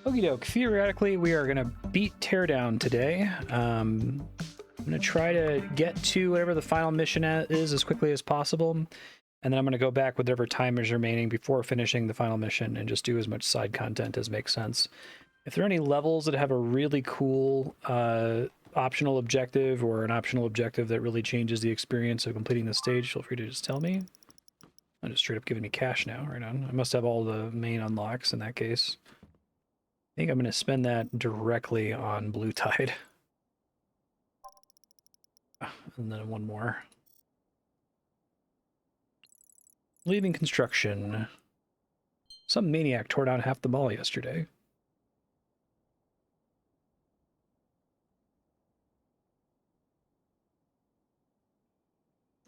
Okie doke. Theoretically, we are going to beat Teardown today. I'm going to try to get to whatever the final mission is as quickly as possible. And then I'm going to go back with whatever time is remaining before finishing the final mission and just do as much side content as makes sense. If there are any levels that have a really cool optional objective or an optional objective that really changes the experience of completing the stage, feel free to just tell me. I'm just straight up giving me cash now, right on. I must have all the main unlocks in that case. I think I'm going to spend that directly on Blue Tide. And then one more. Leaving construction. Some maniac tore down half the mall yesterday.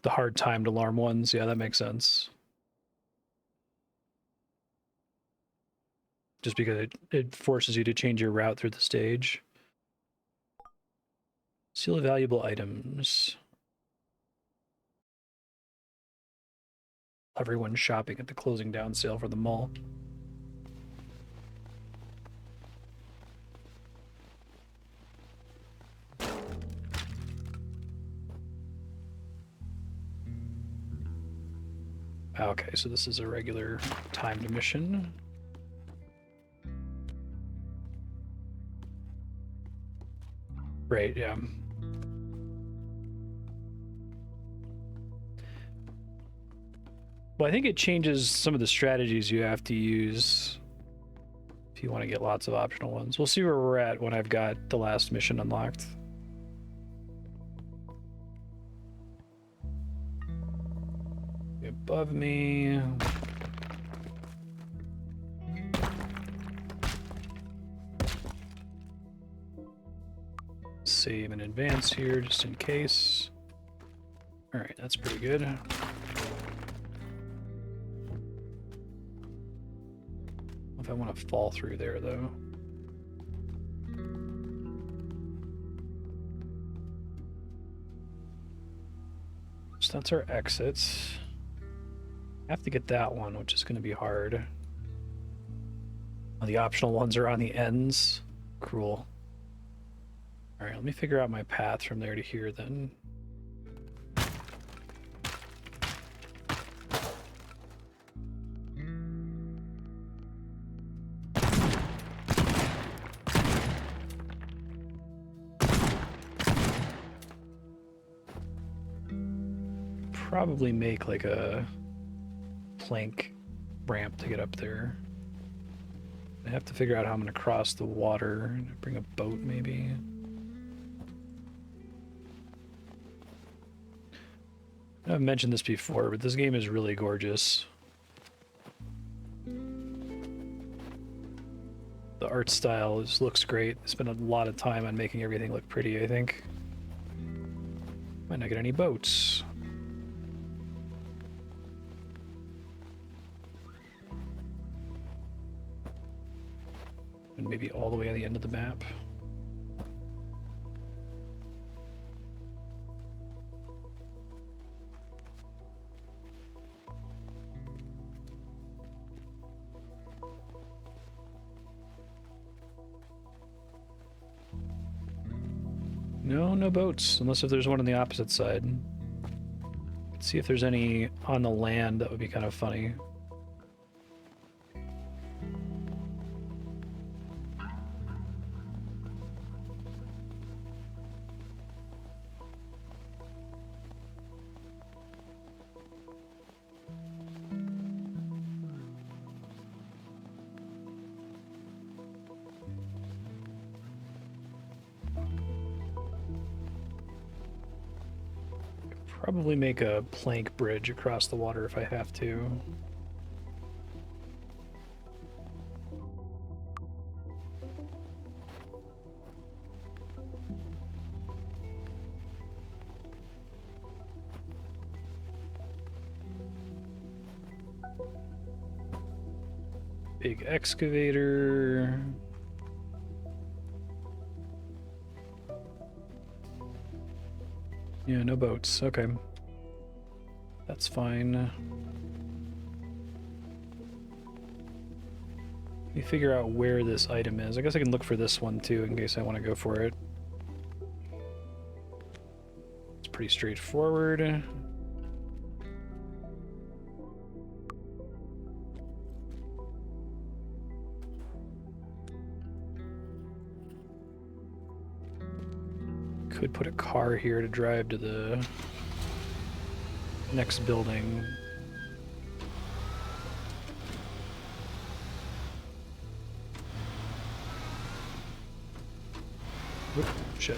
The hard timed alarm ones, yeah, that makes sense. Just because it forces you to change your route through the stage. Seal of valuable items. Everyone's shopping at the closing down sale for the mall. Okay, so this is a regular timed mission. Right, yeah. Well, I think it changes some of the strategies you have to use if you want to get lots of optional ones. We'll see where we're at when I've got the last mission unlocked. Above me. Save in advance here, just in case. All right, that's pretty good. If I want to fall through there, though. So that's our exits. I have to get that one, which is going to be hard. Oh, the optional ones are on the ends. Cruel. All right, let me figure out my path from there to here then. Probably make like a plank ramp to get up there. I have to figure out how I'm going to cross the water. Bring a boat, maybe. I've mentioned this before, but this game is really gorgeous. The art style looks great. I spent a lot of time on making everything look pretty, I think. Might not get any boats. And maybe all the way at the end of the map. No boats, unless if there's one on the opposite side. Let's see if there's any on the land. That would be kind of funny. Probably make a plank bridge across the water if I have to. Big excavator. Yeah, no boats. Okay. That's fine. Let me figure out where this item is. I guess I can look for this one too in case I want to go for it. It's pretty straightforward. Could put a car here to drive to the next building. Oop, shit.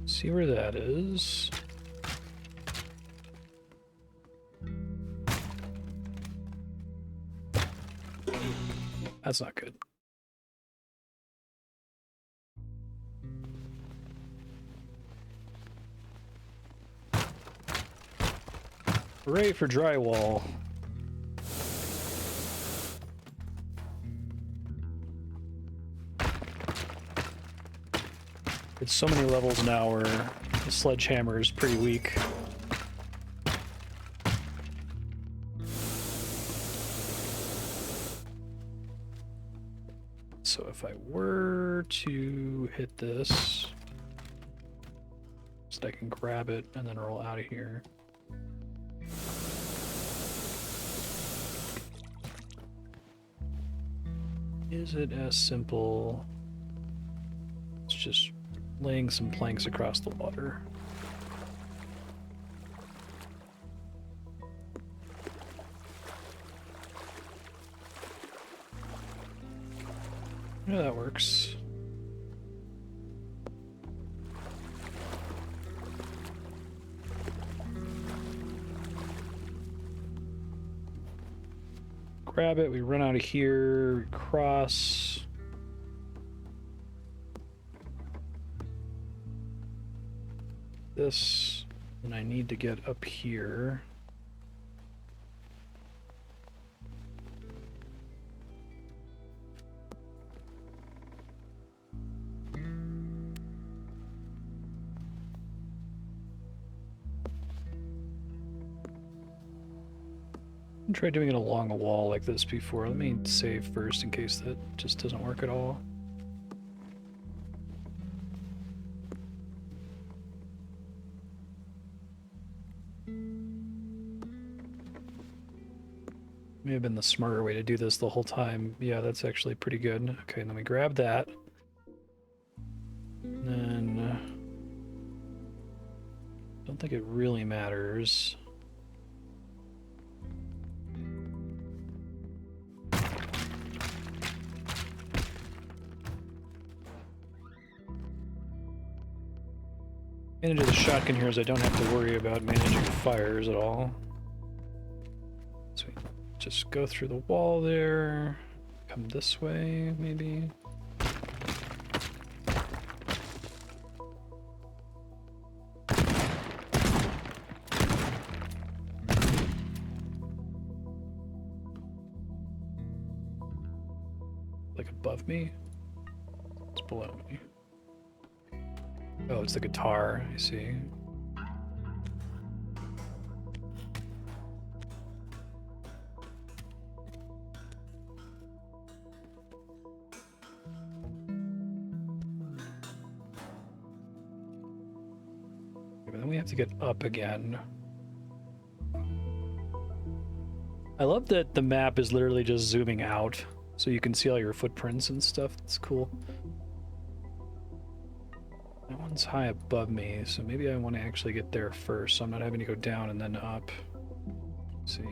See where that is. That's not good. Hooray for drywall. It's so many levels now where the sledgehammer is pretty weak. So if I were to hit this, so I can grab it and then roll out of here. Is it as simple as just laying some planks across the water? Yeah, that works. Grab it, we run out of here, cross. This, and I need to get up here. I've tried doing it along a wall like this before. Let me save first in case that just doesn't work at all. May have been the smarter way to do this the whole time. Yeah, that's actually pretty good. Okay, then we grab that. And then... don't think it really matters. Advantage of the shotgun here is I don't have to worry about managing fires at all. So we just go through the wall there, come this way, maybe. Like above me? It's below me. Oh, it's the guitar, I see. But then we have to get up again. I love that the map is literally just zooming out, so you can see all your footprints and stuff. It's cool. That one's high above me, so maybe I want to actually get there first, so I'm not having to go down and then up. Let's see.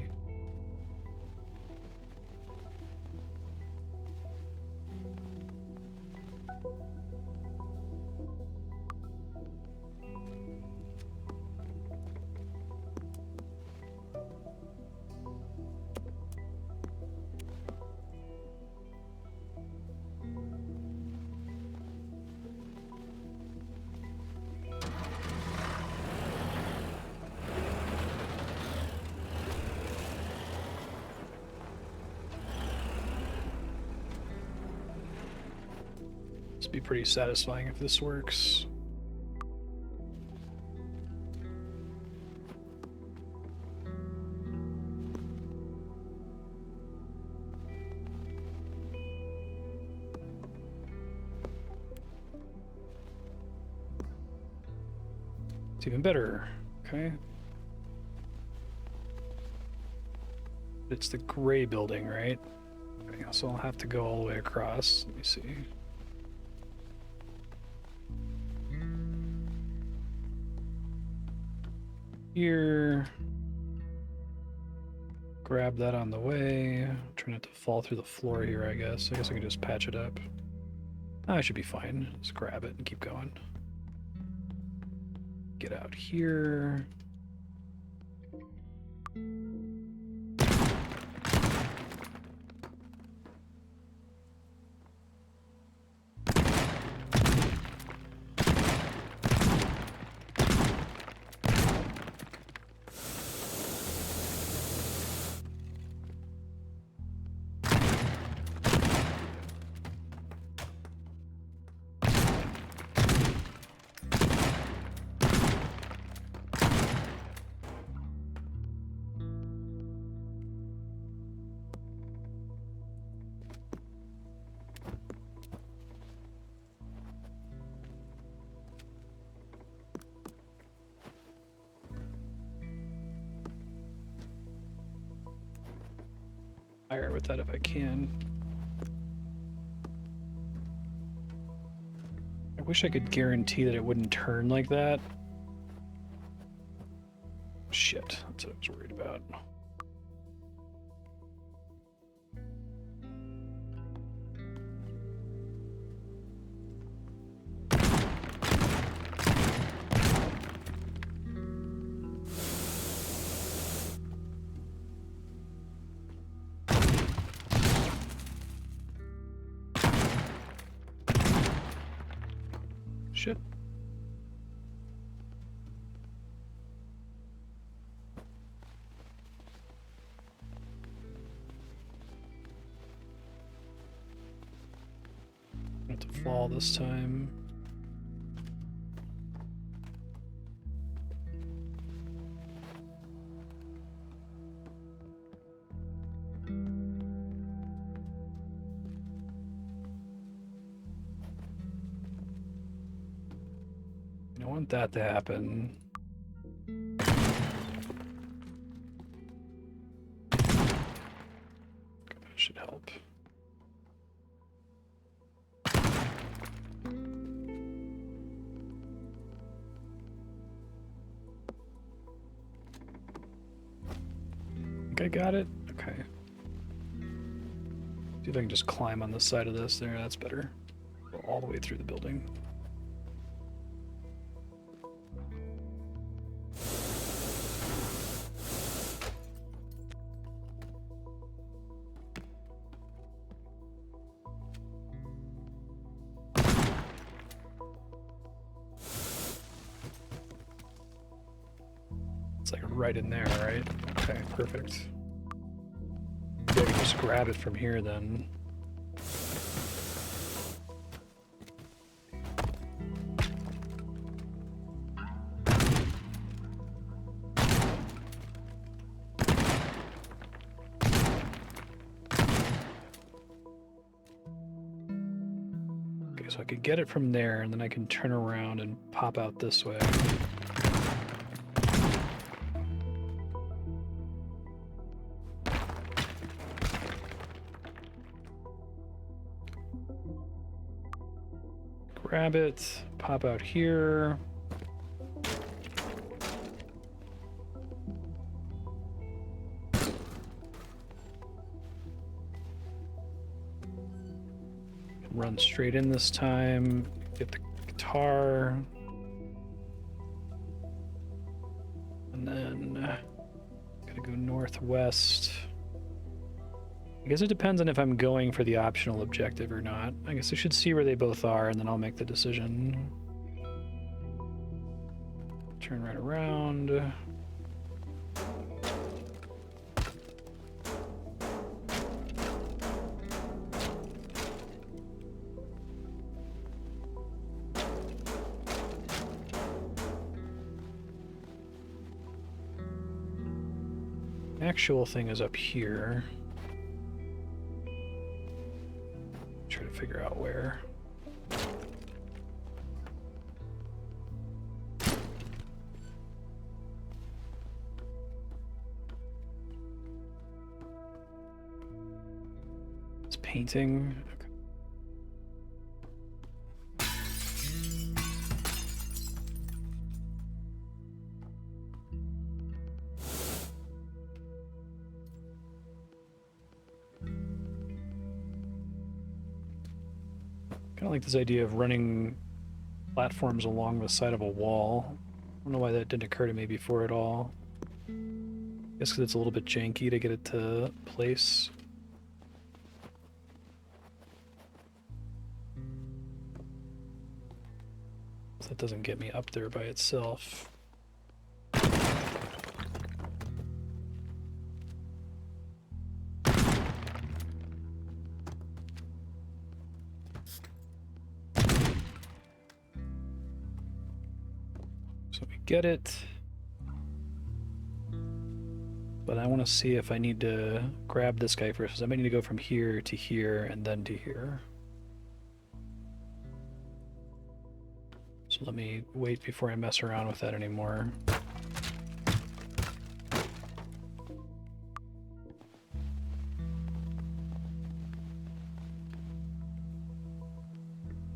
This would be pretty satisfying if this works. It's even better. Okay. It's the gray building, right? Okay, so I'll have to go all the way across. Let me see. Here. Grab that on the way. Try not to fall through the floor here, I guess. I guess I can just patch it up. I should be fine. Just grab it and keep going. Get out here. Fire with that if I can. I wish I could guarantee that it wouldn't turn like that. Shit, that's what I was worried about. Shit. I have to fall this time. I don't want that to happen. That should help. Think I got it? Okay. See if I can just climb on the side of this there. That's better. Go all the way through the building. It's like right in there, right? Okay, perfect. Maybe I can just grab it from here then. Okay, so I could get it from there and then I can turn around and pop out this way. Grab it, pop out here. Run straight in this time, get the guitar. And then gotta go northwest. I guess it depends on if I'm going for the optional objective or not. I guess I should see where they both are and then I'll make the decision. Turn right around. Actual thing is up here. Try to figure out where. It's painting. Okay. Kind of like this idea of running platforms along the side of a wall. I don't know why that didn't occur to me before at all. I guess because it's a little bit janky to get it to place. So that doesn't get me up there by itself. So we get it. But I want to see if I need to grab this guy first, because I might need to go from here to here and then to here. So let me wait before I mess around with that anymore.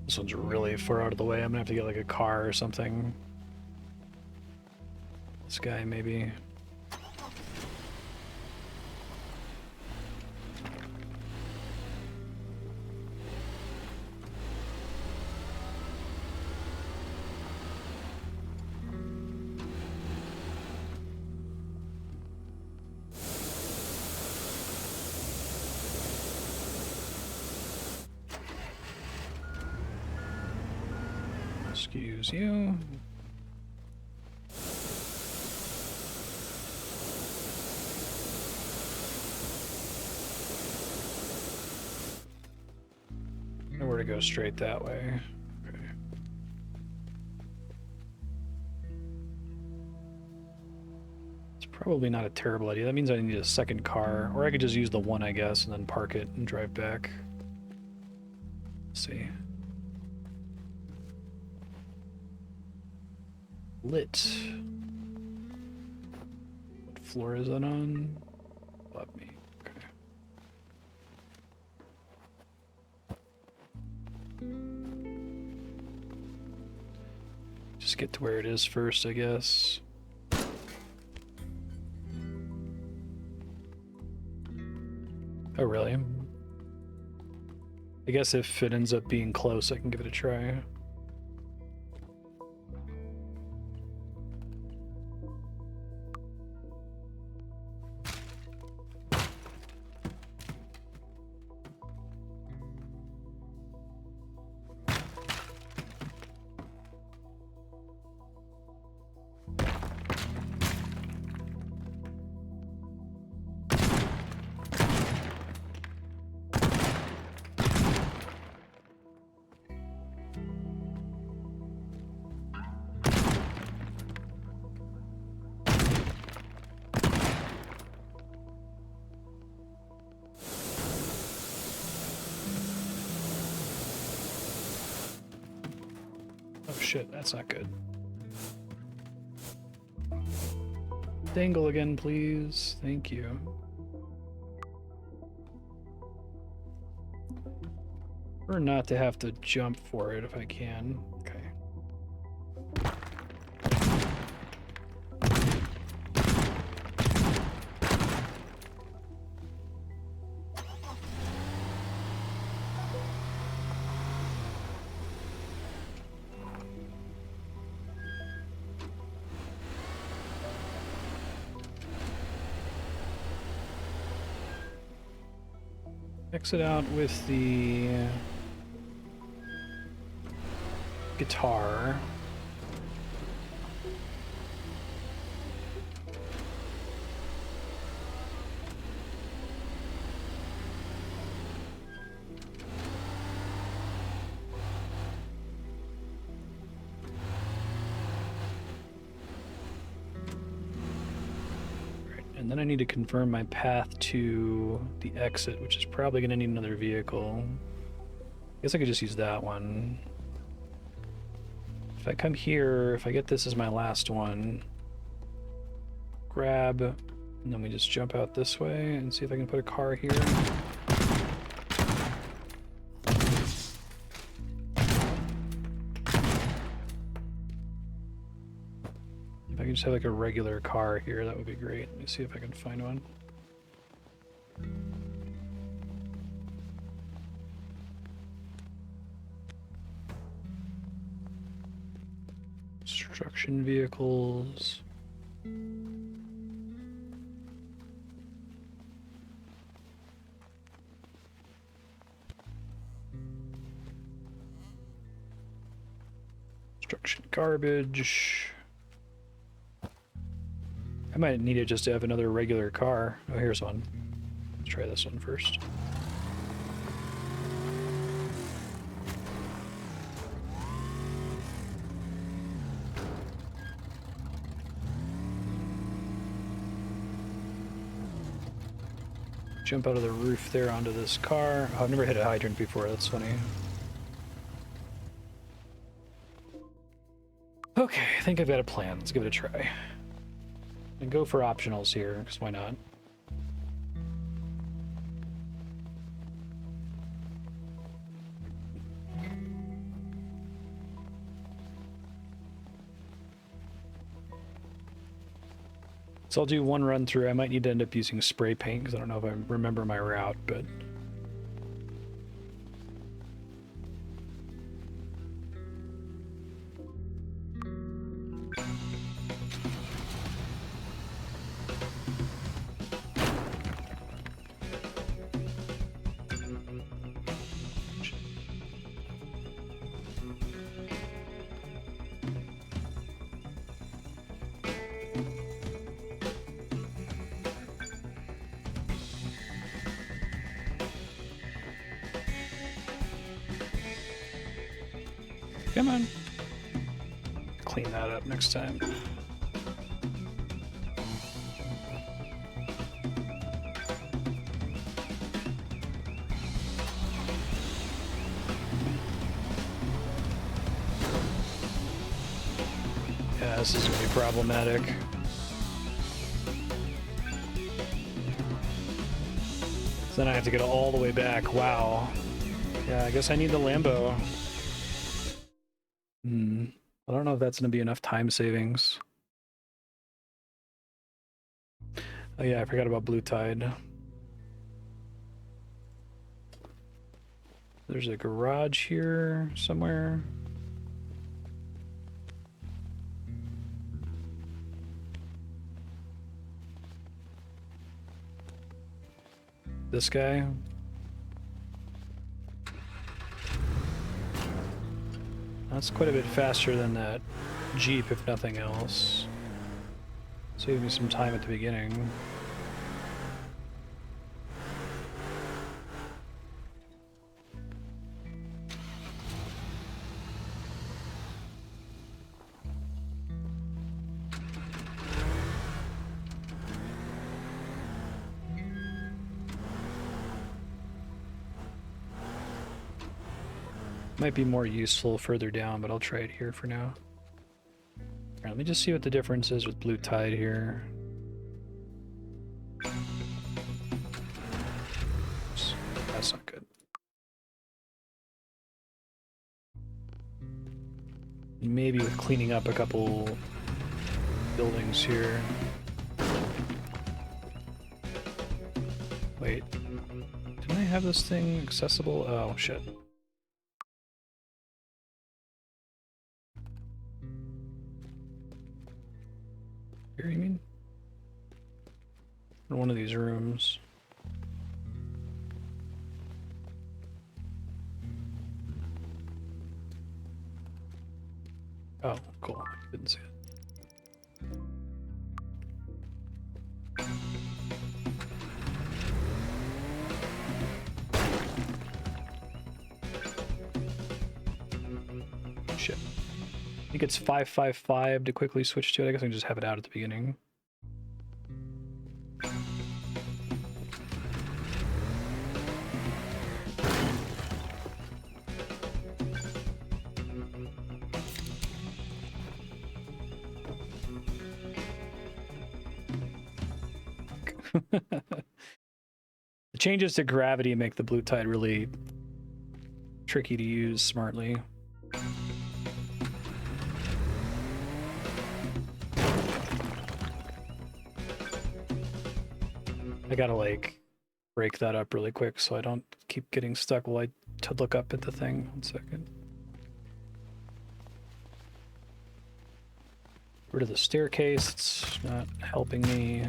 This one's really far out of the way. I'm gonna have to get like a car or something. This guy maybe. Excuse you. I know where to go straight that way. Okay. It's probably not a terrible idea. That means I need a second car, or I could just use the one, I guess, and then park it and drive back. Let's see. Lit. What floor is that on? Above me. Okay. Just get to where it is first, I guess. Oh, really? I guess if it ends up being close, I can give it a try. Oh shit, that's not good. Dangle again, please. Thank you. Or not to have to jump for it if I can. Okay. Exit out with the guitar. And then I need to confirm my path to the exit, which is probably going to need another vehicle. I guess I could just use that one. If I come here, if I get this as my last one, grab, and then we just jump out this way and see if I can put a car here. If I can just have like a regular car here, that would be great. Let me see if I can find one. Construction vehicles. Construction garbage. I might need it just to have another regular car. Oh, here's one. Let's try this one first. Jump out of the roof there onto this car. Oh, I've never hit a hydrant before, that's funny. Okay, I think I've got a plan. Let's give it a try. And go for optionals here, because why not? So I'll do one run through. I might need to end up using spray paint, because I don't know if I remember my route, but... Come on. Clean that up next time. Yeah, this is gonna be problematic. So then I have to get all the way back. Wow. Yeah, I guess I need the Lambo. I don't know if that's going to be enough time savings. Oh yeah, I forgot about Blue Tide. There's a garage here somewhere. This guy. That's quite a bit faster than that Jeep, if nothing else. Save me some time at the beginning. Might be more useful further down, but I'll try it here for now. All right, let me just see what the difference is with Blue Tide here. Oops, that's not good. Maybe with cleaning up a couple buildings here. Wait, didn't I have this thing accessible? Oh, shit. Here, you mean? In one of these rooms. Oh, cool. Didn't see it. Shit. I think it's 555 to quickly switch to it. I guess I can just have it out at the beginning. The changes to gravity make the blue tide really tricky to use smartly. I gotta like break that up really quick so I don't keep getting stuck while I look up at the thing. 1 second. Rid of the staircase, it's not helping me.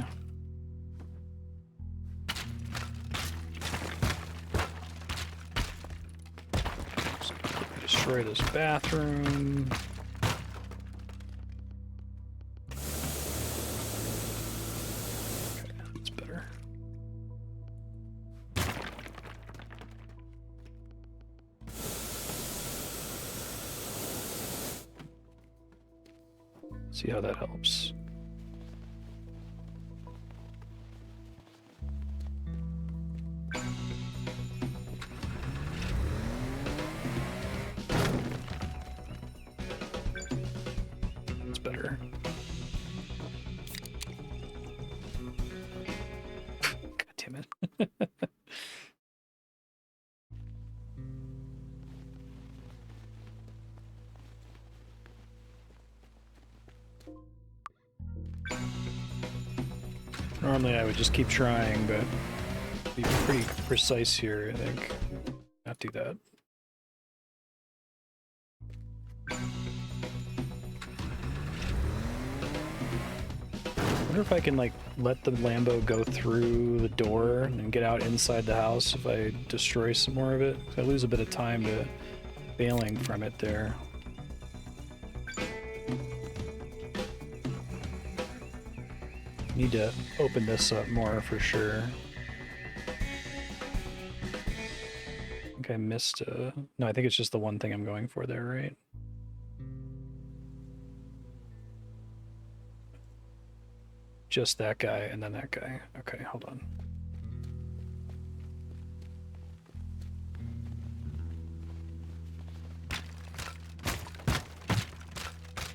Destroy this bathroom. Okay, that's better. See how that helps. It's better. God damn it. Normally I would just keep trying, but be pretty precise here, I think. Not do that. I wonder if I can like let the Lambo go through the door and get out inside the house if I destroy some more of it. I lose a bit of time to bailing from it there. Need to open this up more for sure. I think I missed no, I think it's just the one thing I'm going for there, right? Just that guy and then that guy. Okay, hold on.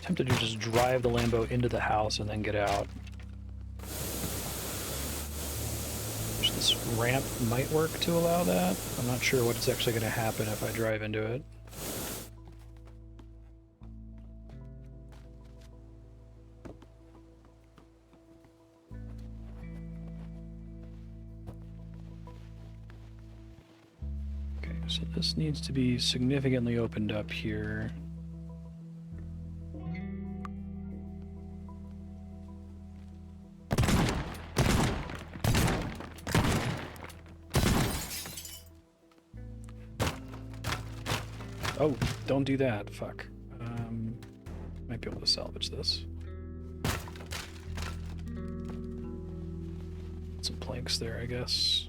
Tempted to just drive the Lambo into the house and then get out. This ramp might work to allow that. I'm not sure what's actually going to happen if I drive into it. Okay, so this needs to be significantly opened up here. Oh, don't do that. Fuck. Might be able to salvage this. Some planks there, I guess.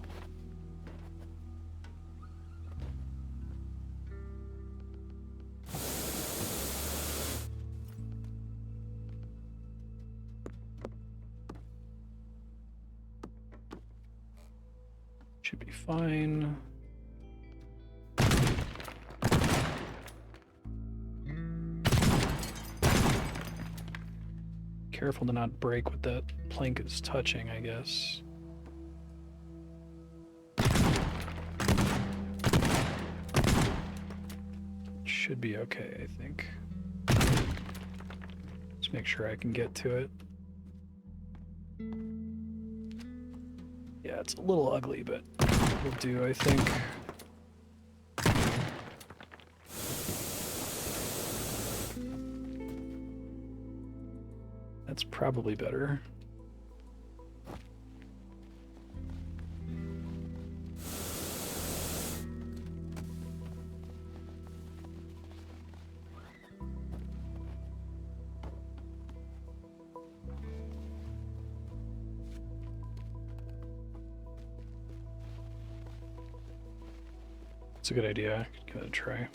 Should be fine. Careful to not break what that plank is touching, I guess. Should be okay, I think. Just make sure I can get to it. Yeah, it's a little ugly, but will do, I think. That's probably better. It's a good idea. Give it a try.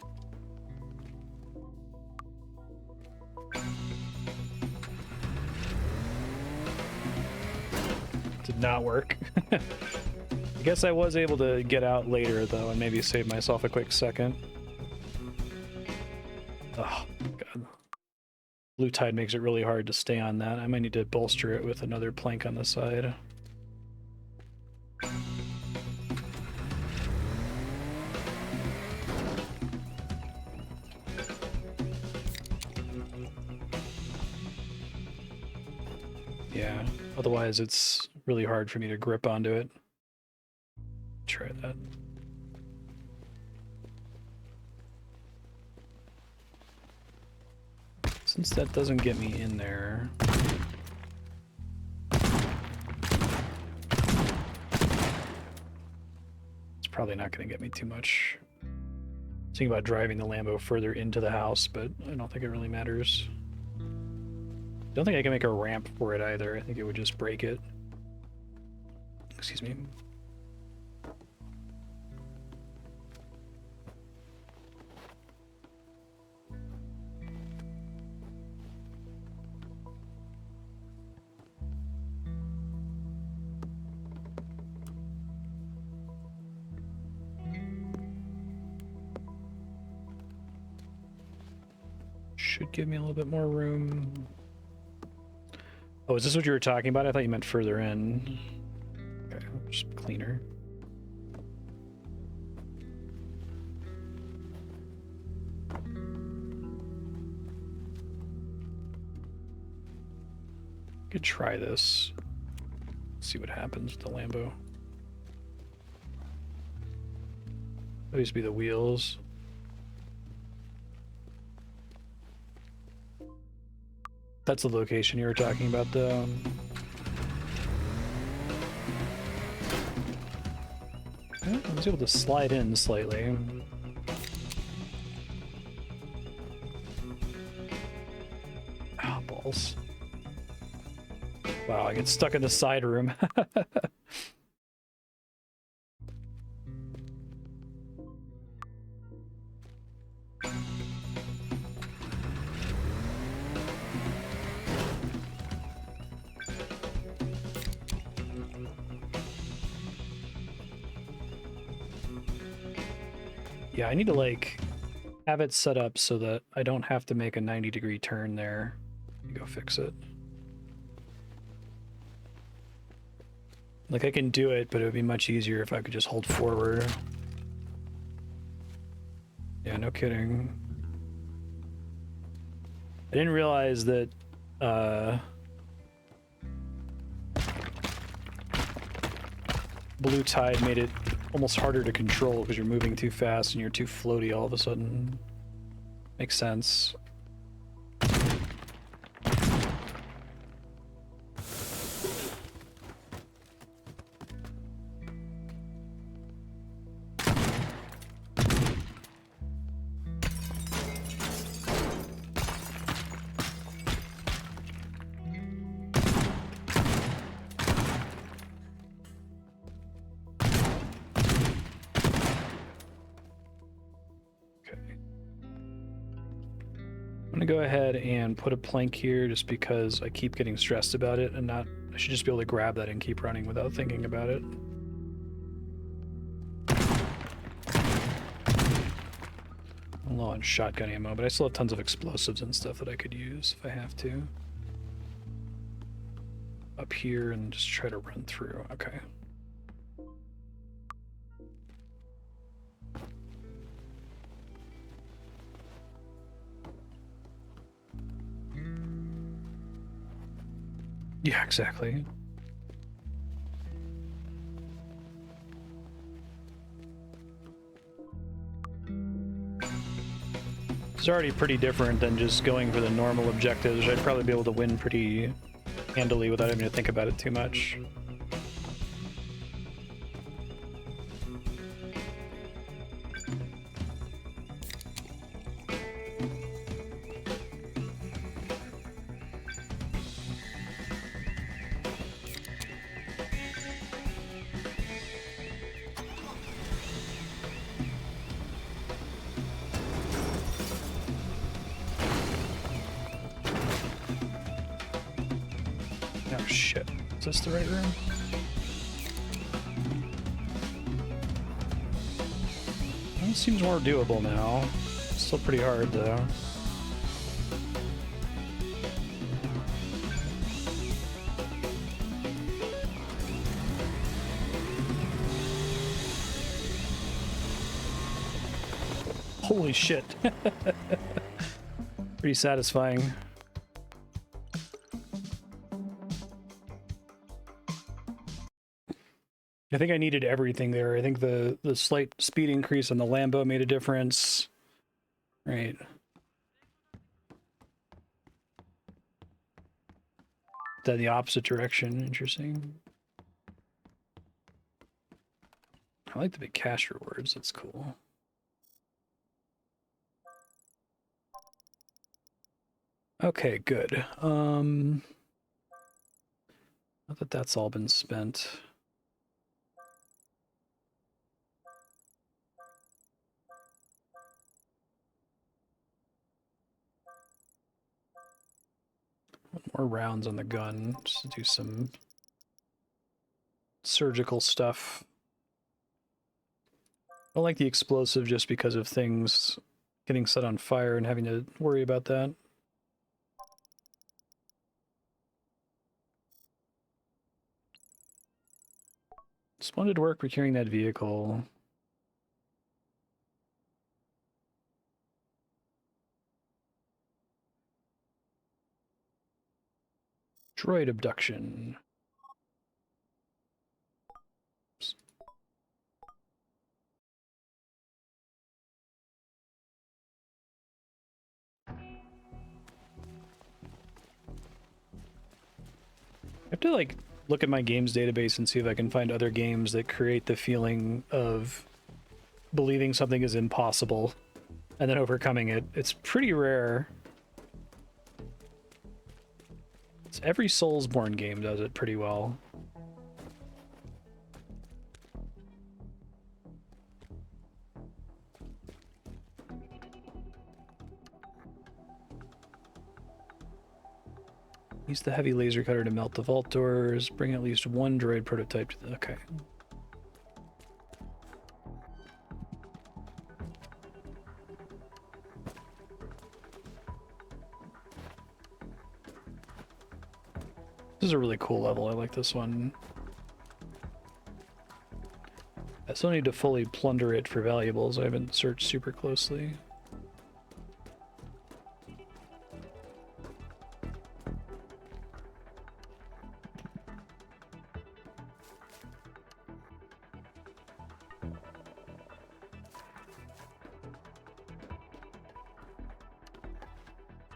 Did not work. I guess I was able to get out later though and maybe save myself a quick second. Oh god. Blue tide makes it really hard to stay on that. I might need to bolster it with another plank on the side. Yeah, otherwise it's really hard for me to grip onto it. Try that. Since that doesn't get me in there... It's probably not going to get me too much. Thinking about driving the Lambo further into the house, but I don't think it really matters. Don't think I can make a ramp for it either. I think it would just break it. Excuse me. Should give me a little bit more room. Oh, is this what you were talking about? I thought you meant further in. Okay, just cleaner. Could try this. See what happens with the Lambo. That used to be the wheels. That's the location you were talking about, though. I was able to slide in slightly. Ah, balls. Wow, I get stuck in the side room. Yeah, I need to, like, have it set up so that I don't have to make a 90-degree turn there. Go fix it. Like, I can do it, but it would be much easier if I could just hold forward. Yeah, no kidding. I didn't realize that, Blue Tide made it almost harder to control because you're moving too fast and you're too floaty all of a sudden. Makes sense. Go ahead and put a plank here just because I keep getting stressed about it and not... I should just be able to grab that and keep running without thinking about it. I'm low on shotgun ammo, but I still have tons of explosives and stuff that I could use if I have to. Up here and just try to run through. Okay. Yeah, exactly. It's already pretty different than just going for the normal objectives. I'd probably be able to win pretty handily without having to think about it too much. Oh shit. Is this the right room? Well, it seems more doable now. Still pretty hard though. Holy shit. Pretty satisfying. I think I needed everything there. I think the slight speed increase on the Lambo made a difference. Right. Then the opposite direction. Interesting. I like the big cash rewards. That's cool. Okay, good. Not that that's all been spent. More rounds on the gun, just to do some surgical stuff. I don't like the explosive just because of things getting set on fire and having to worry about that. Splendid work procuring that vehicle. Droid abduction. Oops. I have to like look at my games database and see if I can find other games that create the feeling of believing something is impossible and then overcoming it. It's pretty rare. Every Soulsborne game does it pretty well. Use the heavy laser cutter to melt the vault doors. Bring at least one droid prototype to the... Okay. This is a really cool level. I like this one. I still need to fully plunder it for valuables. I haven't searched super closely.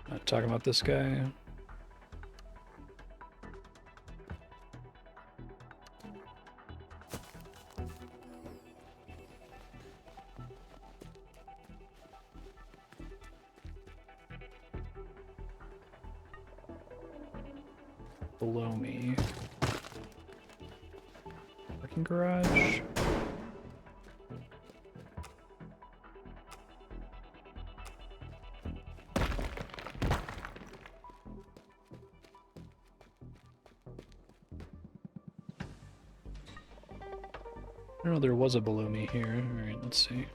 Not talking about this guy. Below me. Parking garage. I don't know, there was a below me here. Alright, let's see.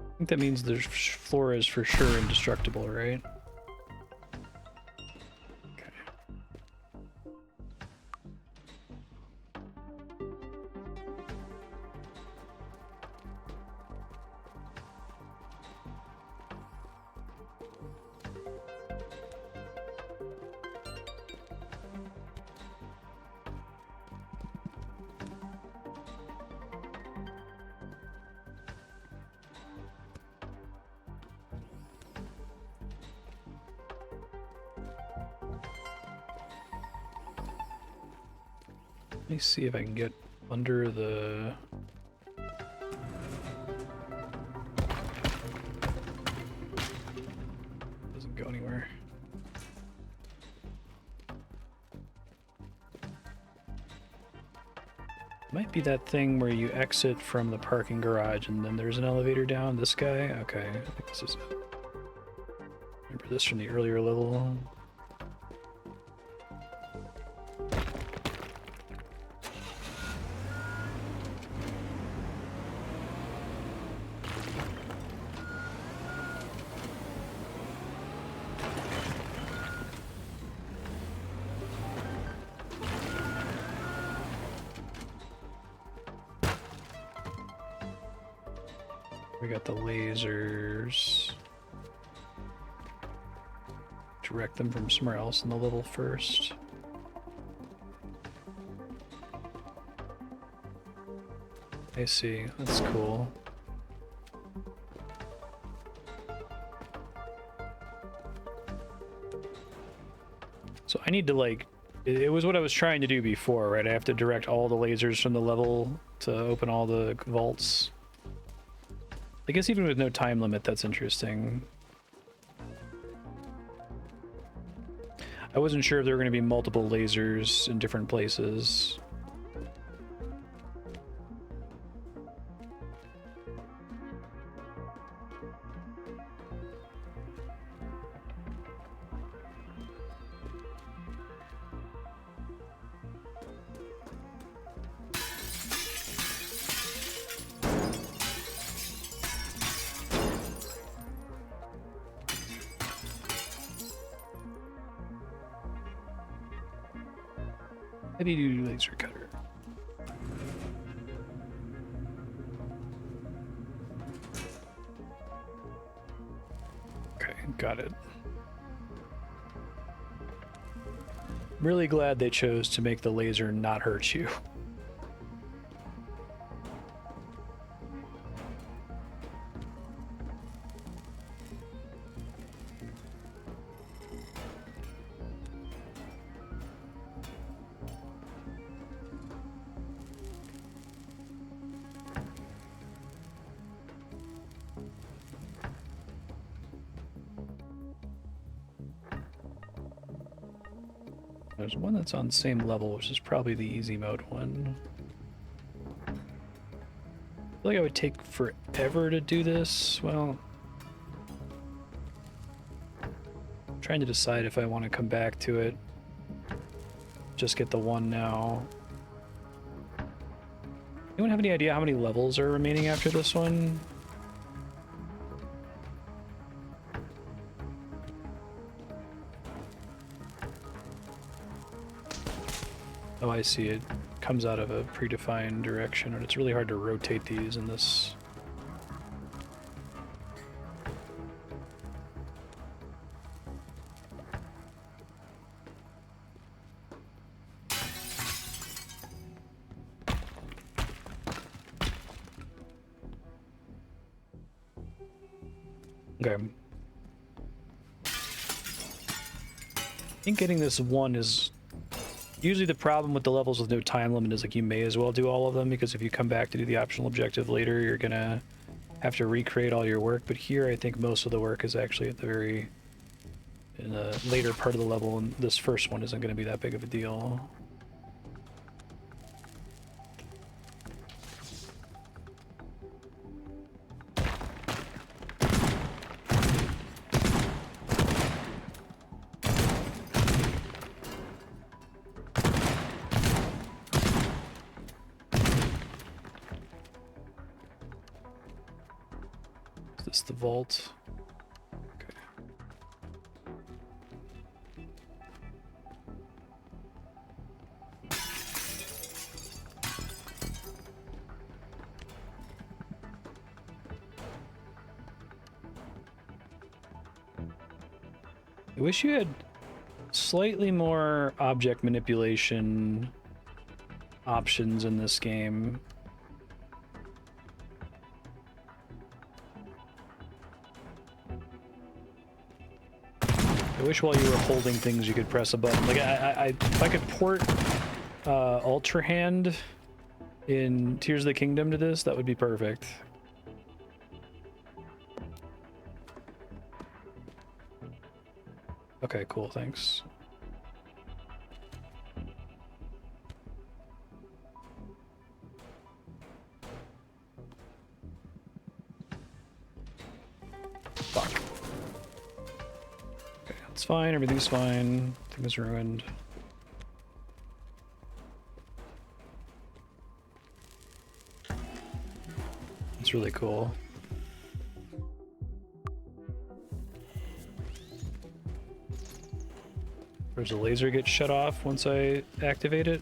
I think that means the floor is for sure indestructible, right? Okay. Let me see if I can get under the... Doesn't go anywhere. Might be that thing where you exit from the parking garage and then there's an elevator down. This guy? Okay, I think this is it. Remember this from the earlier level. We got the lasers. Direct them from somewhere else in the level first. I see. That's cool. So I need to, like, it was what I was trying to do before, right? I have to direct all the lasers from the level to open all the vaults. I guess even with no time limit, that's interesting. I wasn't sure if there were going to be multiple lasers in different places. Heavy duty laser cutter. Okay, got it. Really glad they chose to make the laser not hurt you. There's one that's on the same level, which is probably the easy mode one. I feel like I would take forever to do this. Well, I'm trying to decide if I want to come back to it. Just get the one now. Anyone have any idea how many levels are remaining after this one? Oh, I see. It comes out of a predefined direction, and it's really hard to rotate these in this. Okay. I think getting this one is usually the problem with the levels with no time limit is like you may as well do all of them, because if you come back to do the optional objective later, you're gonna have to recreate all your work. But here I think most of the work is actually at the in the later part of the level, and this first one isn't gonna be that big of a deal. The vault. Okay. I wish you had slightly more object manipulation options in this game. I wish while you were holding things you could press a button. Like if I could port Ultra Hand in Tears of the Kingdom to this, that would be perfect. Okay, cool, thanks. Fuck. Okay, it's fine, everything's fine. Things ruined. It's really cool. Does a laser get shut off once I activate it?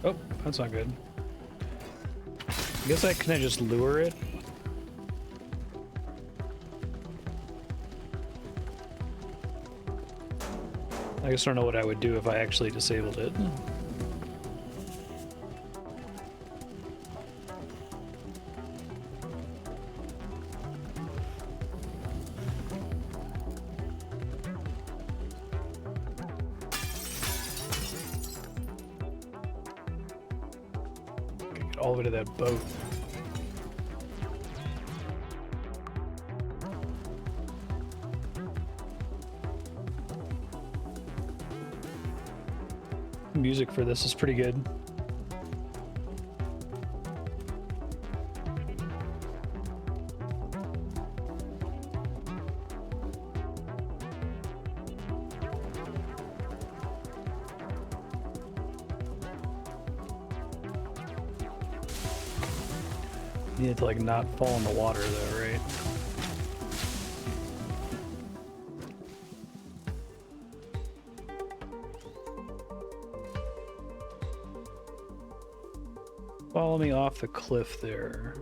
Oh, that's not good. I guess can I just lure it? I just don't know what I would do if I actually disabled it. Get all the way to that boat. Music for this is pretty good. You need to like not fall in the water though, right? Follow me off the cliff there.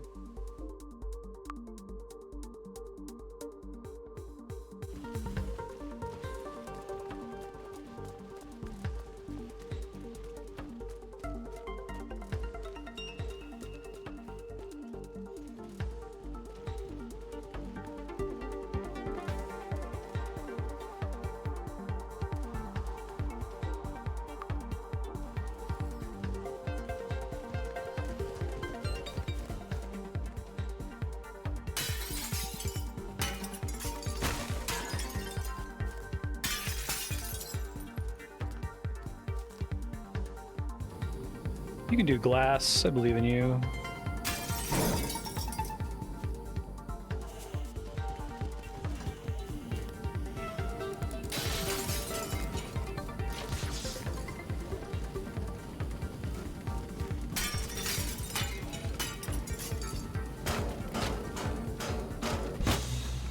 You can do glass. I believe in you. I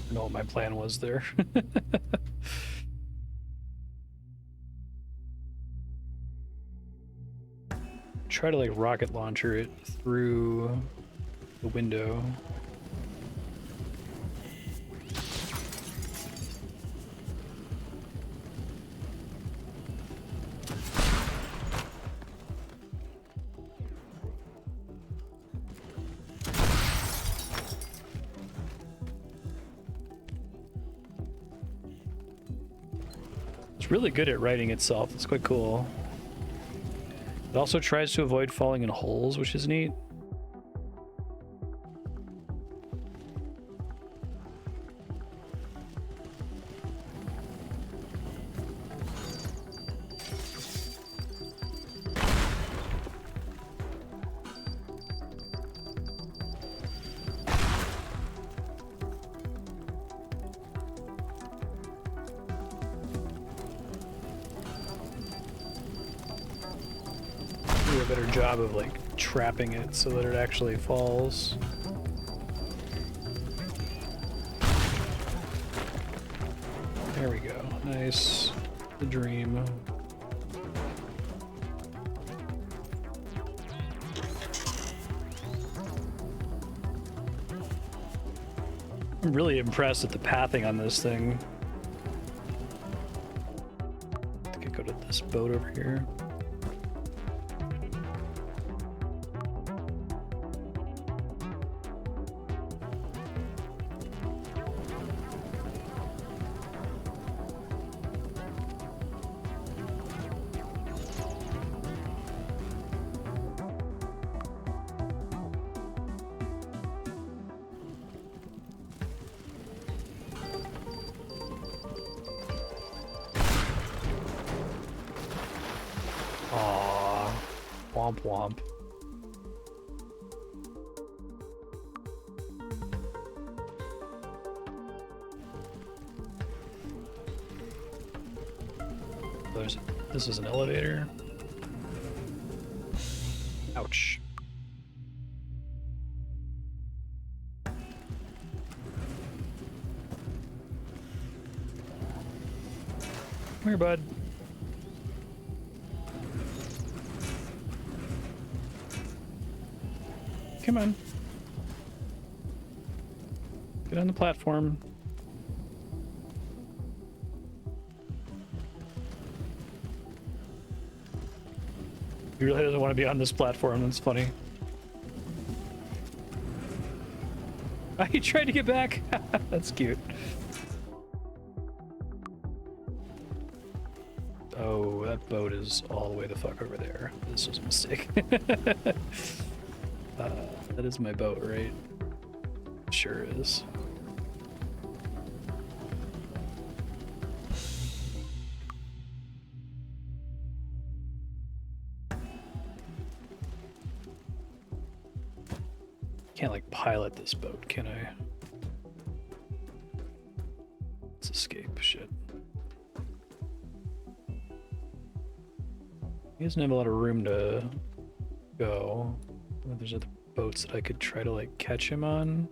don't know what my plan was there. Try to like rocket launcher it through the window. It's really good at righting itself. It's quite cool. It also tries to avoid falling in holes, which is neat. Do a better job of like trapping it so that it actually falls. There we go. Nice. The dream. I'm really impressed with the pathing on this thing. I think I go to this boat over here. Womp womp. This is an elevator. Ouch. Come here, bud. come on. Get on the platform. He really doesn't want to be on this platform. That's funny. He tried to get back. That's cute. Oh, that boat is all the way the fuck over there. This was a mistake. That is my boat, right? Sure is. Can't like pilot this boat, can I? Let's escape. Shit. He doesn't have a lot of room to go. There's other boats that I could try to like catch him on.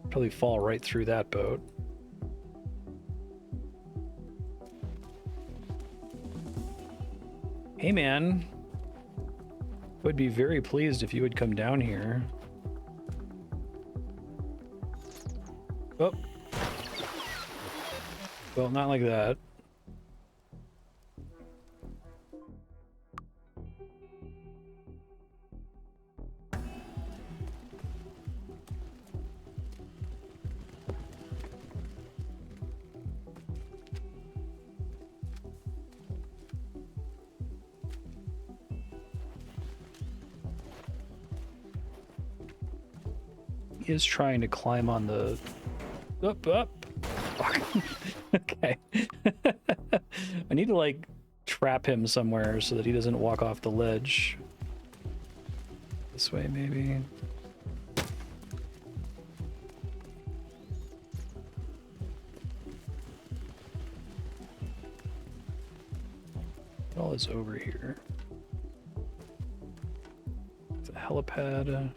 Probably fall right through that boat. Hey man, would be very pleased if you would come down here. Oh. Well, not like that. He is trying to climb on the... Up. Fuck. Okay. I need to, like, trap him somewhere so that he doesn't walk off the ledge. This way, maybe. What all is over here? It's a helipad.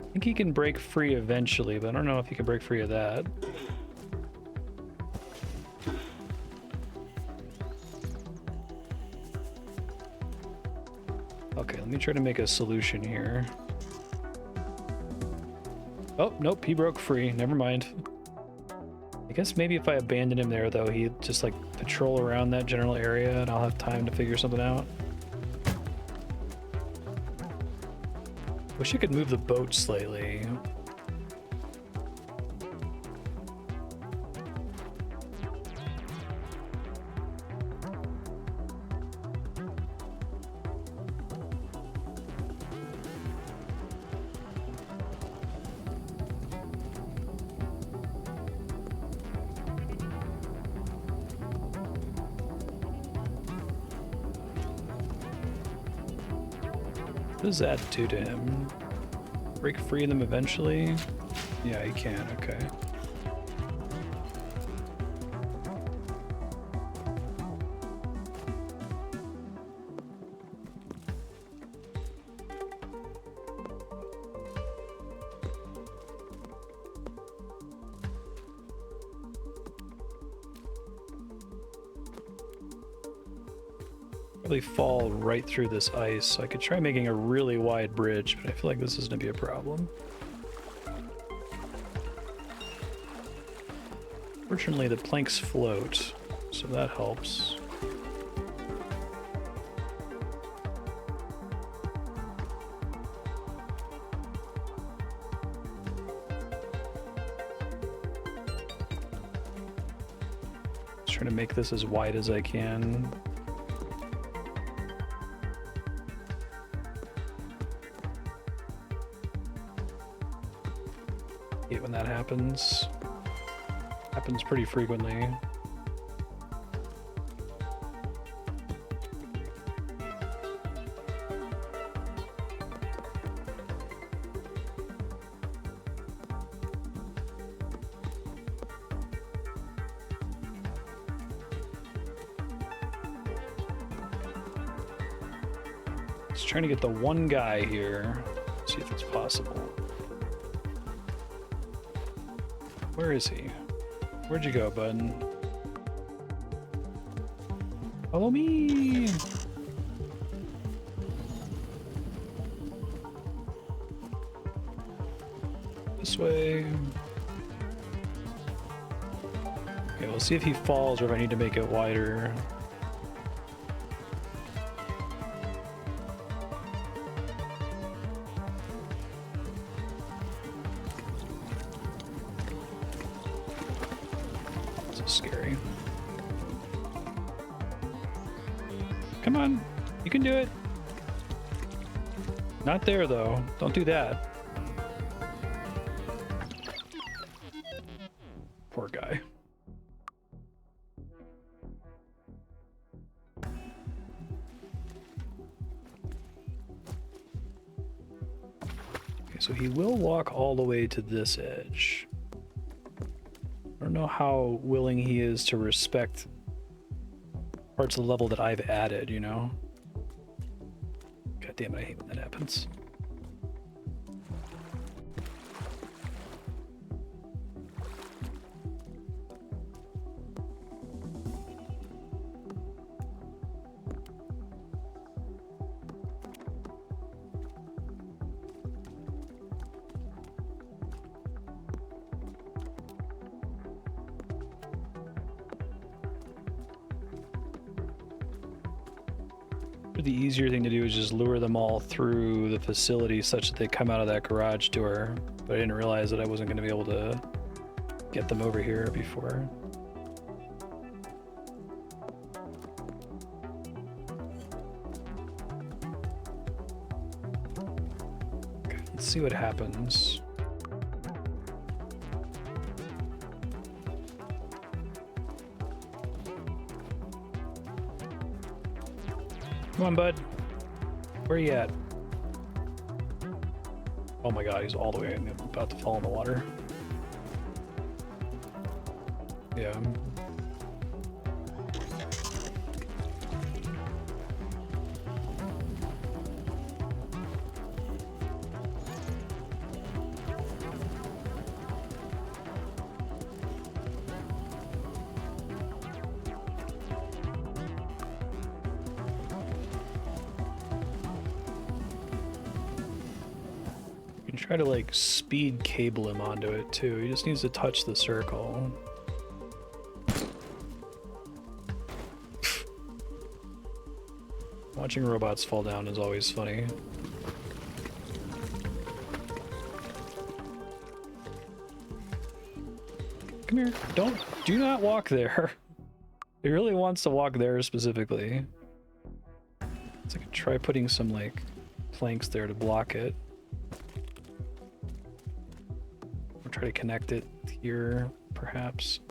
I think he can break free eventually, but I don't know if he can break free of that. Okay, let me try to make a solution here. Oh, nope, he broke free. Never mind. I guess maybe if I abandon him there, though, he'd just, like, patrol around that general area and I'll have time to figure something out. Wish I could move the boat slightly. What does that do to him? Break free of them eventually? Yeah, he can, okay. Probably fall right through this ice, so I could try making a really wide bridge, but I feel like this is going to be a problem. Fortunately, the planks float, so that helps. Just trying to make this as wide as I can. When that happens pretty frequently. Just trying to get the one guy here. See if it's possible. Where is he? Where'd you go, bud? Follow me! This way. Okay, we'll see if he falls or if I need to make it wider. This is scary. Come on, you can do it. Not there though, don't do that. Poor guy. Okay, so he will walk all the way to this edge. I don't know how willing he is to respect parts of the level that I've added, you know? God damn it, I hate when that happens. The easier thing to do is just lure them all through the facility such that they come out of that garage door, but I didn't realize that I wasn't going to be able to get them over here before. Okay, let's see what happens. Come on, bud. Where are you at? Oh my god, he's all the way about to fall in the water. Yeah. Try to like speed cable him onto it too. He just needs to touch the circle. Watching robots fall down is always funny. Come here. Do not walk there. He really wants to walk there specifically. So I could try putting some like planks there to block it. Try to connect it here, perhaps.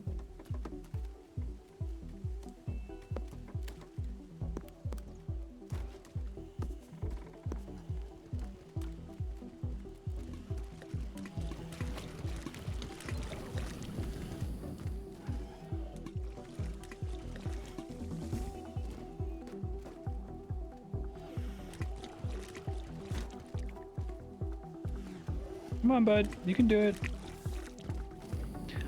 Come on, bud. You can do it.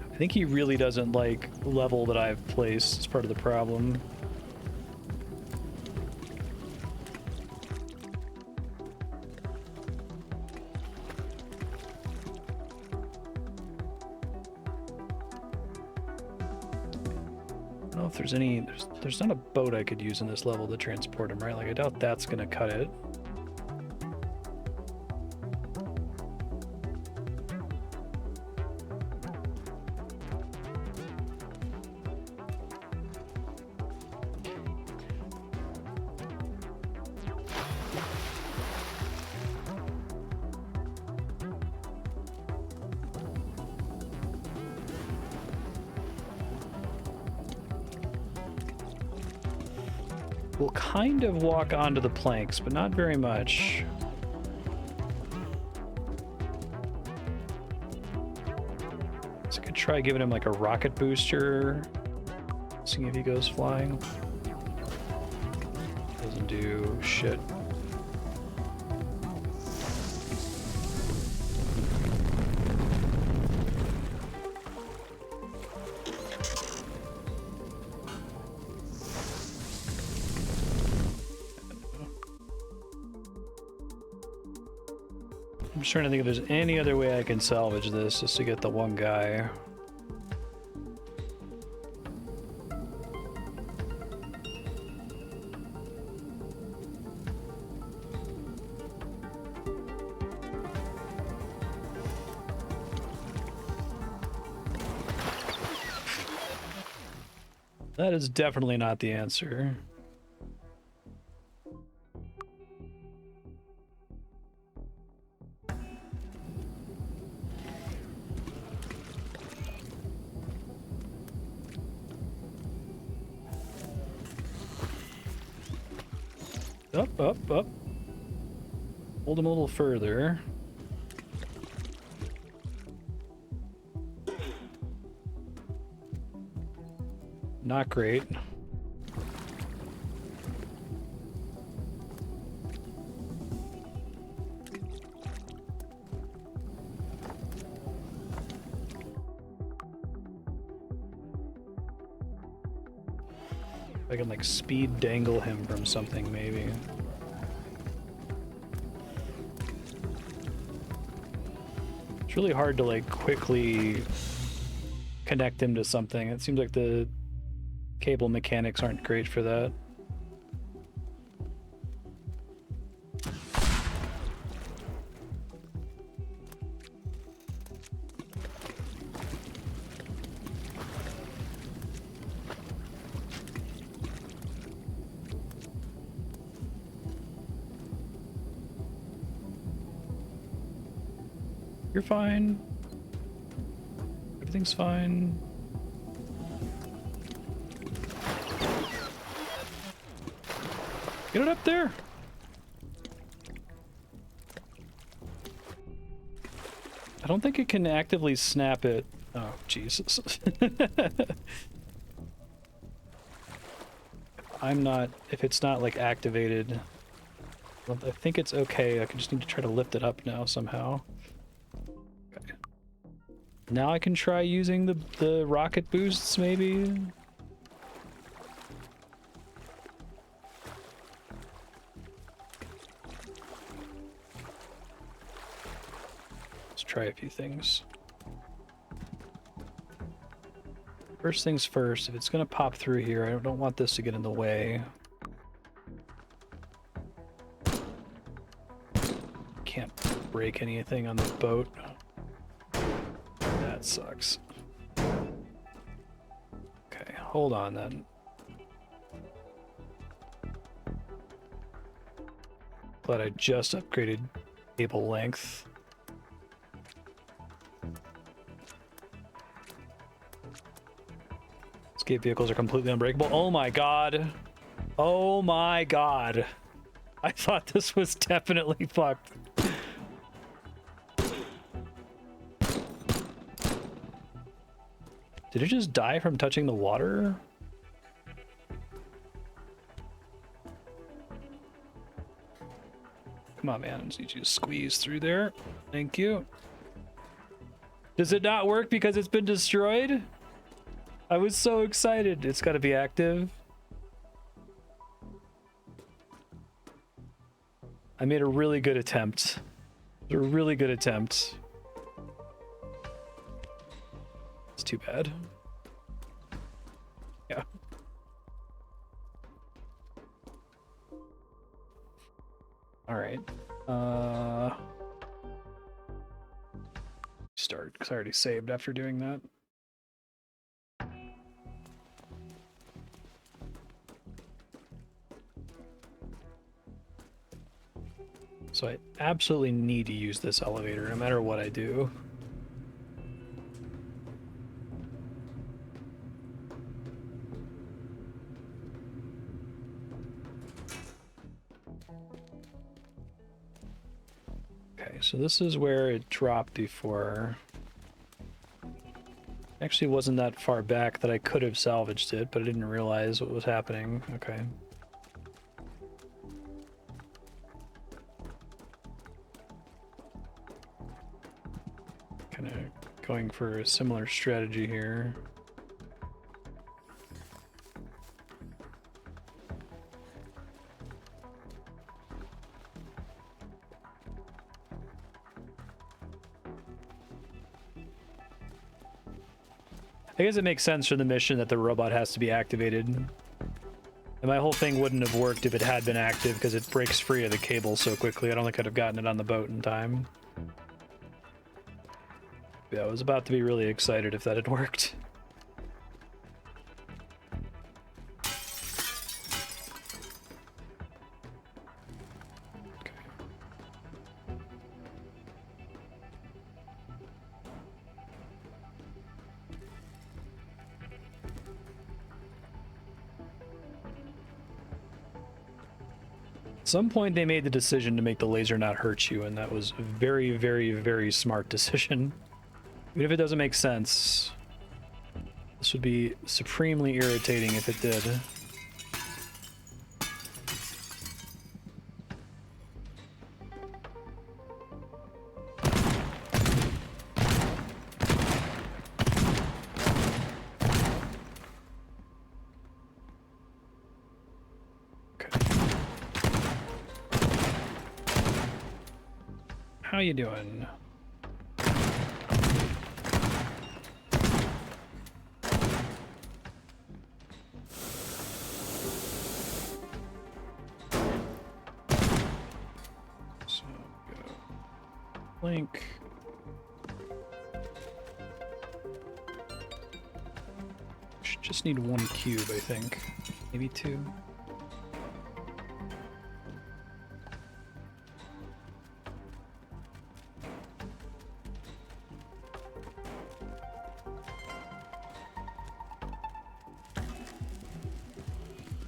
I think he really doesn't like level that I've placed as part of the problem. I don't know if there's any, there's not a boat I could use in this level to transport him, right? Like I doubt that's gonna cut it. We'll kind of walk onto the planks, but not very much. So I could try giving him like a rocket booster. Seeing if he goes flying. Doesn't do shit. just trying to think if there's any other way I can salvage this just to get the one guy. That is definitely not the answer. Up, up, up. Hold him a little further. Not great. I can like speed dangle him from something maybe. It's really hard to like quickly connect him to something. It seems like the cable mechanics aren't great for that. You're fine. Everything's fine. Get it up there. I don't think it can actively snap it. Oh, Jesus. If it's not like activated, well, I think it's okay. I just need to try to lift it up now somehow. Okay. Now I can try using the rocket boosts maybe. Try a few things. First things first, if it's gonna pop through here, I don't want this to get in the way. Can't break anything on the boat. That sucks. Okay, hold on then. Glad I just upgraded cable length. Escape vehicles are completely unbreakable. Oh my god. Oh my god. I thought this was definitely fucked. Did it just die from touching the water? Come on, man. I need you to squeeze through there. Thank you. Does it not work because it's been destroyed? I was so excited. It's got to be active. I made a really good attempt. A really good attempt. It's too bad. Yeah. All right. Start, because I already saved after doing that. So I absolutely need to use this elevator no matter what I do. Okay, so this is where it dropped before. Actually wasn't that far back that I could have salvaged it, but I didn't realize what was happening. Okay. Kind of going for a similar strategy here. I guess it makes sense for the mission that the robot has to be activated. And my whole thing wouldn't have worked if it had been active because it breaks free of the cable so quickly. I don't think I'd have gotten it on the boat in time. Yeah, I was about to be really excited if that had worked. At some point they made the decision to make the laser not hurt you, and that was a very, very, very smart decision. Even if it doesn't make sense, this would be supremely irritating if it did. How you doing? So go blink. Should just need one cube, I think. Maybe two.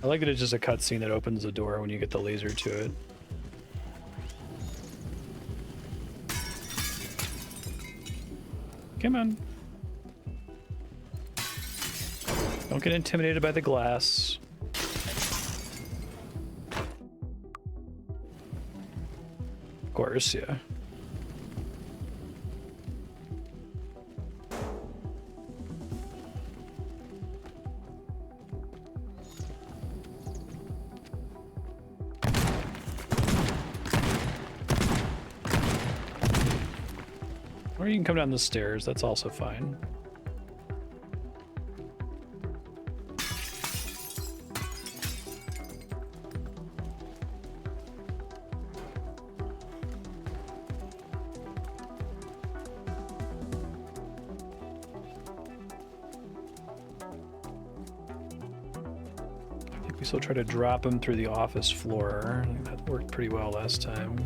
I like that it's just a cutscene that opens the door when you get the laser to it. Come on. Don't get intimidated by the glass. Of course, yeah. Or you can come down the stairs, that's also fine. I think we still try to drop him through the office floor. I think that worked pretty well last time.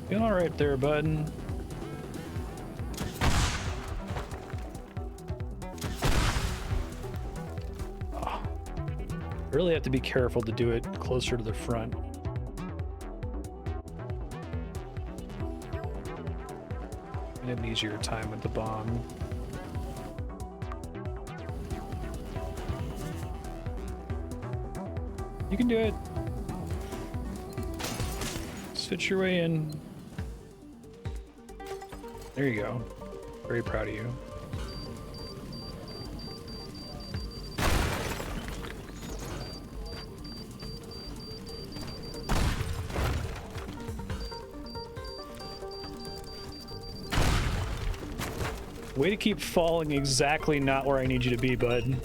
Feeling all right there, bud. Oh. Really have to be careful to do it closer to the front. I have an easier time with the bomb. You can do it. Fit your way in. There you go. Very proud of you. Way to keep falling exactly not where I need you to be, bud.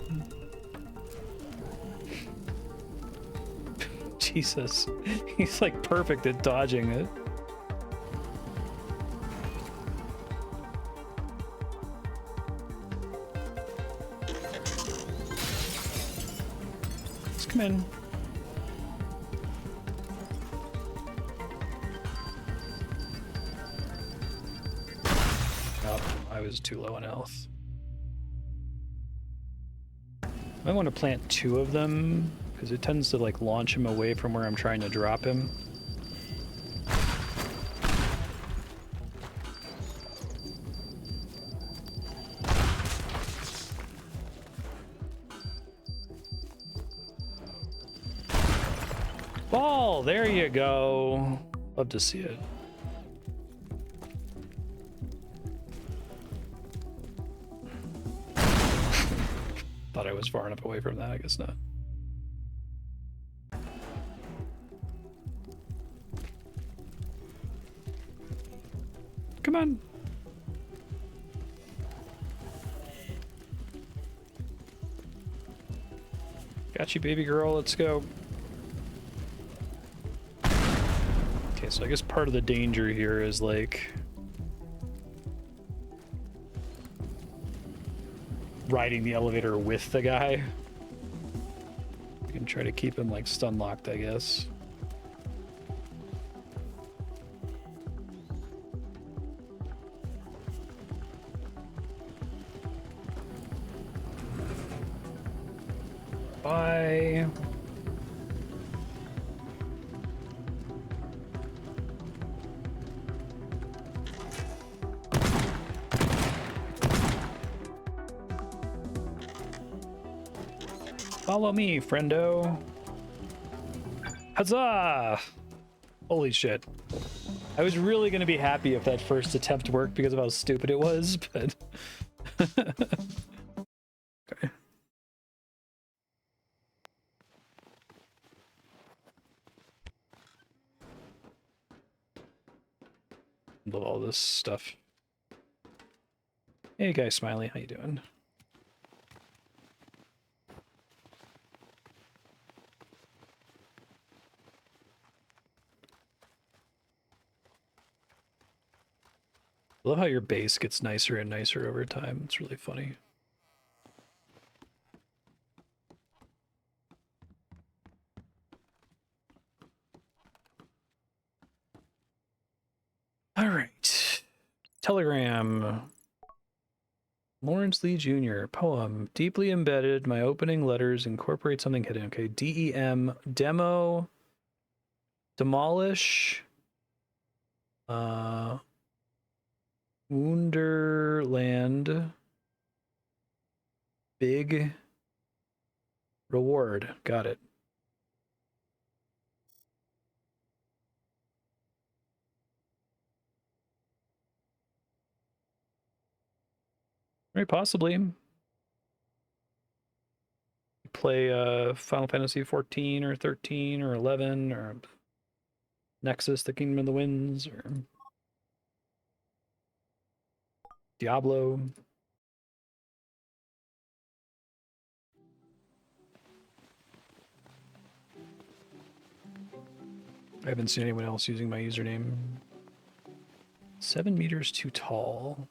Jesus. He's like perfect at dodging it. Let's come in. Oh, I was too low on health. I want to plant two of them because it tends to like launch him away from where I'm trying to drop him. Ball, there you go. Love to see it. Thought thought I was far enough away from that. I guess not. Come on. Got you, baby girl. Let's go. Okay, so I guess part of the danger here is like riding the elevator with the guy. You can try to keep him like stun locked, I guess. Bye. Follow me, friendo. Huzzah! Holy shit. I was really gonna be happy if that first attempt worked because of how stupid it was, but... Okay. Love all this stuff. Hey guys, Smiley, how you doing? I love how your base gets nicer and nicer over time. It's really funny. All right. Telegram. Lawrence Lee Jr. Poem. Deeply embedded. My opening letters incorporate something hidden. Okay. DEM. Demo. Demolish. Woonderland. Big. Reward. Got it. Very possibly. Play Final Fantasy 14 or 13 or 11 or Nexus, the Kingdom of the Winds, or Diablo. I haven't seen anyone else using my username. 7 meters too tall.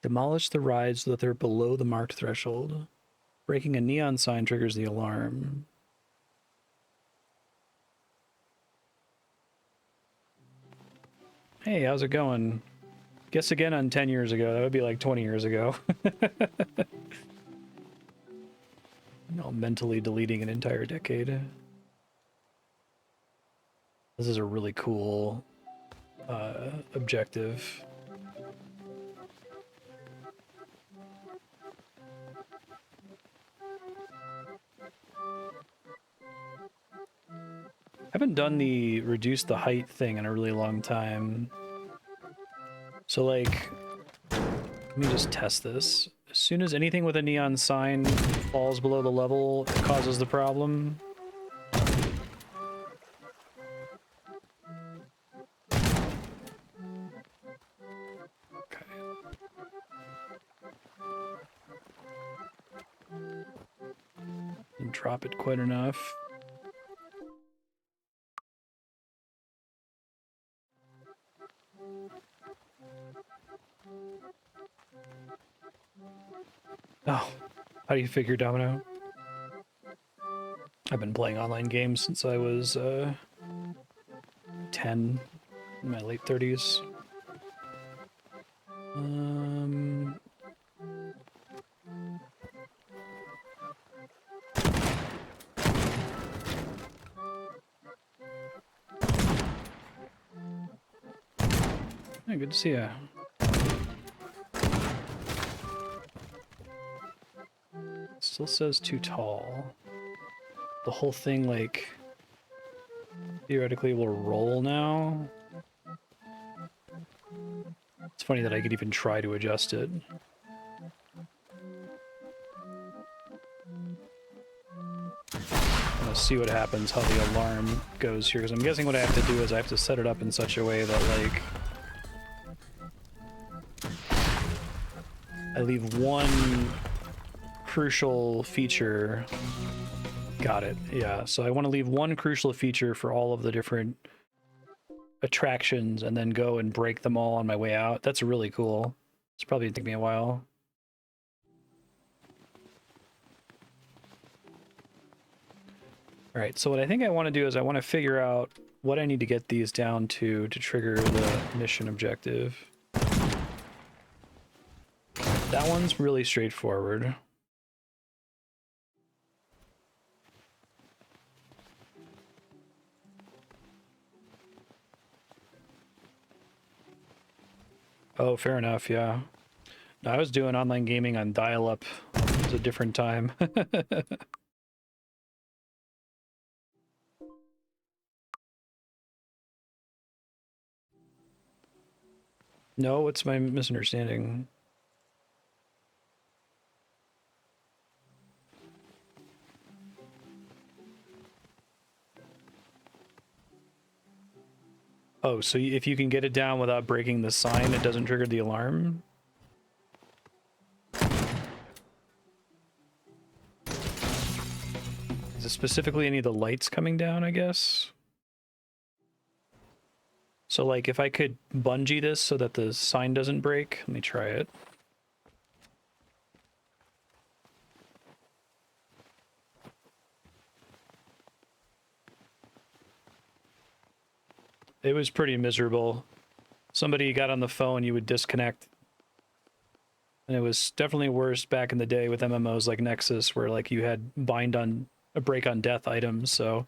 Demolish the rides so that they're below the marked threshold. Breaking a neon sign triggers the alarm. Hey, how's it going? Guess again on 10 years ago. That would be like 20 years ago. I'm mentally deleting an entire decade. This is a really cool objective. I haven't done the reduce the height thing in a really long time. So like, let me just test this. As soon as anything with a neon sign falls below the level, it causes the problem. Okay. Didn't drop it quite enough. Oh, how do you figure, Domino? I've been playing online games since I was 10, in my late 30s. Hey, good to see ya. Still says too tall. The whole thing, like, theoretically will roll now. It's funny that I could even try to adjust it. Let's see what happens, how the alarm goes here, because I'm guessing what I have to do is I have to set it up in such a way that, like, I leave one crucial feature. Got it. Yeah, so I want to leave one crucial feature for all of the different attractions and then go and break them all on my way out. That's really cool. It's probably gonna take me a while. All right, so what I think I want to do is I want to figure out what I need to get these down to trigger the mission objective. That one's really straightforward. Oh, fair enough, yeah. No, I was doing online gaming on dial-up. It was a different time. No, what's my misunderstanding? Oh, so if you can get it down without breaking the sign, it doesn't trigger the alarm? Is it specifically any of the lights coming down, I guess? So, like, if I could bungee this so that the sign doesn't break, let me try it. It was pretty miserable. Somebody got on the phone, you would disconnect. And it was definitely worse back in the day with MMOs like Nexus, where like you had break on death items, so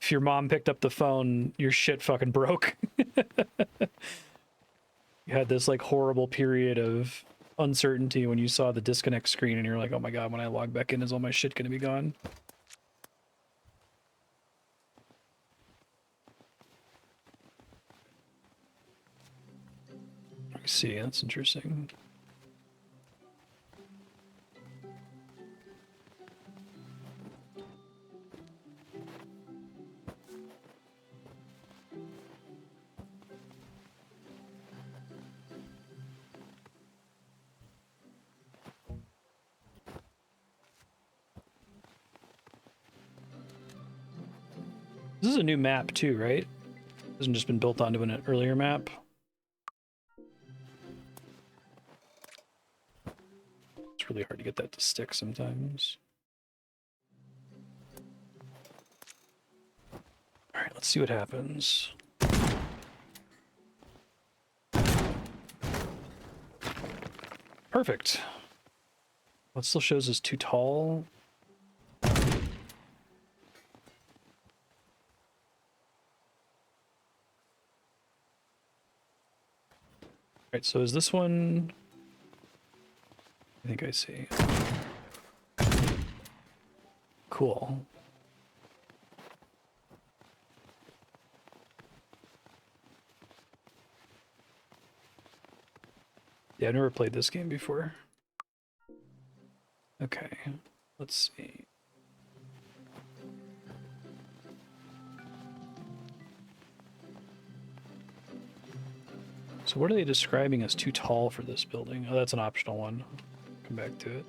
if your mom picked up the phone, your shit fucking broke. You had this like horrible period of uncertainty when you saw the disconnect screen and you're like, oh my god, when I log back in, is all my shit gonna be gone? Let me see, that's interesting. This is a new map too, right? Hasn't just been built onto an earlier map. It's really hard to get that to stick sometimes. All right, let's see what happens. Perfect. What still shows is too tall. Right, so is this one? I think I see. Cool. Yeah, I've never played this game before. Okay, let's see. So what are they describing as too tall for this building? Oh, that's an optional one. Come back to it.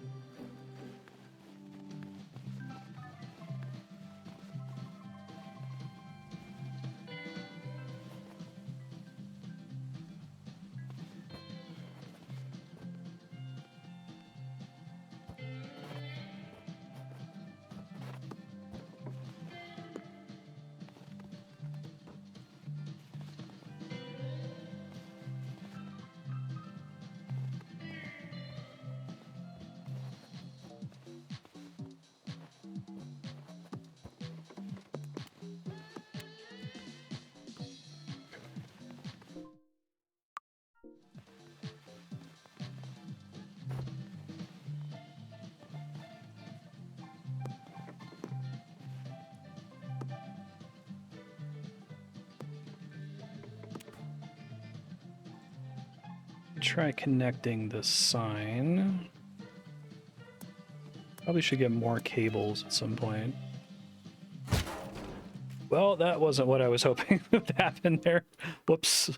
try connecting the sign. Probably should get more cables at some point. Well, that wasn't what I was hoping would happen there. Whoops.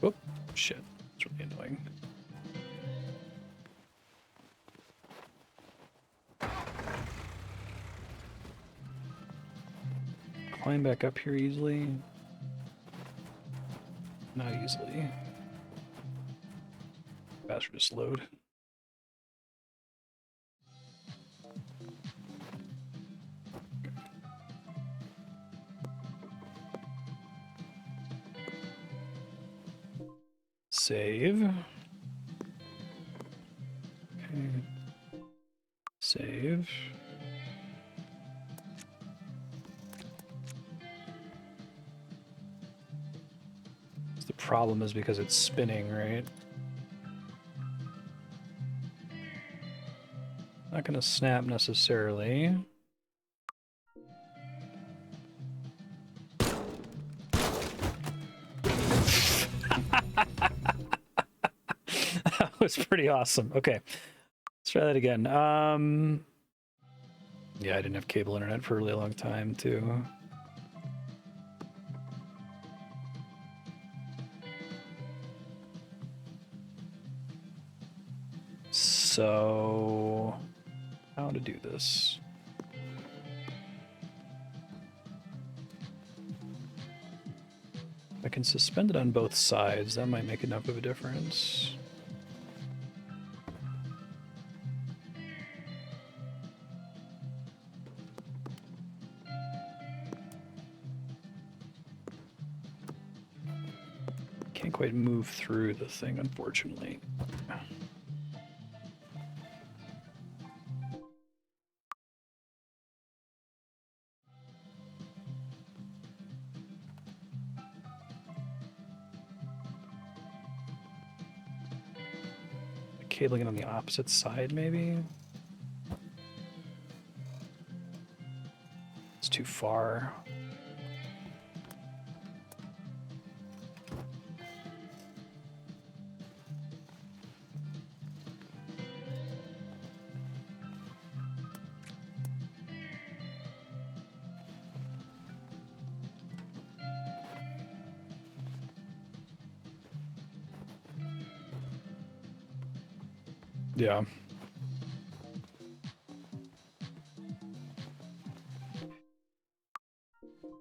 Oh, shit. It's really annoying. Climb back up here easily. Not easily. Faster just load. Save. Okay. Save. The problem is because it's spinning, right? Not gonna snap necessarily. That was pretty awesome. Okay, let's try that again. Yeah, I didn't have cable internet for a really long time too. So, how to do this? I can suspend it on both sides. That might make enough of a difference. Can't quite move through the thing, unfortunately. Cabling it on the opposite side, maybe? It's too far. Yeah.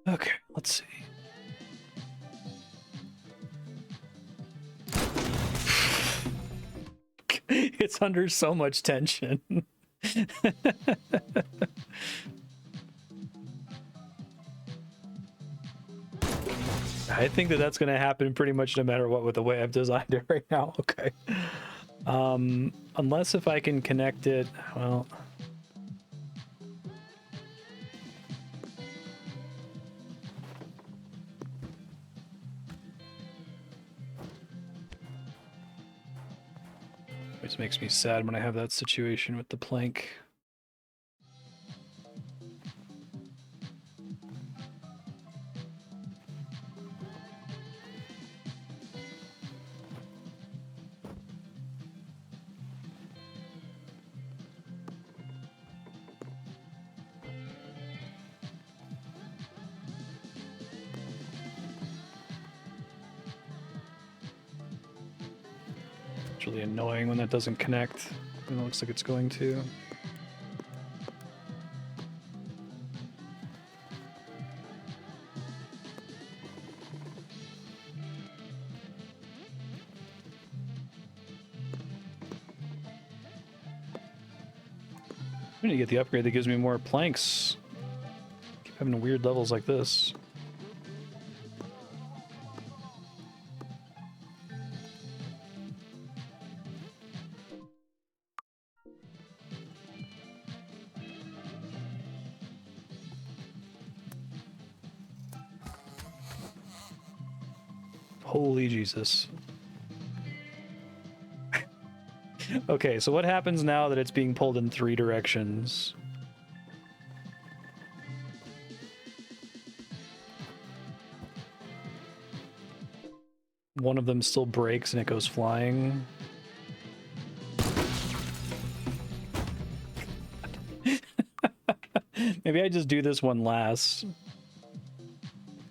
Okay, let's see. It's under so much tension. I think that that's going to happen pretty much no matter what with the way I've designed it right now. Okay. Unless if I can connect it, well... Which makes me sad when I have that situation with the plank. It's really annoying when that doesn't connect, and it looks like it's going to. I need to get the upgrade that gives me more planks. Keep having weird levels like this. Holy Jesus. Okay, so what happens now that it's being pulled in 3 directions? One of them still breaks and it goes flying. Maybe I just do this one last.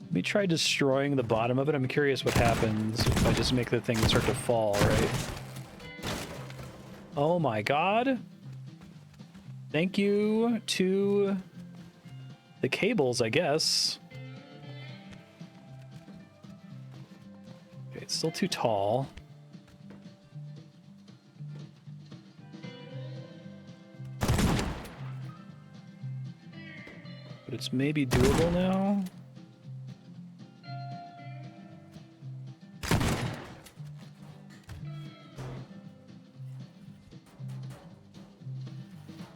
Let me try destroying the bottom of it. I'm curious what happens if I just make the thing start to fall, right? Oh my god. Thank you to the cables, I guess. Okay, it's still too tall. But it's maybe doable now.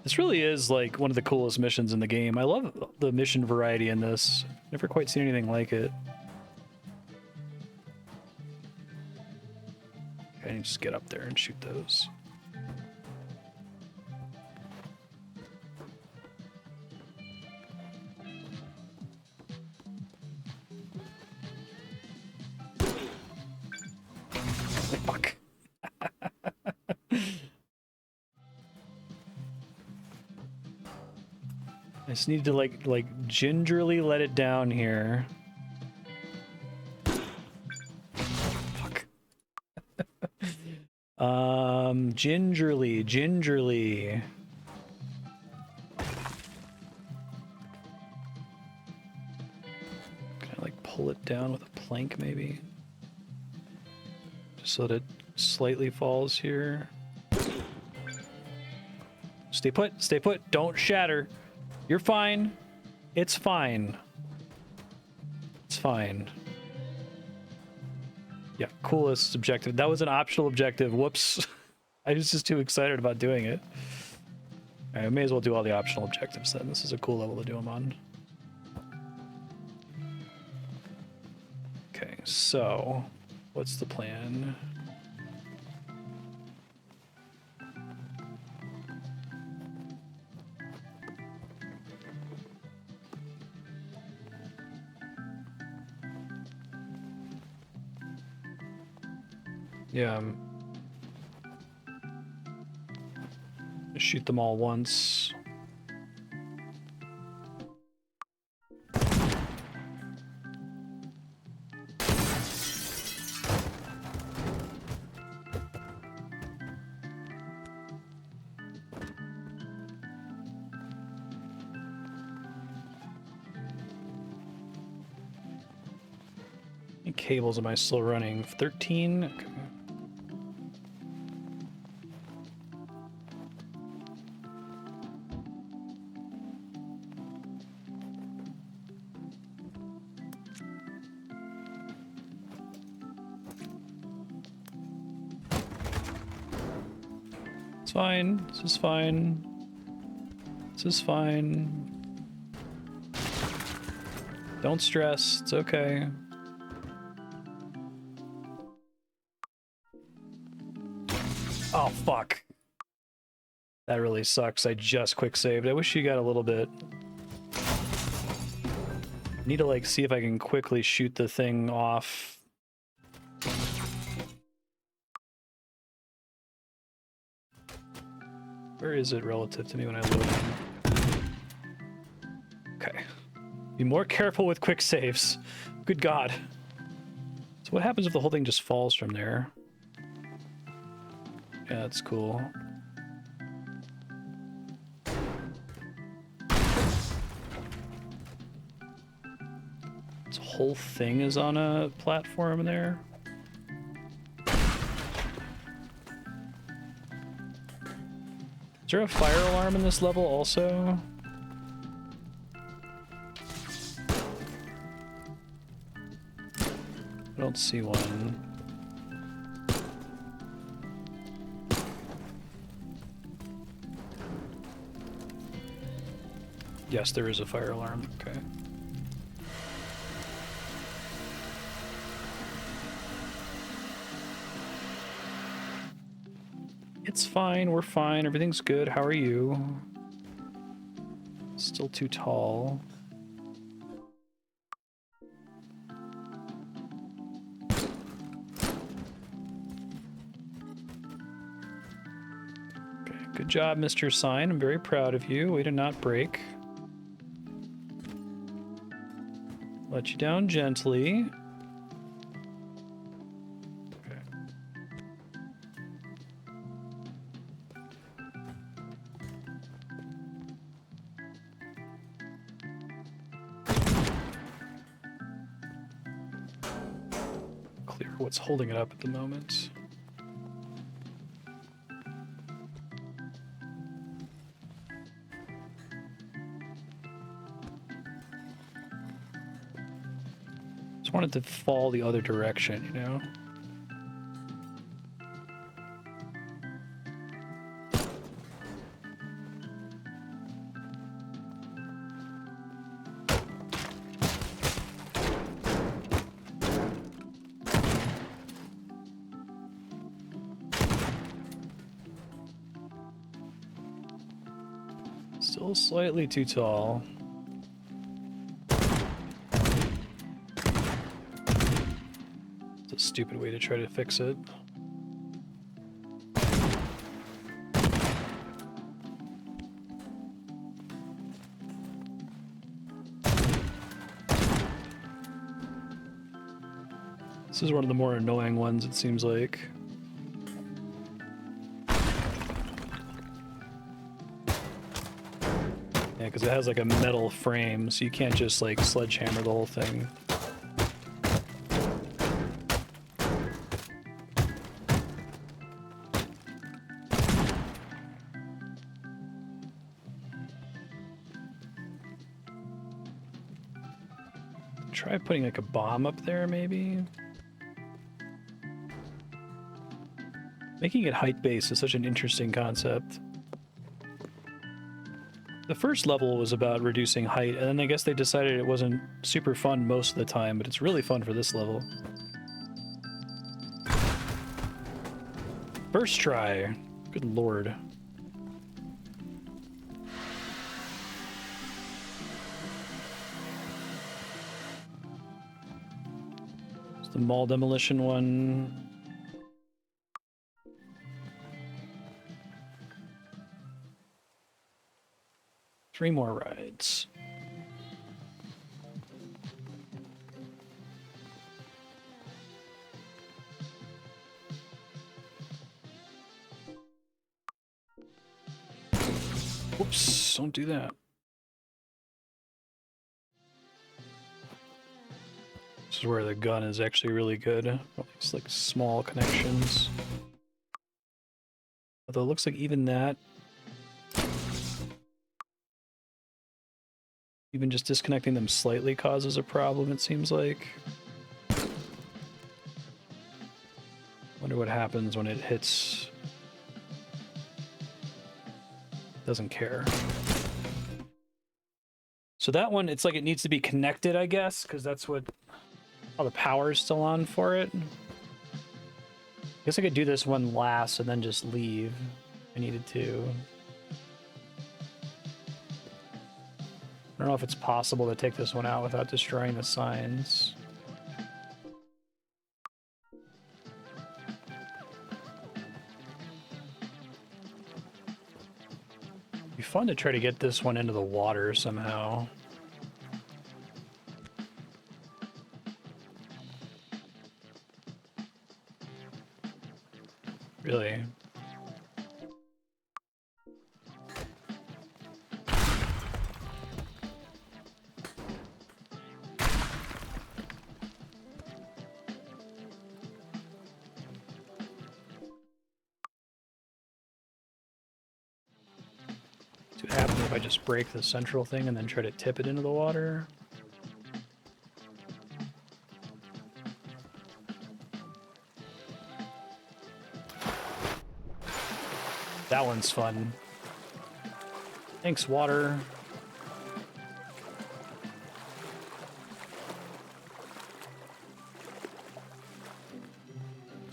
This really is like one of the coolest missions in the game. I love the mission variety in this. Never quite seen anything like it. Okay, I need to just get up there and shoot those. Fuck. I just need to like gingerly let it down here. Fuck. Gingerly. Kind of like pull it down with a plank maybe. Just so that it slightly falls here. Stay put, don't shatter. You're fine. It's fine. It's fine. Yeah, coolest objective. That was an optional objective. Whoops. I was just too excited about doing it. All right, I may as well do all the optional objectives then. This is a cool level to do them on. Okay, so what's the plan? Yeah, shoot them all once. How many cables am I still running? 13? Okay. Fine. This is fine. This is fine. Don't stress. It's okay. Oh, fuck. That really sucks. I just quick saved. I wish you got a little bit. I need to like see if I can quickly shoot the thing off. Where is it relative to me when I load in? Okay. Be more careful with quick saves. Good God. So what happens if the whole thing just falls from there? Yeah, that's cool. This whole thing is on a platform there. Is there a fire alarm in this level also? I don't see one. Yes, there is a fire alarm. Okay. It's fine, we're fine, everything's good. How are you? Still too tall. Okay, good job, Mr. Sign. I'm very proud of you. Way to not break. Let you down gently. Okay. Clear what's holding it up at the moment. Just wanted to fall the other direction, you know? Still slightly too tall. It's a stupid way to try to fix it. This is one of the more annoying ones, it seems like. Yeah, because it has like a metal frame, so you can't just like sledgehammer the whole thing. Try putting like a bomb up there, maybe? Making it height-based is such an interesting concept. The first level was about reducing height, and then I guess they decided it wasn't super fun most of the time, but it's really fun for this level. First try. Good lord. It's the mall demolition one. 3 more rides. Whoops, don't do that. This is where the gun is actually really good. It's like small connections. Although it looks like even that, even just disconnecting them slightly causes a problem, it seems like. Wonder what happens when it hits. Doesn't care. So that one, it's like it needs to be connected, I guess, because that's what all the power is still on for it. I guess I could do this one last and then just leave if I needed to. I don't know if it's possible to take this one out without destroying the signs. It'd be fun to try to get this one into the water somehow. Really? What happens if I just break the central thing and then try to tip it into the water? That one's fun. Thanks, water.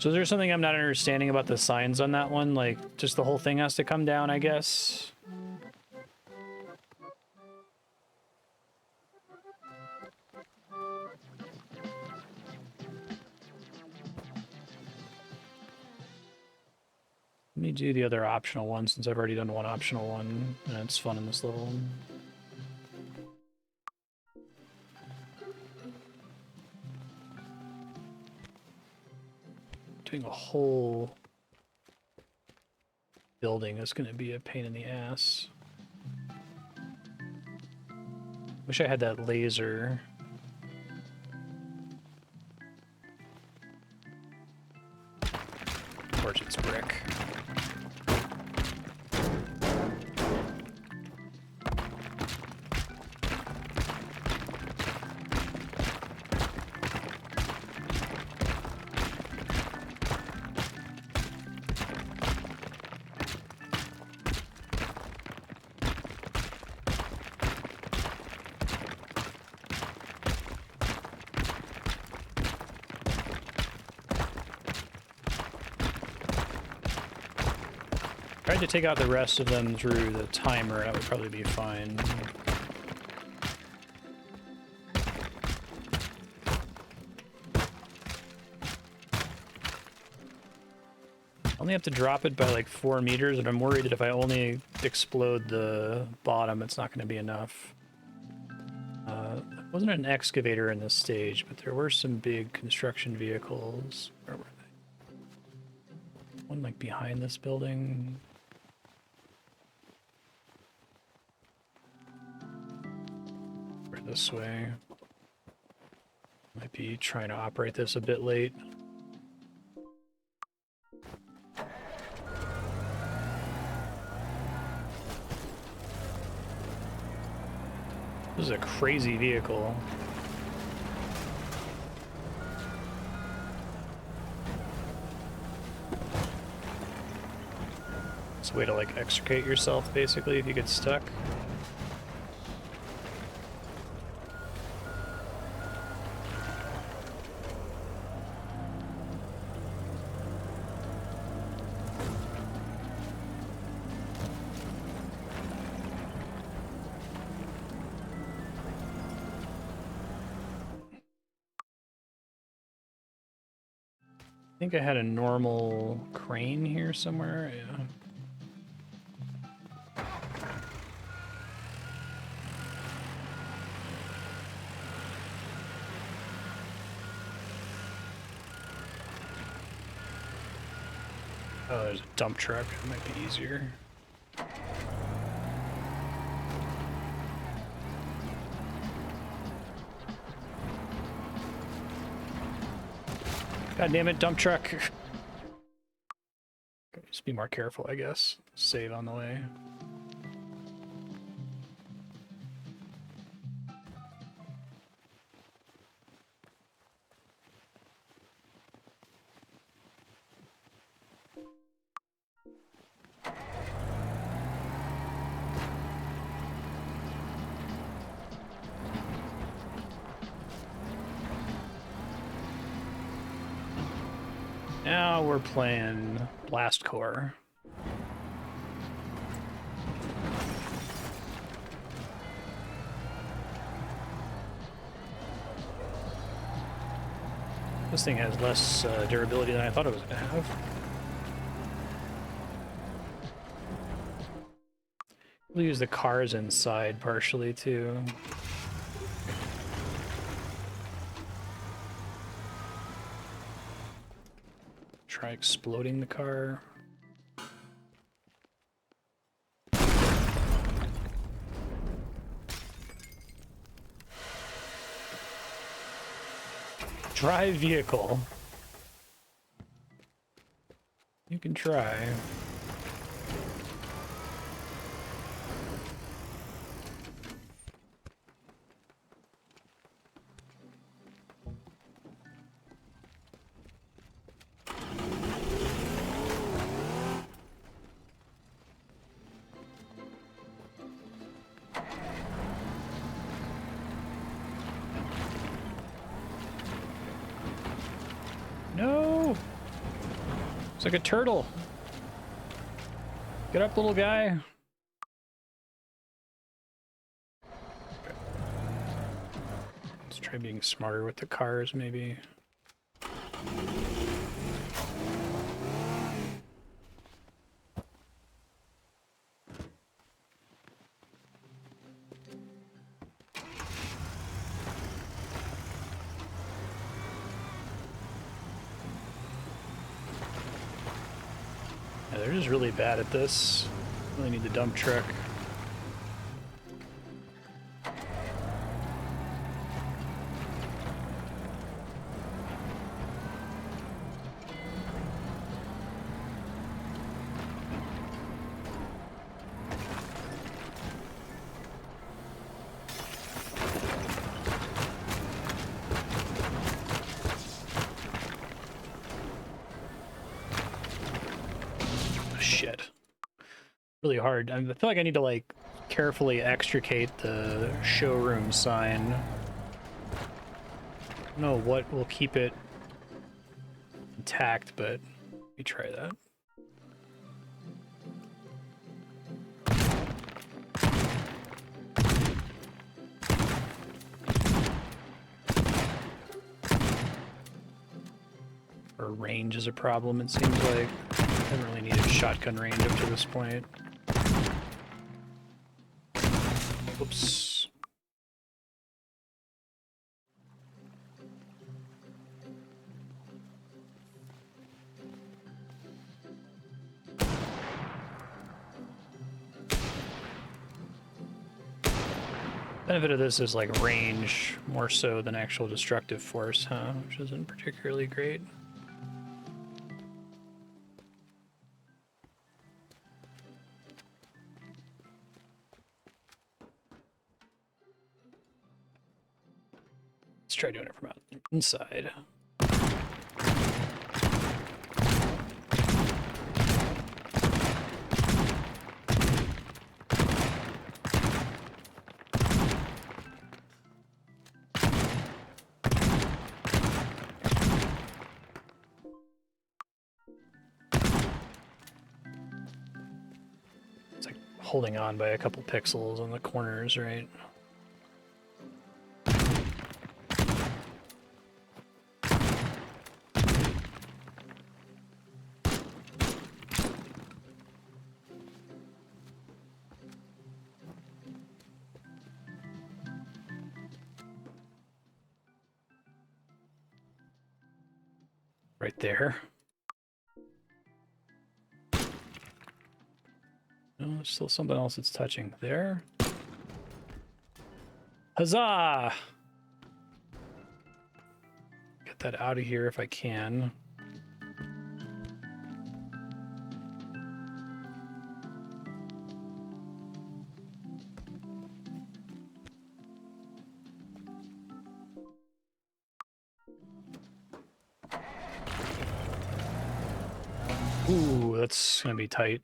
So is there something I'm not understanding about the signs on that one? Like, just the whole thing has to come down, I guess? Let me do the other optional one since I've already done one optional one, and it's fun in this level. Doing a whole building is going to be a pain in the ass. Wish I had that laser. Of course it's brick. Tried to take out the rest of them through the timer, that would probably be fine. Only have to drop it by like 4 meters, and I'm worried that if I only explode the bottom, it's not going to be enough. There wasn't an excavator in this stage, but there were some big construction vehicles. Where were they? One like behind this building. This way. Might be trying to operate this a bit late. This is a crazy vehicle. It's a way to like extricate yourself basically if you get stuck. I think I had a normal crane here somewhere, yeah. Oh, there's a dump truck, that might be easier. God damn it, dump truck. Just be more careful, I guess. Save on the way. Now we're playing Blast Core. This thing has less durability than I thought it was going to have. We'll use the cars inside partially too. Try exploding the car. Drive vehicle. You can try. No! It's like a turtle. Get up, little guy. Let's try being smarter with the cars, maybe. Yeah, they're just really bad at this. Really need the dump truck. Really hard. I feel like I need to like carefully extricate the showroom sign. I don't know what will keep it intact, but let me try that. Or range is a problem, it seems like. I haven't really needed shotgun range up to this point. Oops. Benefit of this is like range more so than actual destructive force, huh? Which isn't particularly great. Let's try doing it from inside. It's like holding on by a couple pixels on the corners, right? Right there. No, there's still something else that's touching there. Huzzah! Get that out of here if I can. Ooh, that's gonna be tight.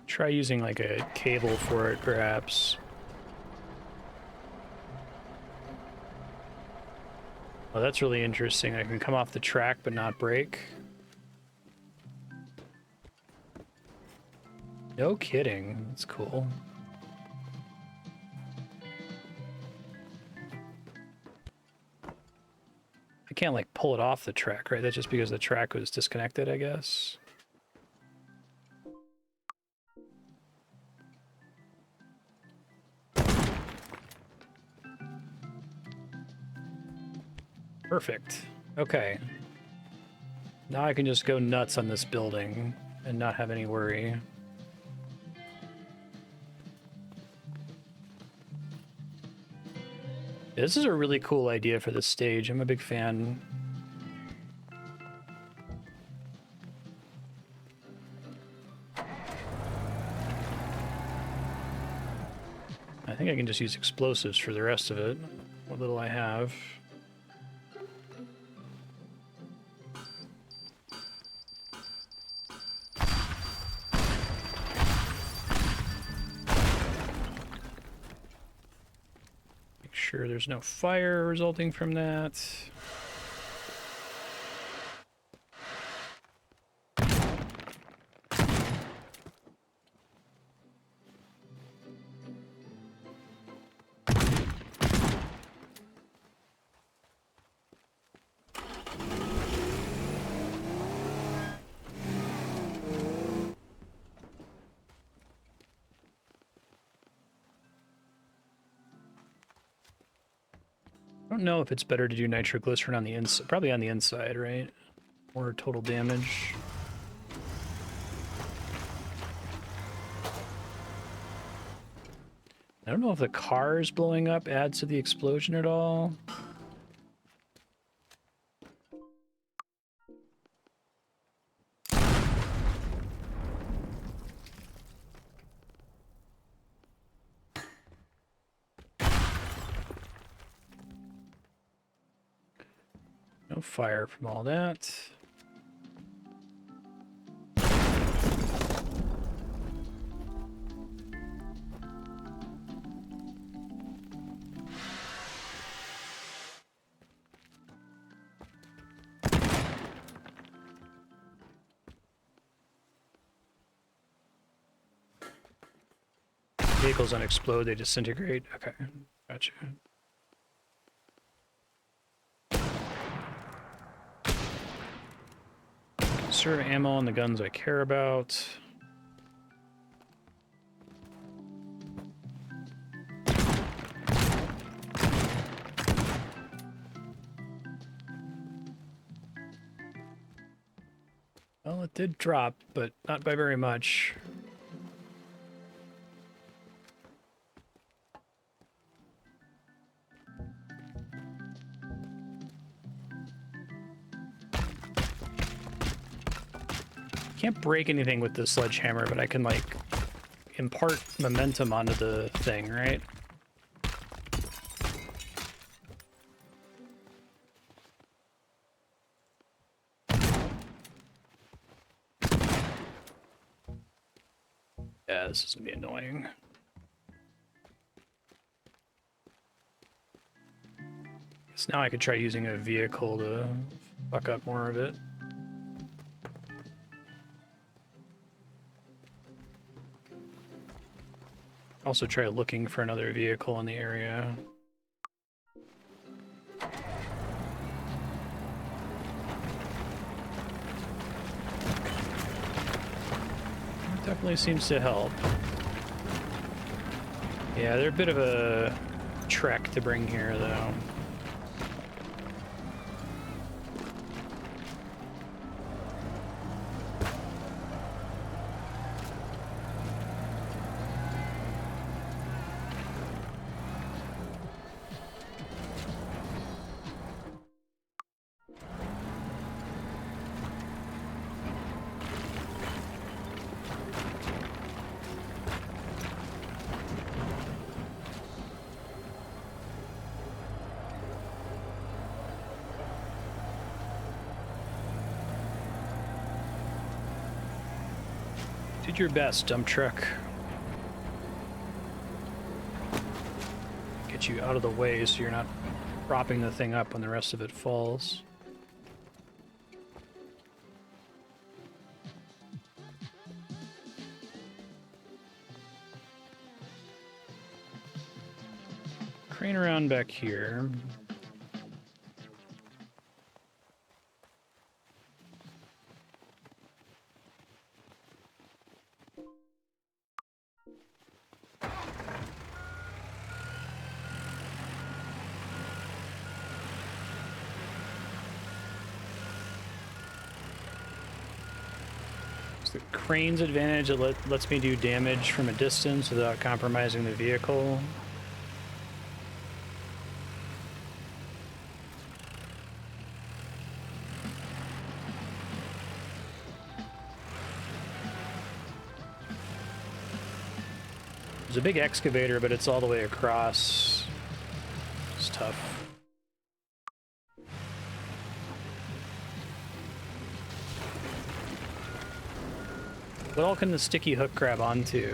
Try using like a cable for it, perhaps. Oh, that's really interesting. I can come off the track but not break. No kidding. That's cool. I can't like pull it off the track, right? That's just because the track was disconnected, I guess. Perfect. Okay. Now I can just go nuts on this building and not have any worry. This is a really cool idea for this stage. I'm a big fan. I think I can just use explosives for the rest of it. What little I have. Sure there's no fire resulting from that. don't know if it's better to do nitroglycerin on the inside. Probably on the inside, right? More total damage. I don't know if the cars blowing up adds to the explosion at all. No fire from all that. Vehicles don't explode, they disintegrate. Okay, gotcha. Conserve ammo on the guns I care about. Well, it did drop, but not by very much. Can't break anything with the sledgehammer, but I can, like, impart momentum onto the thing, right? Yeah, this is gonna be annoying. So now I could try using a vehicle to fuck up more of it. Also try looking for another vehicle in the area. Definitely seems to help. Yeah, they're a bit of a trek to bring here, though. Did your best, dump truck. Get you out of the way so you're not propping the thing up when the rest of it falls. Crane around back here. The crane's advantage, it lets me do damage from a distance without compromising the vehicle. There's a big excavator, but it's all the way across. It's tough. What all can the sticky hook grab onto?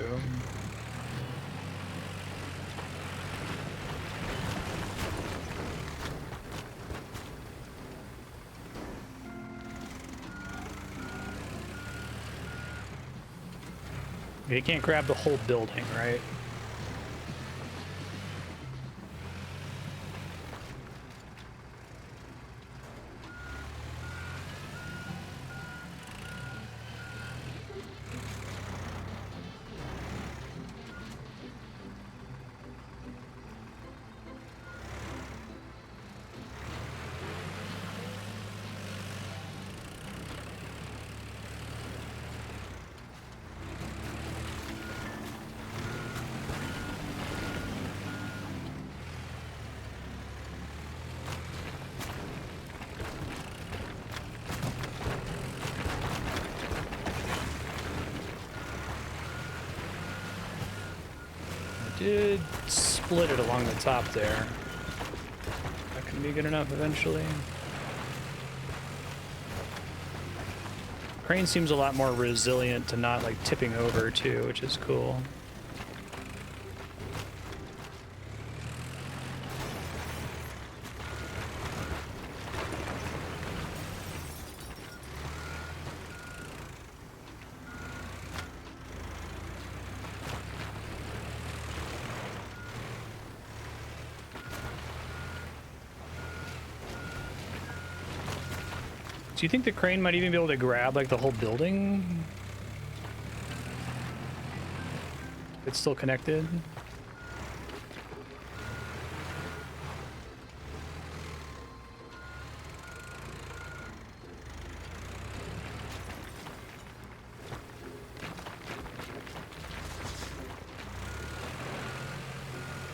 You can't grab the whole building, right? did split it along the top there. That can be good enough eventually. Crane seems a lot more resilient to not like tipping over too, which is cool. Do you think the crane might even be able to grab like the whole building? It's still connected.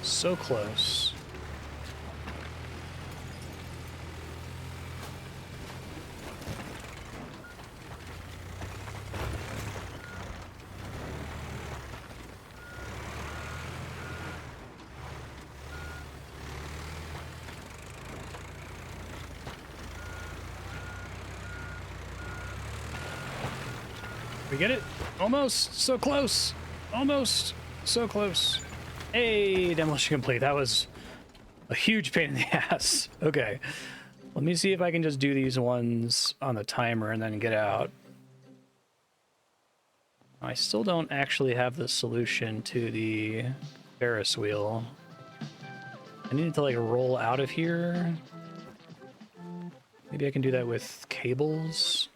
So close. We get it? Almost. So close. Almost. So close. Hey, demolition complete. That was a huge pain in the ass. Okay. Let me see if I can just do these ones on the timer and then get out. I still don't actually have the solution to the Ferris wheel. I need to like roll out of here. Maybe I can do that with cables.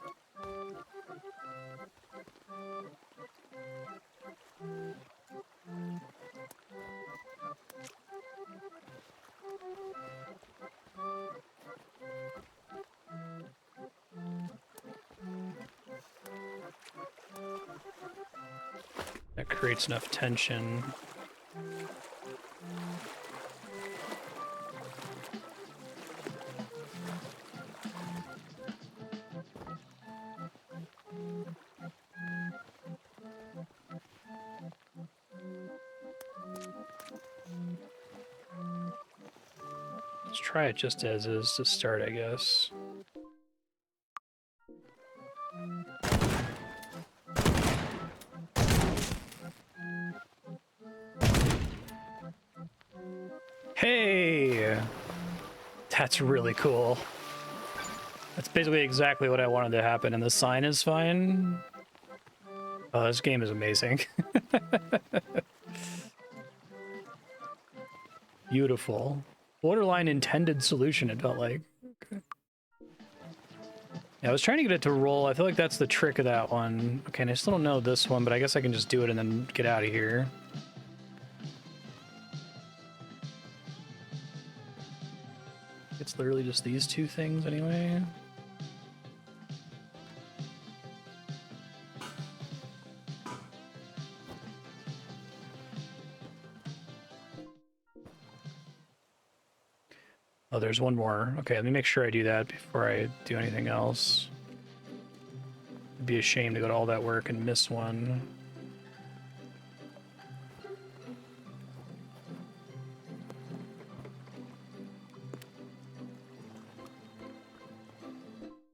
That creates enough tension. Let's try it just as is to start, I guess. Hey! That's really cool. That's basically exactly what I wanted to happen, and the sign is fine. Oh, this game is amazing. Beautiful. Borderline intended solution, it felt like. Okay. Yeah, I was trying to get it to roll. I feel like that's the trick of that one. Okay, and I still don't know this one, but I guess I can just do it and then get out of here. It's literally just these two things anyway. Oh, there's one more. Okay, let me make sure I do that before I do anything else. It'd be a shame to go to all that work and miss one.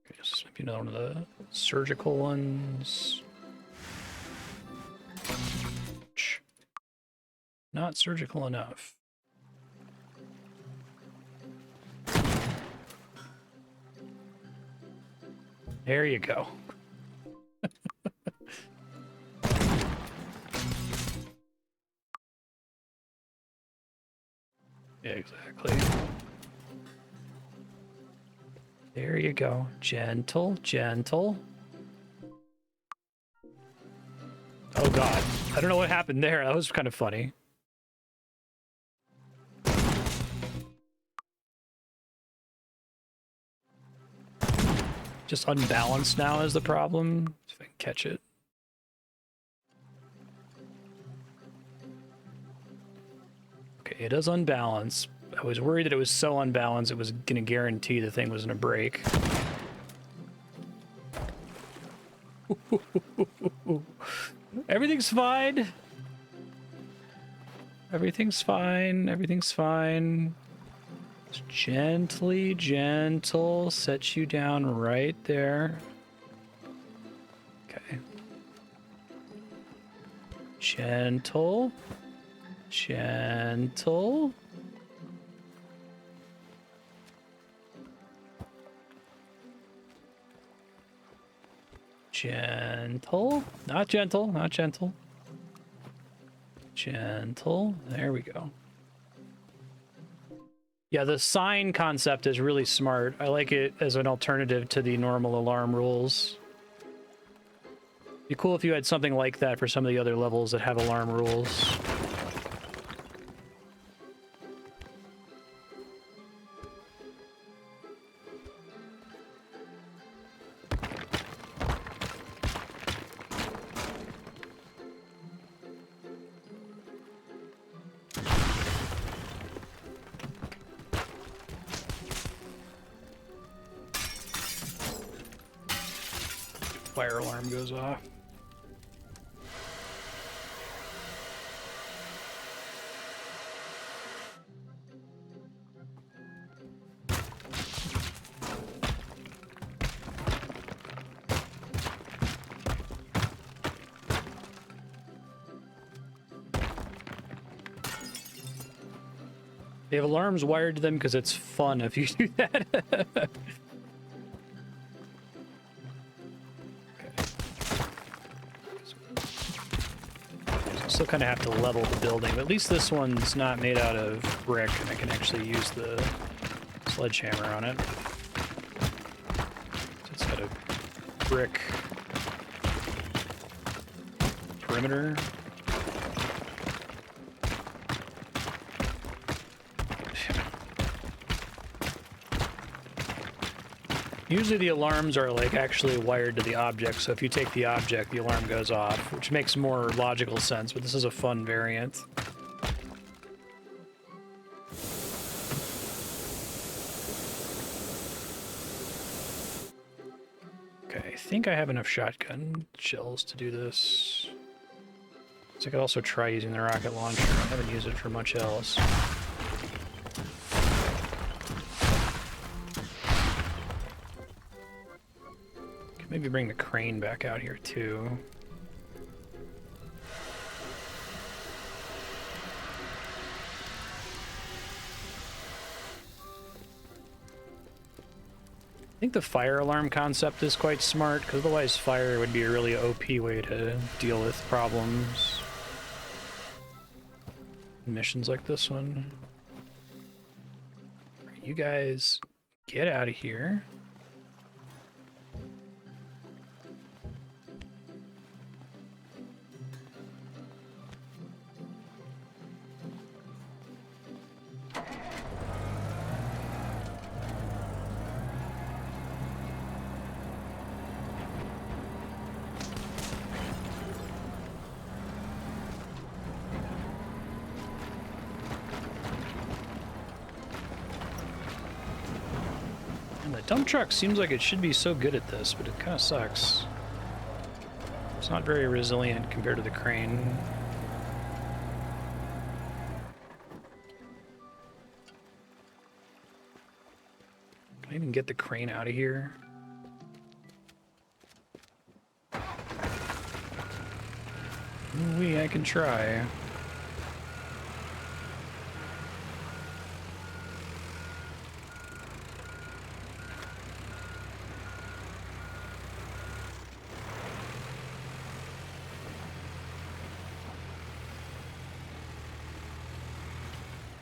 Okay, just maybe another one of the surgical ones. Not surgical enough. There you go. Yeah, exactly. There you go. Gentle, gentle. Oh god. I don't know what happened there. That was kind of funny. Just unbalanced now is the problem. See if I can catch it. Okay, it is unbalanced. I was worried that it was so unbalanced it was going to guarantee the thing was going to break. Everything's fine. Everything's fine. Everything's fine. Just gently, gentle. Set you down right there. Okay. Gentle. Gentle. Gentle. Not gentle. Not gentle. Gentle. There we go. Yeah, the sign concept is really smart. I like it as an alternative to the normal alarm rules. It'd be cool if you had something like that for some of the other levels that have alarm rules. Fire alarm goes off. They have alarms wired to them because it's fun if you do that. Still kind of have to level the building, but at least this one's not made out of brick, and I can actually use the sledgehammer on it. So it's got a brick perimeter. Usually the alarms are like actually wired to the object, so if you take the object, the alarm goes off, which makes more logical sense, but this is a fun variant. Okay, I think I have enough shotgun shells to do this. So I could also try using the rocket launcher. I haven't used it for much else. Maybe bring the crane back out here too. I think the fire alarm concept is quite smart, because otherwise fire would be a really OP way to deal with problems. Missions like this one. You guys get out of here. Dump truck seems like it should be so good at this, but it kind of sucks. It's not very resilient compared to the crane. Can I even get the crane out of here? Ooh-wee, I can try.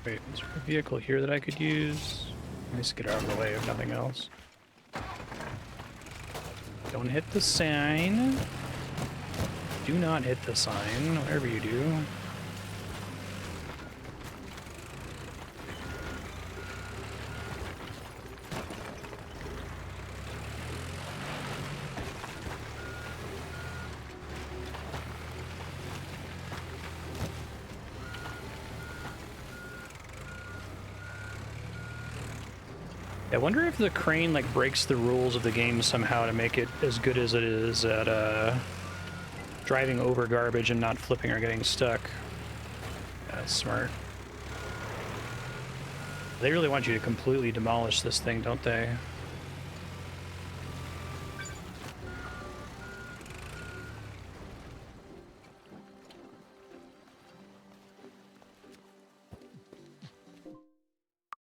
Wait, is there a vehicle here that I could use? Let me just get out of the way if nothing else. Don't hit the sign. Do not hit the sign, whatever you do. I wonder if the crane like breaks the rules of the game somehow to make it as good as it is at driving over garbage and not flipping or getting stuck. That's smart. They really want you to completely demolish this thing, don't they?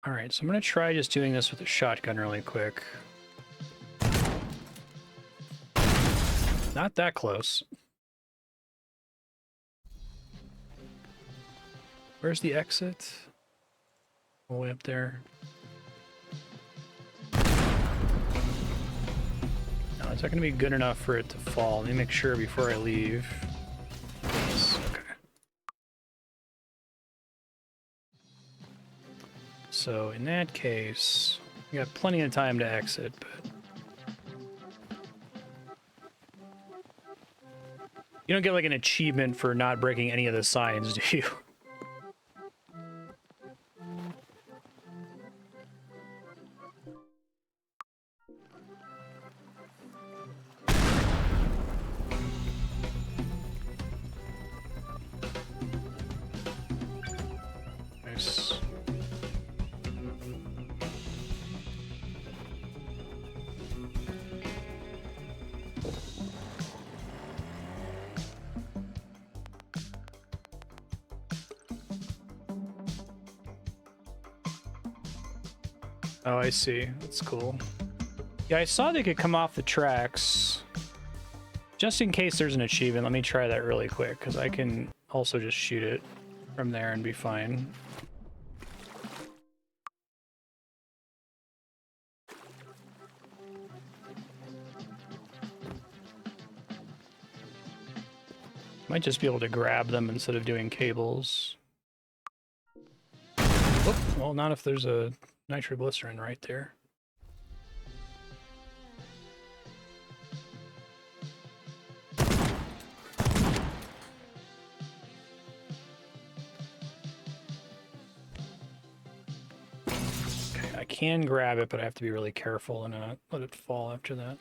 Alright, so I'm going to try just doing this with a shotgun really quick. Not that close. Where's the exit? All the way up there. No, it's not going to be good enough for it to fall. Let me make sure before I leave. Yes, okay. So in that case, we got plenty of time to exit, but you don't get like an achievement for not breaking any of the signs, do you? Nice. Oh, I see. That's cool. Yeah, I saw they could come off the tracks. Just in case there's an achievement, let me try that really quick, because I can also just shoot it from there and be fine. Might just be able to grab them instead of doing cables. Whoop. Well, not if there's a nitroglycerin right there. Okay, I can grab it, but I have to be really careful and not let it fall after that.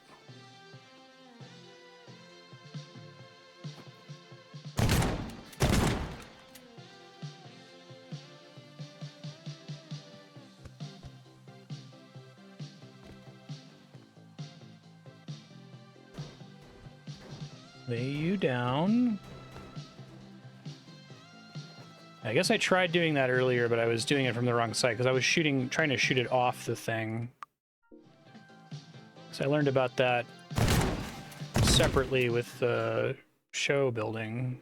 Lay you down. I guess I tried doing that earlier, but I was doing it from the wrong side because I was trying to shoot it off the thing. So I learned about that separately with the show building.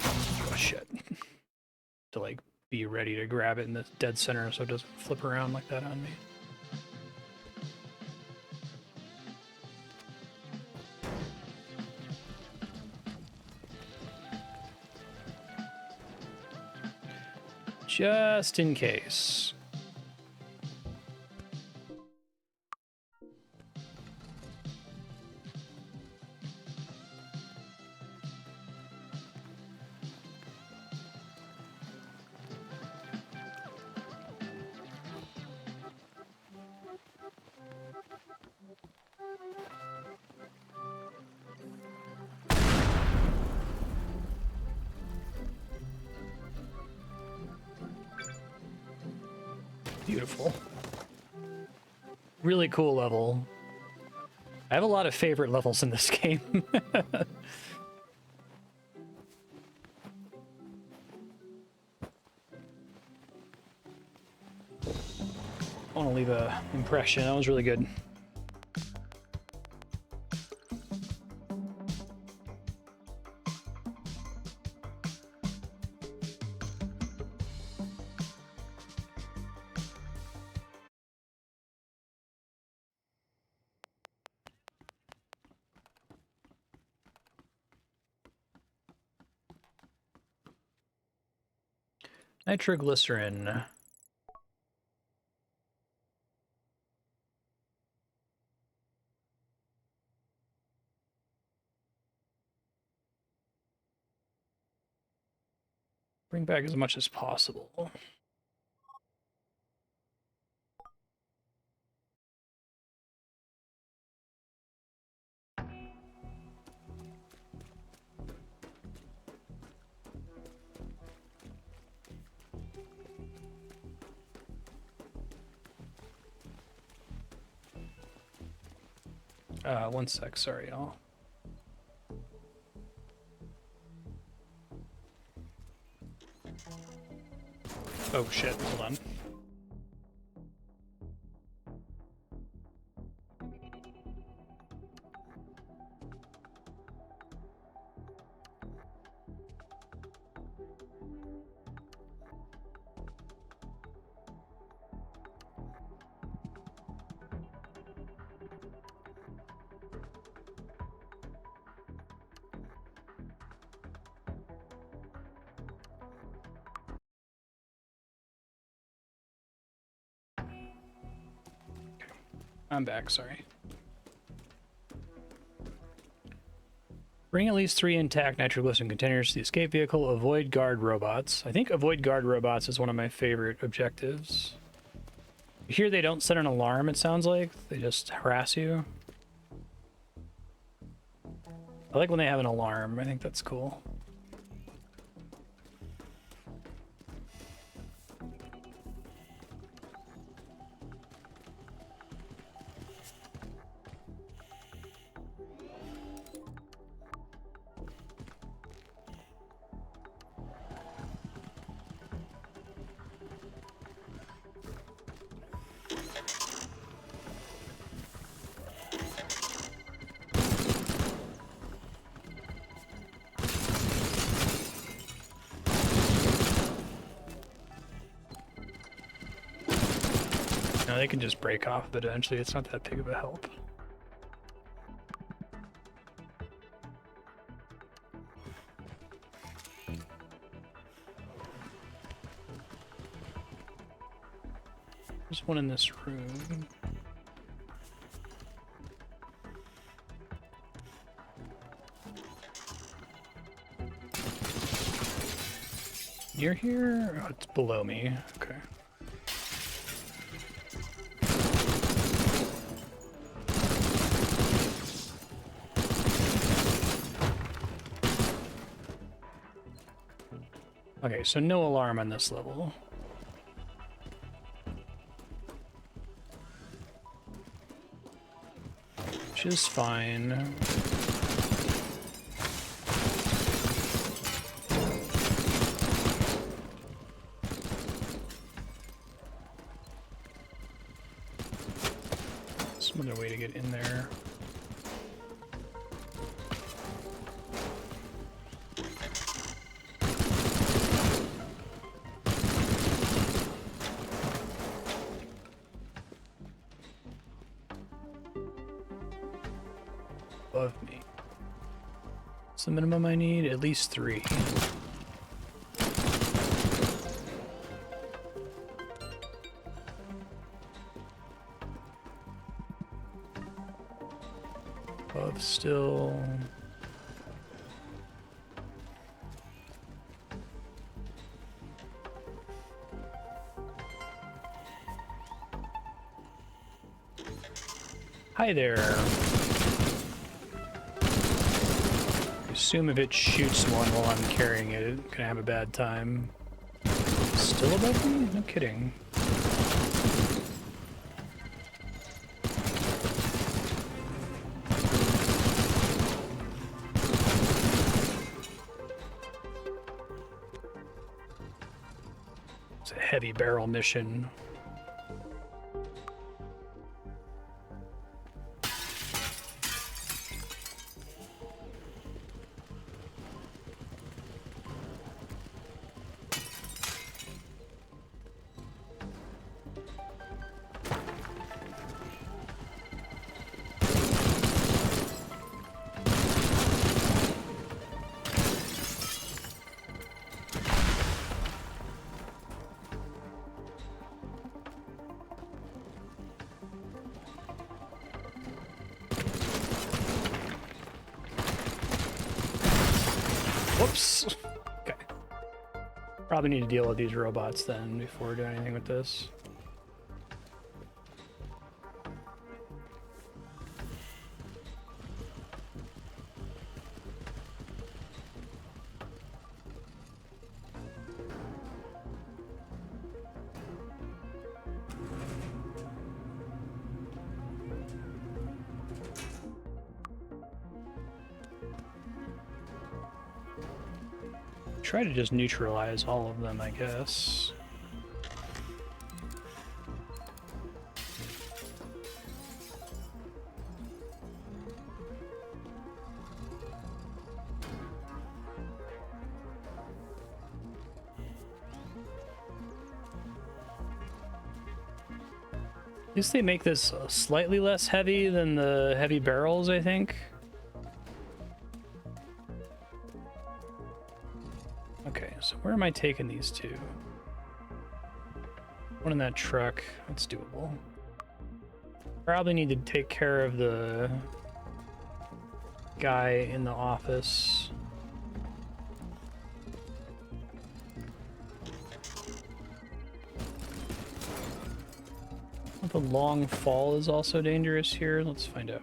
Oh shit. To like be ready to grab it in the dead center so it doesn't flip around like that on me. Just in case. Beautiful. Really cool level. I have a lot of favorite levels in this game. I want to leave an impression. That was really good. Nitroglycerin. Bring back as much as possible. One sec, sorry, y'all. Oh shit, hold on. I'm back, sorry. Bring at least 3 intact nitroglycerin containers to the escape vehicle. Avoid guard robots. I think avoid guard robots is one of my favorite objectives. Here they don't set an alarm, it sounds like. They just harass you. I like when they have an alarm. I think that's cool. No, they can just break off, but eventually it's not that big of a help. There's one in this room. Near here? Oh, it's below me. Okay. Okay, so no alarm on this level. Which is fine. Some other way to get in there. Above me. What's the minimum I need? At least 3. Above still. Hi there. Assume if it shoots one while I'm carrying it, it's gonna have a bad time. Still above me? No kidding. It's a heavy barrel mission. Whoops. Okay. Probably need to deal with these robots then before doing anything with this. try to just neutralize all of them, I guess. At least they make this slightly less heavy than the heavy barrels, I think. Okay, so where am I taking these to? One in that truck. That's doable. Probably need to take care of the guy in the office. The long fall is also dangerous here. Let's find out.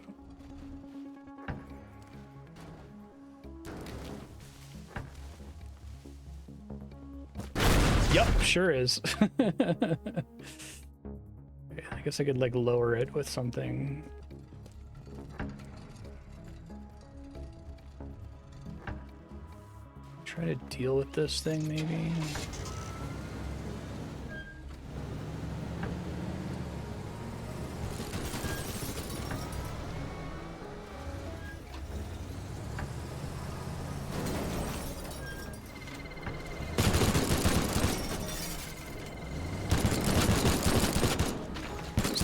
Yup, sure is. Okay, I guess I could like lower it with something. Try to deal with this thing maybe. Does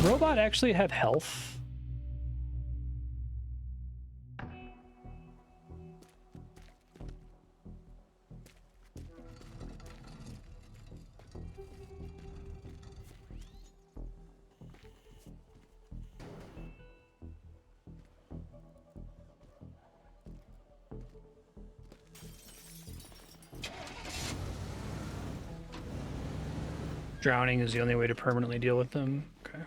the robot actually have health? Drowning is the only way to permanently deal with them. Okay.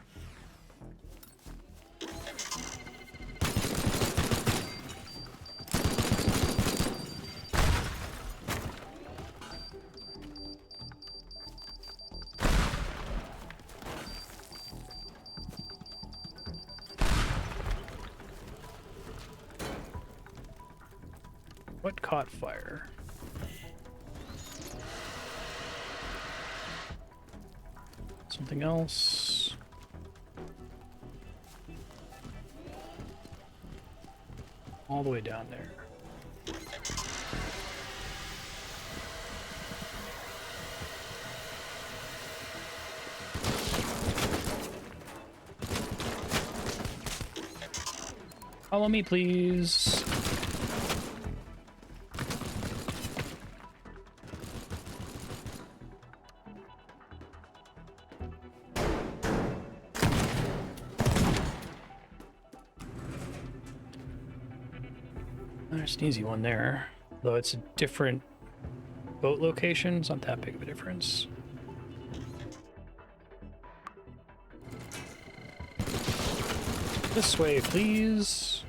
What caught fire? Something else. All the way down there. Follow me, please. There's an easy one there, though it's a different boat location. It's not that big of a difference. This way, please.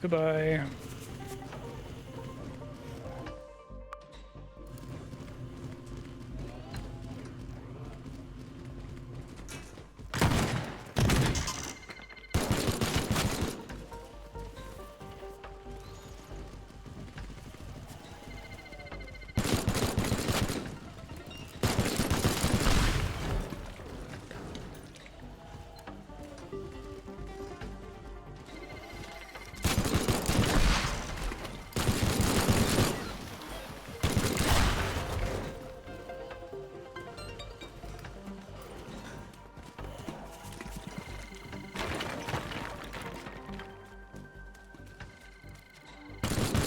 Goodbye.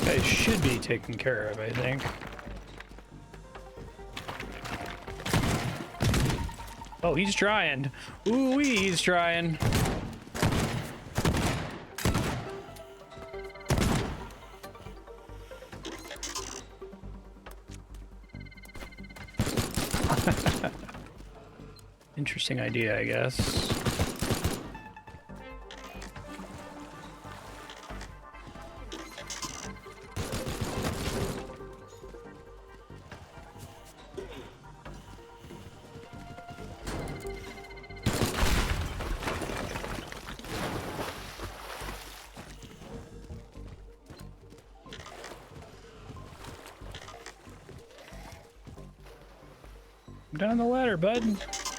Guy should be taken care of, I think. Oh, he's trying. Ooh-wee, he's trying. Interesting idea, I guess. Come down the ladder, bud.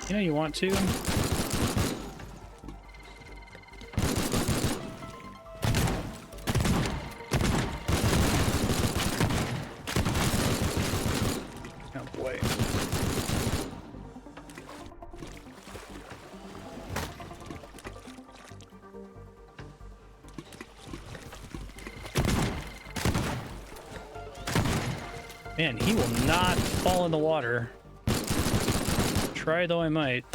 You know you want to. Oh boy. Man, he will not fall in the water. Try though I might.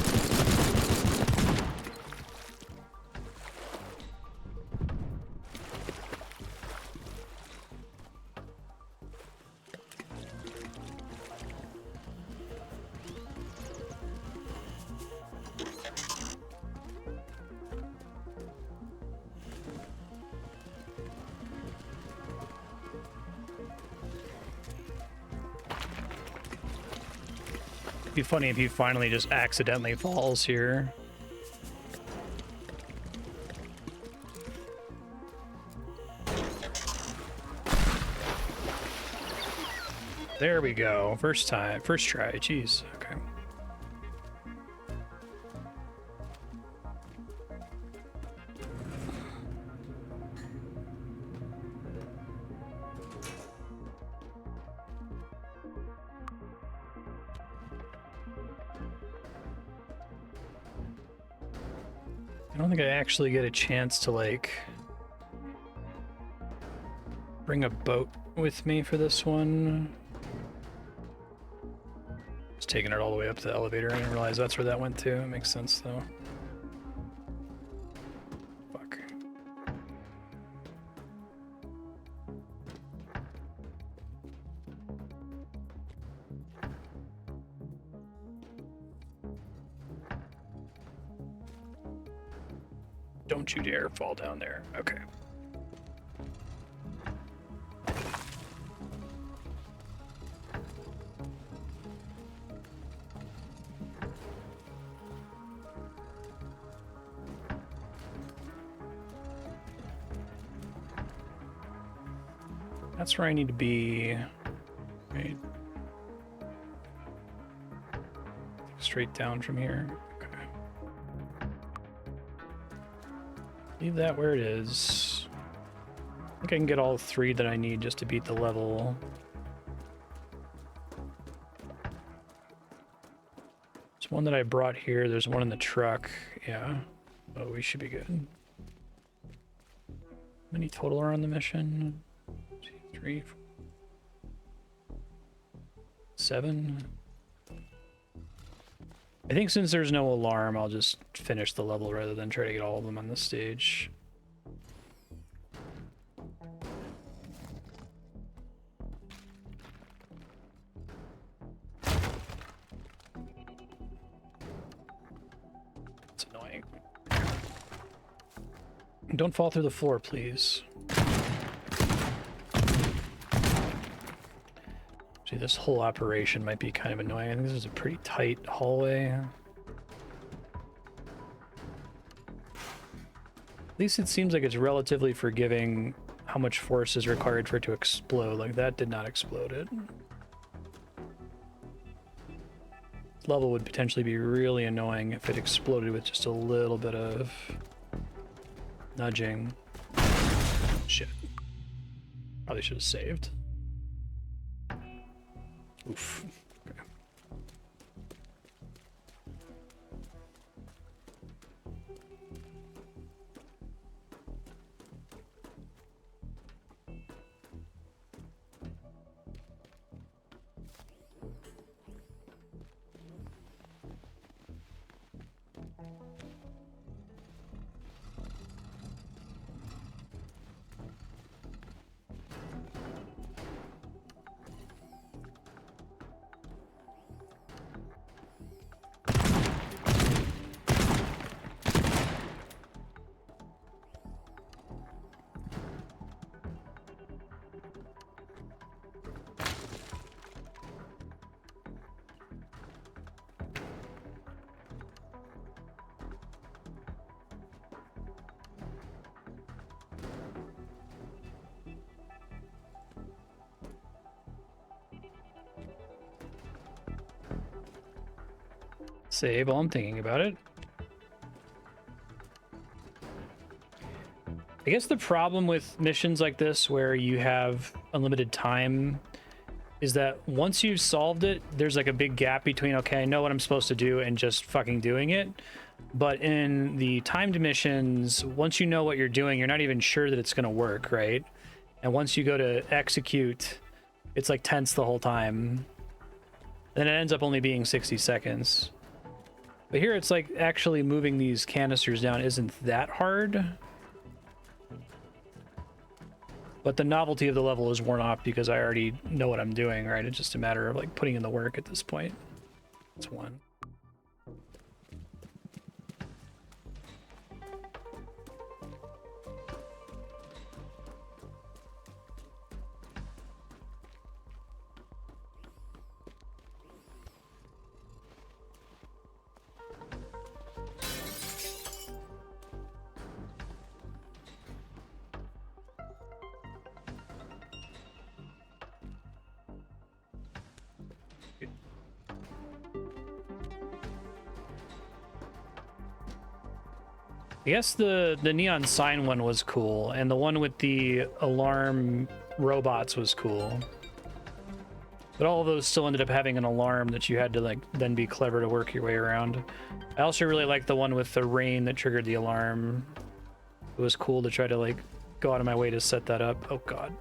It'd be funny if he finally just accidentally falls here. There we go. First time, first try. Jeez. Okay. I don't think I actually get a chance to, like, bring a boat with me for this one. Just taking it all the way up to the elevator. I didn't realize that's where that went to. It makes sense, though. Fuck. Don't you dare fall down there. Okay. That's where I need to be. Right. Straight down from here. Leave that where it is. I think I can get all three that I need just to beat the level. There's one that I brought here. There's one in the truck. Yeah. Oh, we should be good. How many total are on the mission? 2, 3, 4, 7. I think since there's no alarm, I'll just finish the level rather than try to get all of them on this stage. It's annoying. Don't fall through the floor, please. This whole operation might be kind of annoying. I think this is a pretty tight hallway. At least it seems like it's relatively forgiving how much force is required for it to explode. Like, that did not explode it. This level would potentially be really annoying if it exploded with just a little bit of nudging. Shit. Probably should have saved. Oof. Okay. Save while I'm thinking about it. I guess the problem with missions like this where you have unlimited time is that once you've solved it, there's like a big gap between, okay, I know what I'm supposed to do and just fucking doing it. But in the timed missions, once you know what you're doing, you're not even sure that it's going to work, right? And once you go to execute, it's like tense the whole time. Then it ends up only being 60 seconds. But here it's like actually moving these canisters down isn't that hard. But the novelty of the level is worn off because I already know what I'm doing, right? It's just a matter of like putting in the work at this point. That's one. I guess the neon sign one was cool, and the one with the alarm robots was cool. But all of those still ended up having an alarm that you had to like then be clever to work your way around. I also really liked the one with the rain that triggered the alarm. It was cool to try to like go out of my way to set that up. Oh god.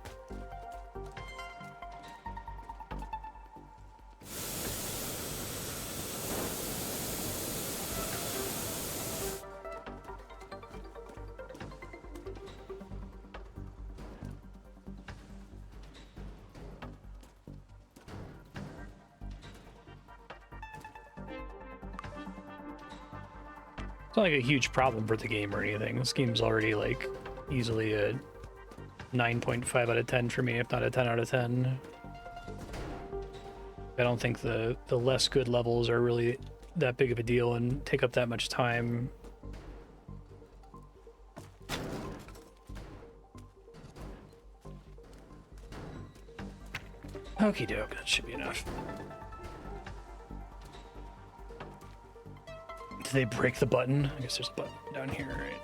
It's not like a huge problem for the game or anything. This game's already like easily a 9.5 out of 10 for me, if not a 10 out of 10. I don't think the less good levels are really that big of a deal and take up that much time. Okie doke, that should be enough. Did they break the button? I guess there's a button down here, right?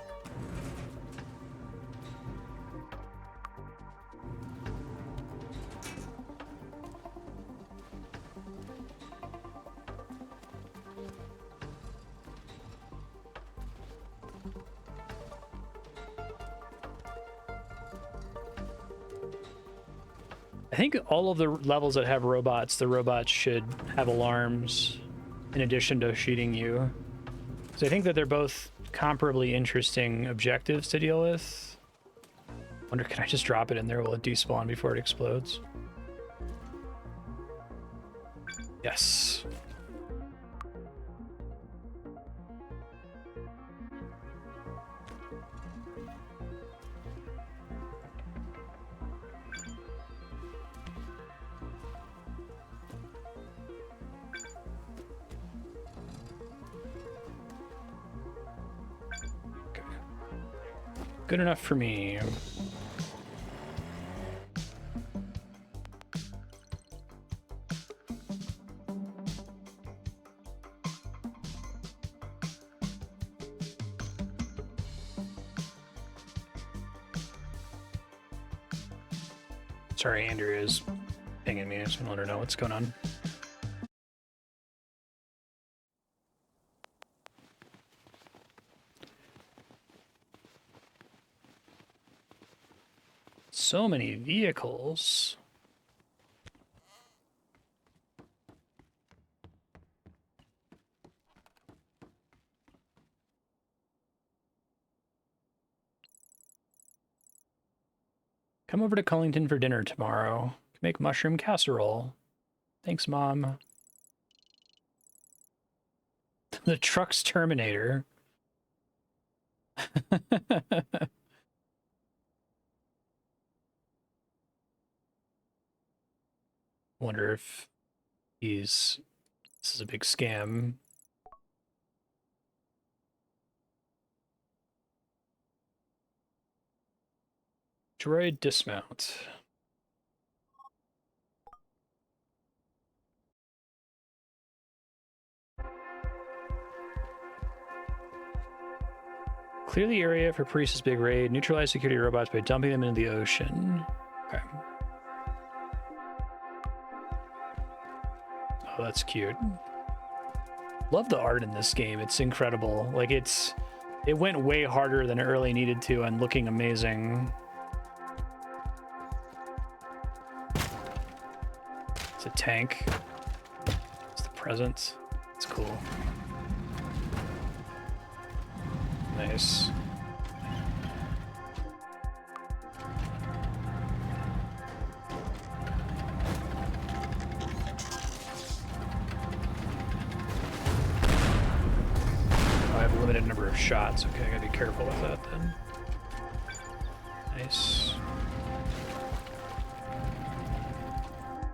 I think all of the levels that have robots, the robots should have alarms in addition to shooting you. So I think that they're both comparably interesting objectives to deal with. Wonder, can I just drop it in there? Will it despawn before it explodes? Yes. Good enough for me. Sorry, Andrea is pinging me. I just want to let her know what's going on. So many vehicles. Come over to Cullington for dinner tomorrow. Make mushroom casserole. Thanks, Mom. The truck's Terminator. Wonder if this is a big scam. Droid dismount. Clear the area for Priest's big raid. Neutralize security robots by dumping them into the ocean. Okay. Oh, that's cute. Love the art in this game. It's incredible. Like, it went way harder than it really needed to and looking amazing. It's a tank. It's the presence. It's cool. Nice. I have a limited number of shots. Okay, I gotta be careful with that then. Nice.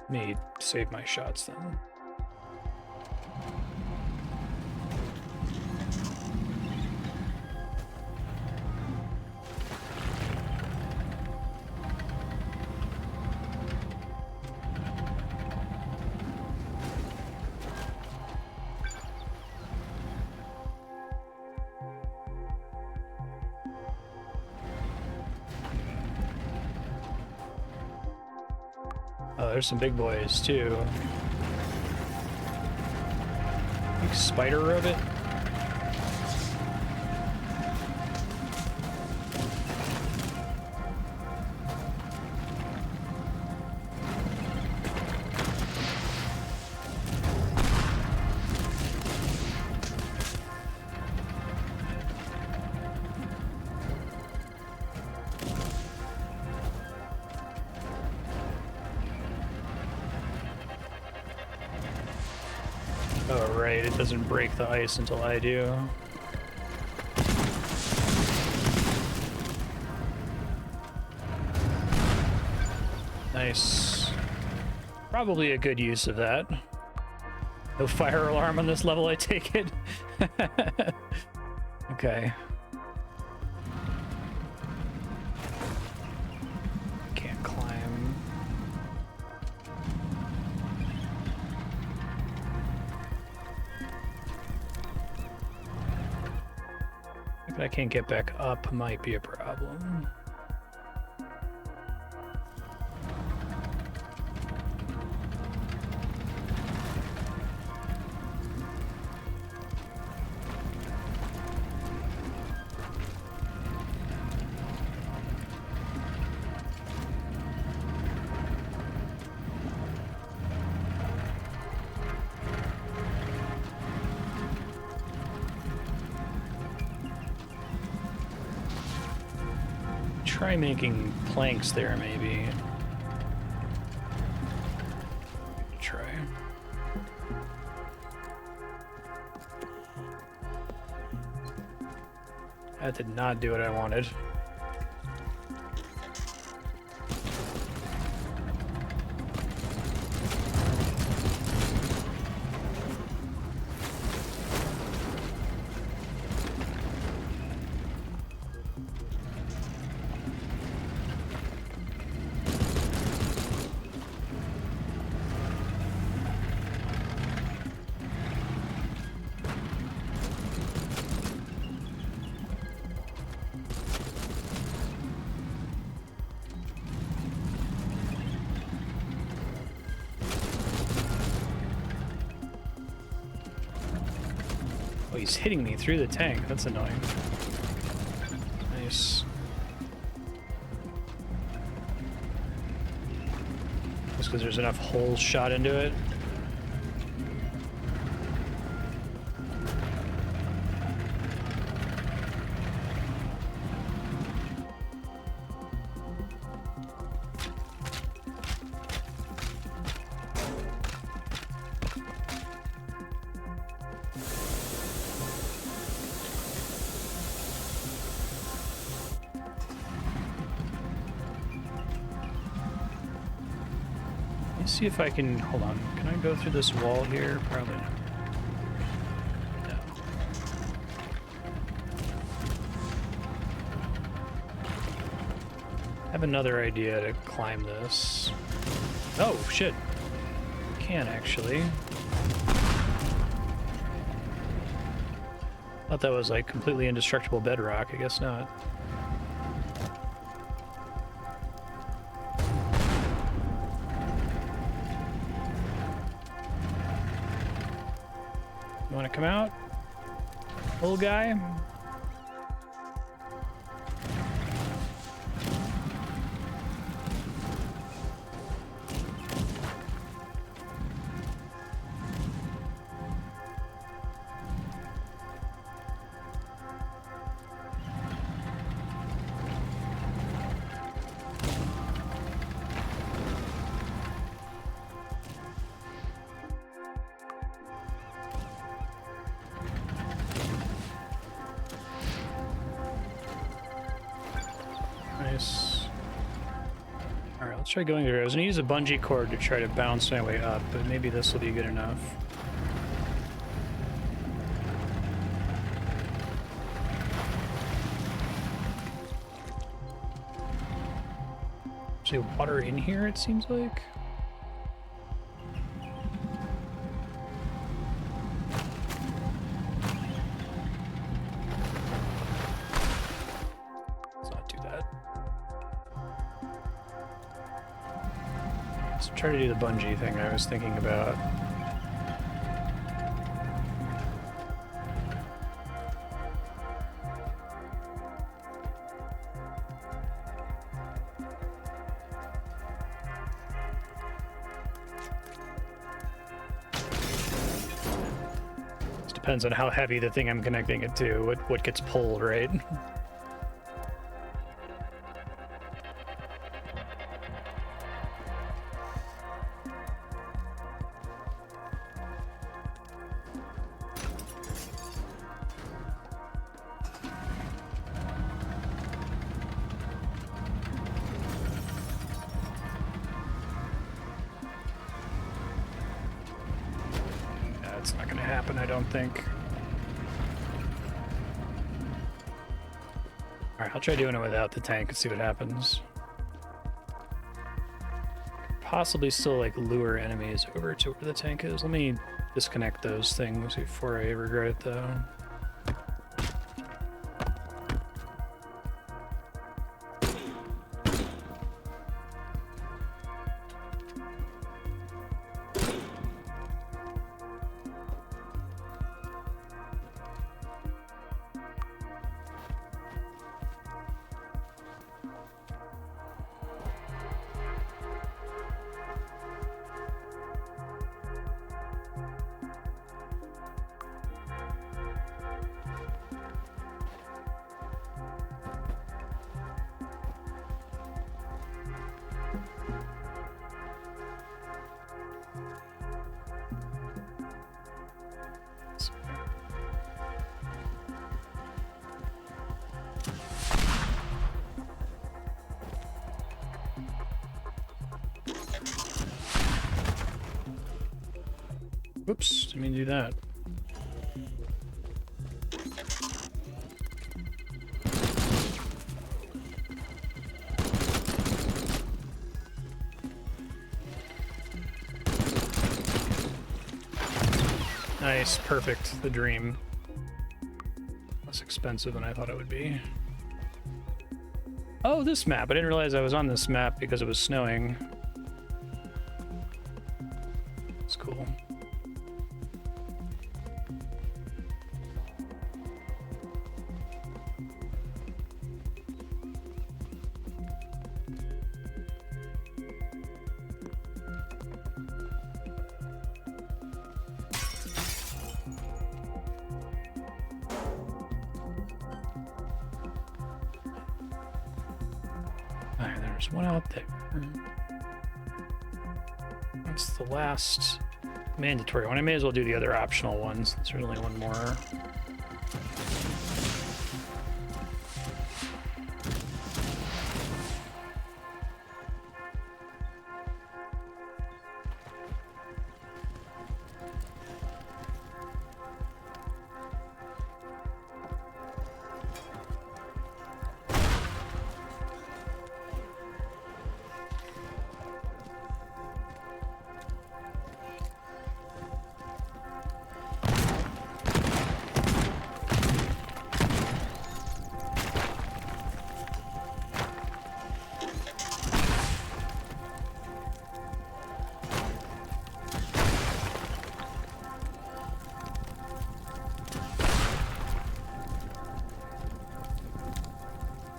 Let me save my shots then. Oh, there's some big boys too. Big spider robot. Oh, right, it doesn't break the ice until I do. Nice. Probably a good use of that. No fire alarm on this level, I take it. Okay. Can't climb. If I can't get back up, might be a problem. Try making planks there, maybe. Try. That did not do what I wanted. Oh, he's hitting me through the tank. That's annoying. Nice. Just because there's enough holes shot into it. See if I can, hold on, can I go through this wall here? Probably not. No. I have another idea to climb this. Oh, shit. Can actually. Thought that was like completely indestructible bedrock. I guess not. You want to come out, little guy? Nice. Alright, let's try going there. I was going to use a bungee cord to try to bounce my way up, but maybe this will be good enough. Is there water in here, it seems like? Try to do the bungee thing I was thinking about. This depends on how heavy the thing I'm connecting it to, what gets pulled, right? That's not going to happen, I don't think. Alright, I'll try doing it without the tank and see what happens. Possibly still, like, lure enemies over to where the tank is. Let me disconnect those things before I regret it, though. Whoops, didn't mean to do that. Nice, perfect, the dream. Less expensive than I thought it would be. Oh, this map. I didn't realize I was on this map because it was snowing. It's cool. There's one out there. That's the last mandatory one. I may as well do the other optional ones. There's only one more.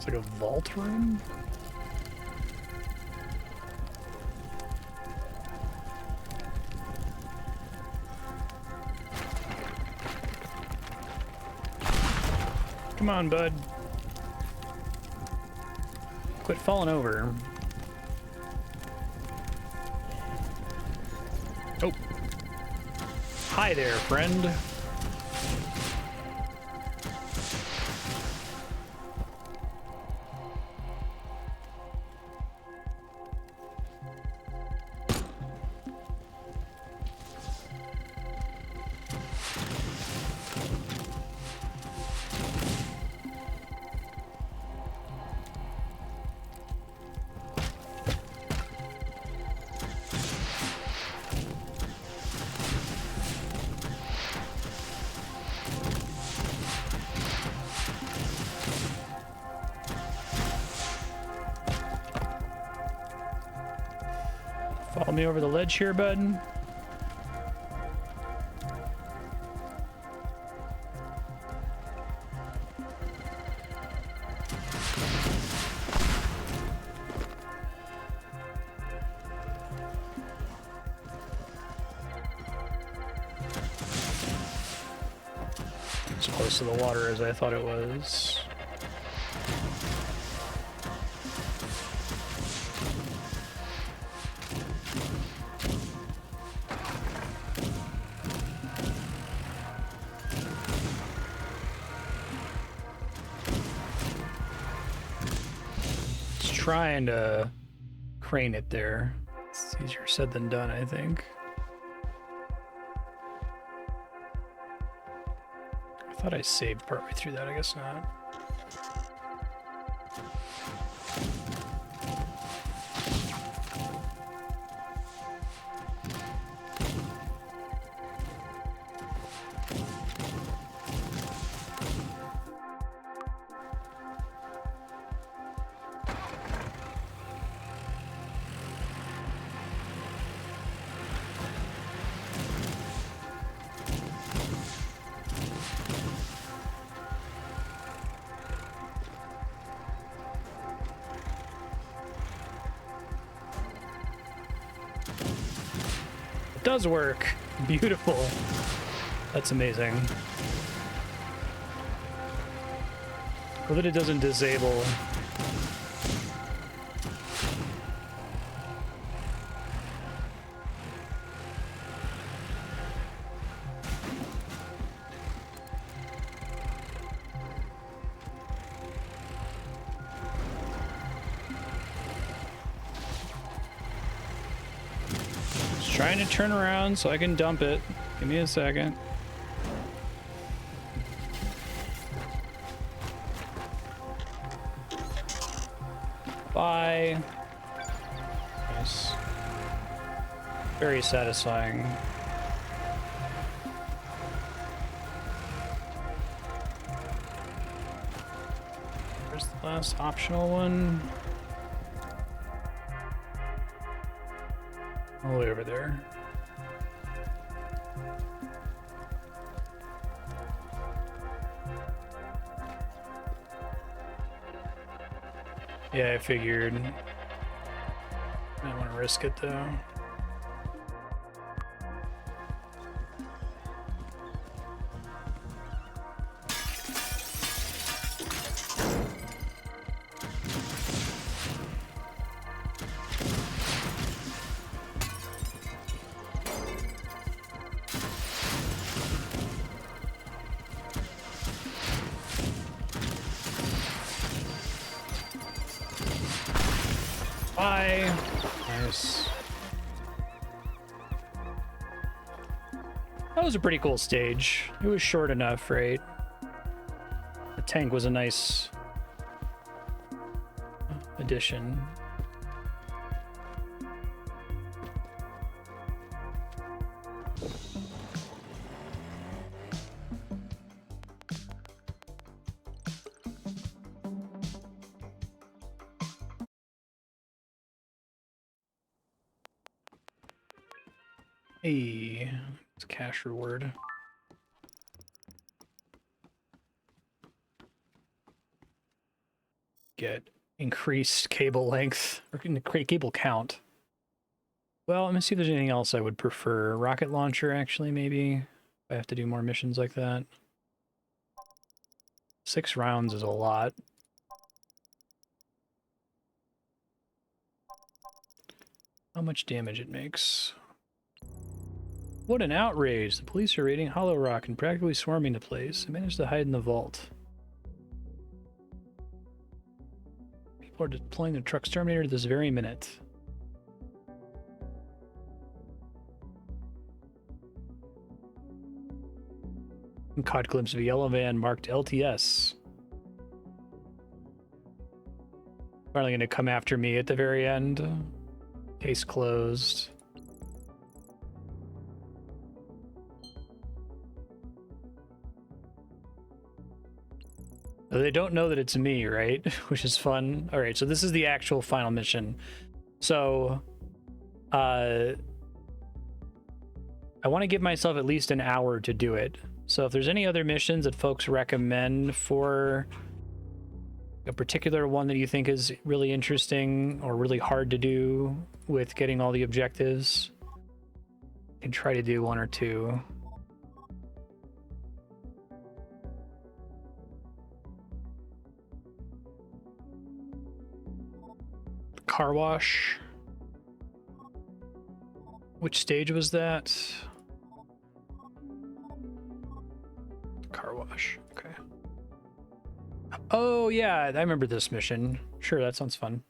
It's like a vault room? Come on, bud. Quit falling over. Oh. Hi there, friend. Follow me over the ledge here, bud. As close to the water as I thought it was. Trying to crane it there. It's easier said than done, I think. I thought I saved partway through that, I guess not. Does work. Beautiful. That's amazing. Well, that it doesn't disable. Trying to turn around so I can dump it. Give me a second. Bye. Nice. Very satisfying. Where's the last optional one? All the way over there. Yeah, I figured. I don't want to risk it though. Bye. Nice. That was a pretty cool stage. It was short enough, right? The tank was a nice addition. Hey, it's a cash reward. get increased cable length or cable count. Well, let me see if there's anything else I would prefer. Rocket launcher, actually, maybe. If I have to do more missions like that. 6 rounds is a lot. How much damage it makes. What an outrage! The police are raiding Hollow Rock and practically swarming the place. I managed to hide in the vault. People are deploying the truck's Terminator this very minute. Caught glimpse of a yellow van marked LTS. Finally gonna come after me at the very end. Case closed. They don't know that it's me, right? Which is fun. All right, so this is the actual final mission. So, I want to give myself at least an hour to do it. So if there's any other missions that folks recommend for a particular one that you think is really interesting or really hard to do with getting all the objectives, I can try to do 1 or 2. Car wash. Which stage was that? Car wash. Okay. Oh, yeah, I remember this mission. Sure, that sounds fun.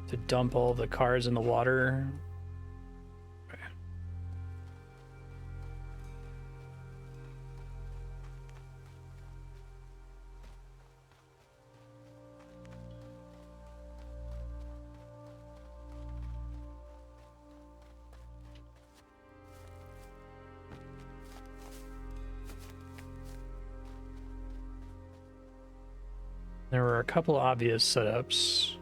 To dump all the cars in the water. Okay. There were a couple obvious setups.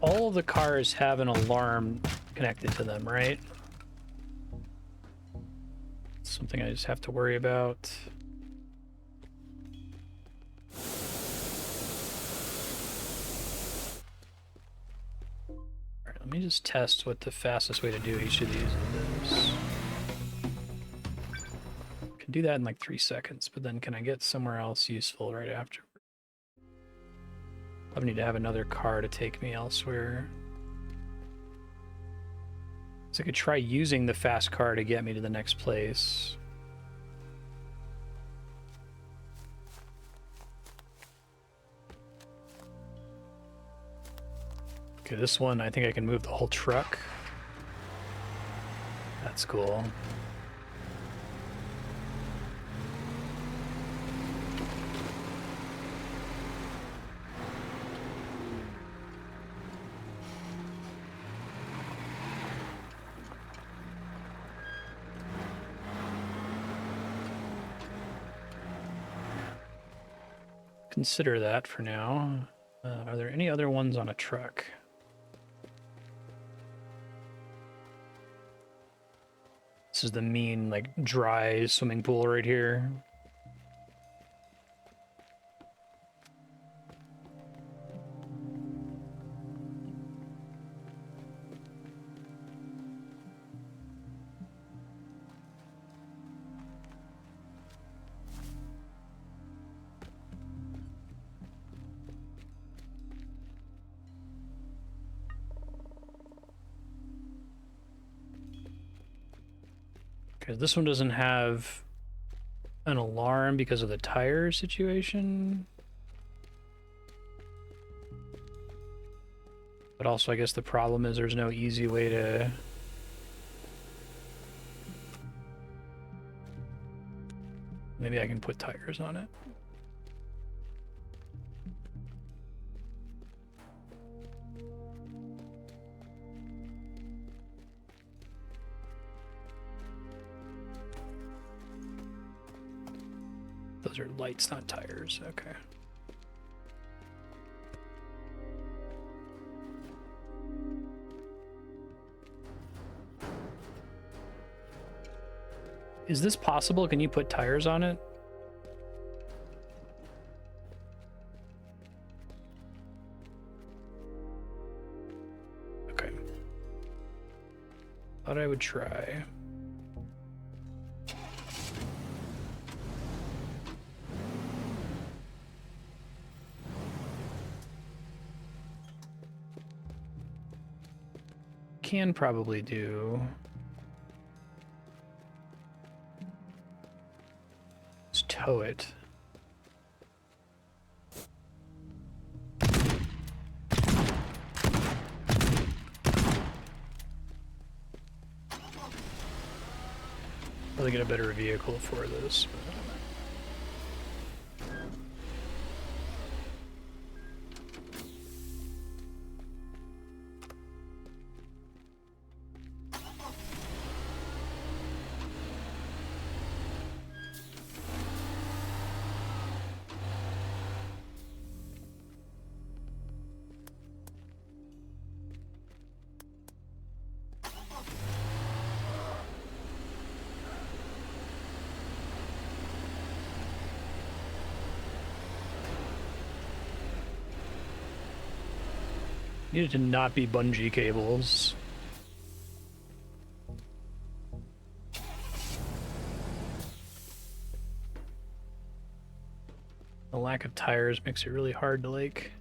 All of the cars have an alarm connected to them, right? Something I just have to worry about. All right, let me just test what the fastest way to do each of these is. Can do that in like 3 seconds, but then can I get somewhere else useful right after? I need to have another car to take me elsewhere. So I could try using the fast car to get me to the next place. Okay, this one, I think I can move the whole truck. That's cool. Consider that for now. Are there any other ones on a truck? This is the mean, like, dry swimming pool right here. This one doesn't have an alarm because of the tire situation. But also, I guess the problem is there's no easy way to... Maybe I can put tires on it. Those are lights, not tires. Okay. Is this possible? Can you put tires on it? Okay. Thought I would try. Can probably do... Let's tow it. Probably get a better vehicle for this. Needed to not be bungee cables. The lack of tires makes it really hard to, like...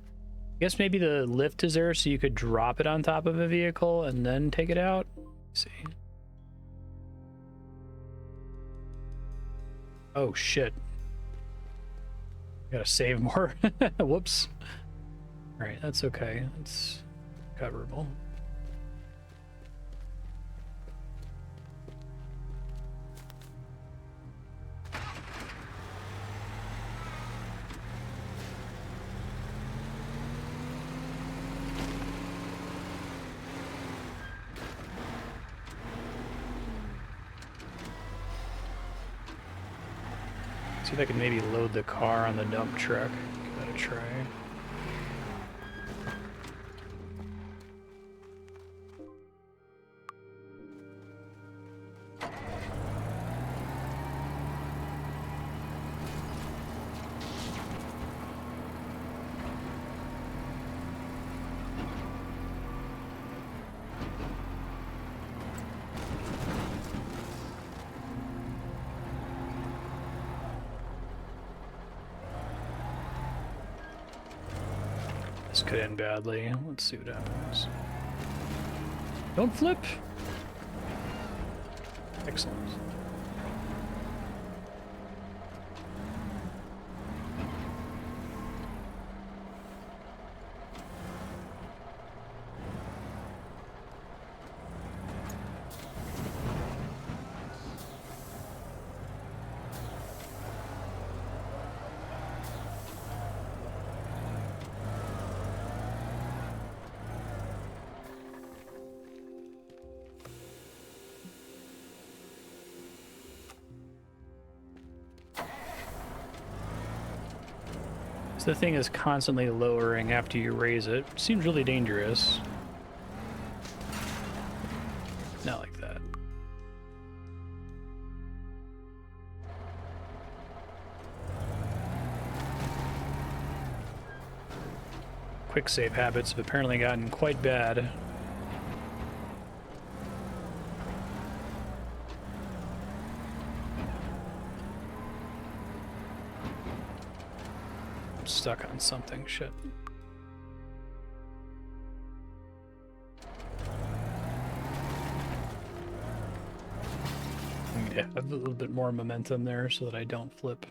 I guess maybe the lift is there so you could drop it on top of a vehicle and then take it out. Let's see. Oh shit. Gotta save more. Whoops. Alright, that's okay. It's coverable. See if I can maybe load the car on the dump truck. Give that a try. This could end badly. Let's see what happens. Don't flip! Excellent. The thing is constantly lowering after you raise it. Seems really dangerous. Not like that. Quick save habits have apparently gotten quite bad. Stuck on something, shit. I need to have a little bit more momentum there so that I don't flip.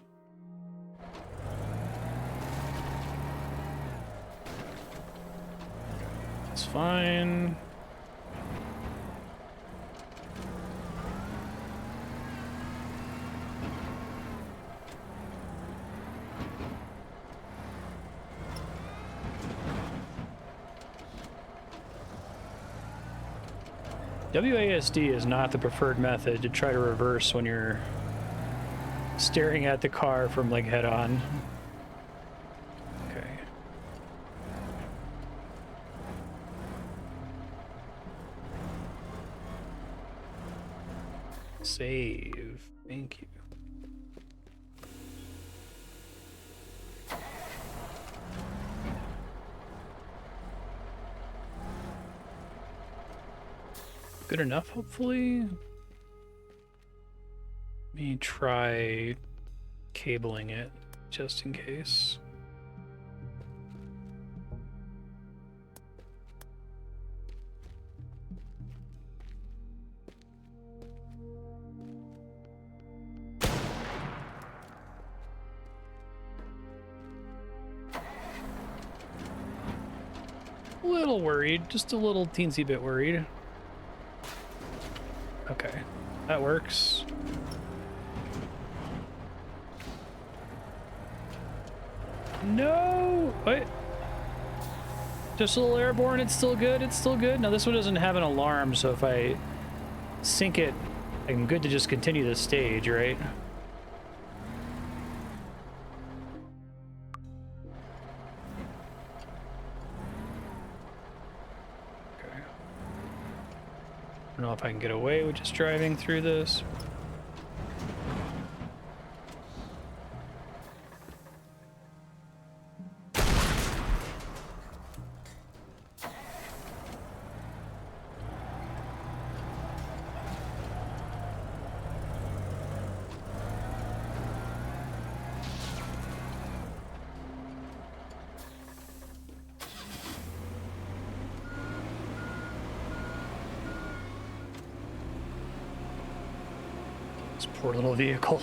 It's fine. fine. WASD is not the preferred method to try to reverse when you're staring at the car from like head on. Okay. Save. Thank you. Good enough, hopefully. Let me try cabling it just in case. A little worried, just a little teensy bit worried. Okay, that works. No! Wait. Just a little airborne, it's still good, it's still good. Now this one doesn't have an alarm, so if I sink it, I'm good to just continue the stage, right? I don't know if I can get away with just driving through this. Poor little vehicle.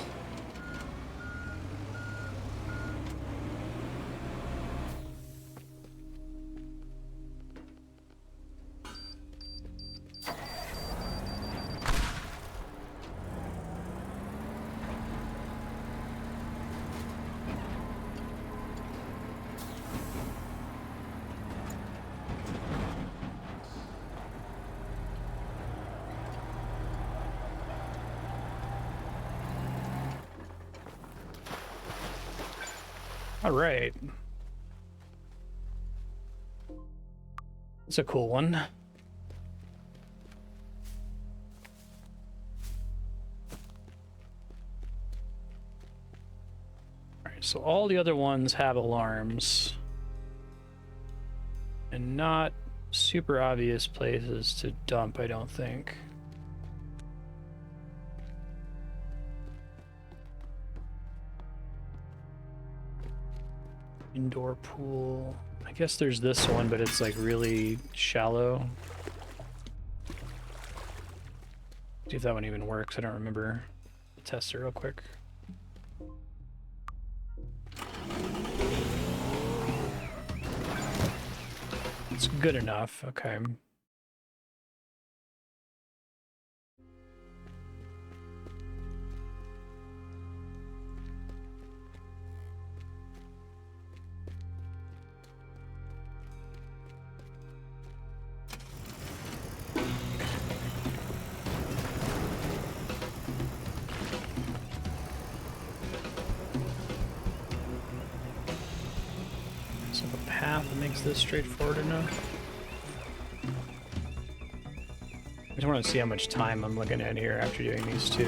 All right. It's a cool one. All right, so all the other ones have alarms and not super obvious places to dump, I don't think. Indoor pool. I guess there's this one, but it's like really shallow. See if that one even works. I don't remember. Test it real quick. It's good enough. Okay. Makes this straightforward enough. I just want to see how much time I'm looking at here after doing these two.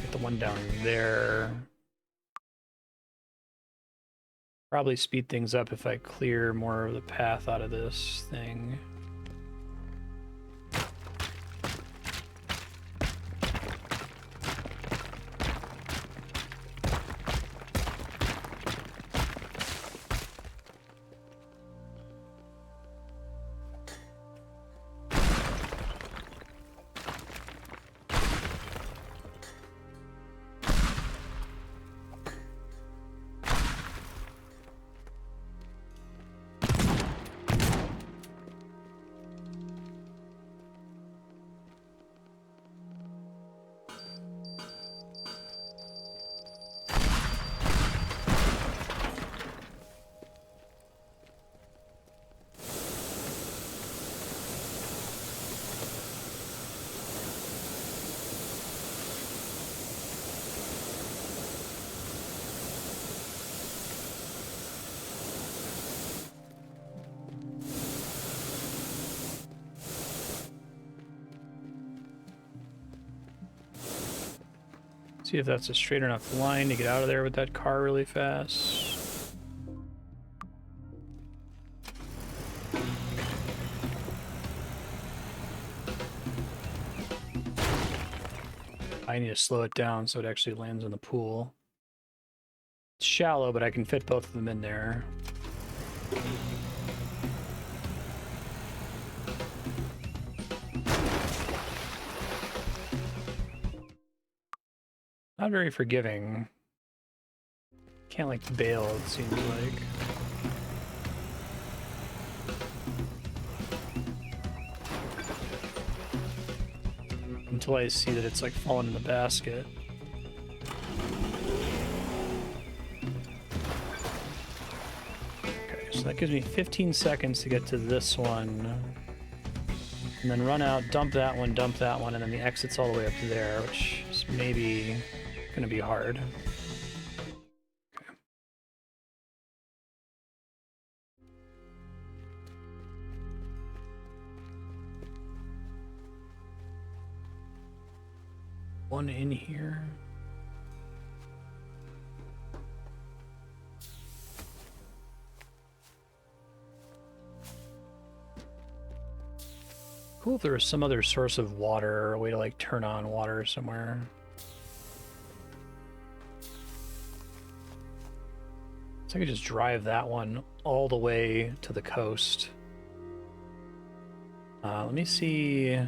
Get the one down there. Probably speed things up if I clear more of the path out of this thing. See if that's a straight enough line to get out of there with that car really fast. I need to slow it down so it actually lands in the pool. It's shallow, but I can fit both of them in there. Not very forgiving. Can't like bail, it seems like. Until I see that it's like falling in the basket. Okay, so that gives me 15 seconds to get to this one. And then run out, dump that one, and then the exit's all the way up to there, which is maybe gonna be hard. Okay. One in here. Cool if there was some other source of water or a way to like turn on water somewhere. So I could just drive that one all the way to the coast. Let me see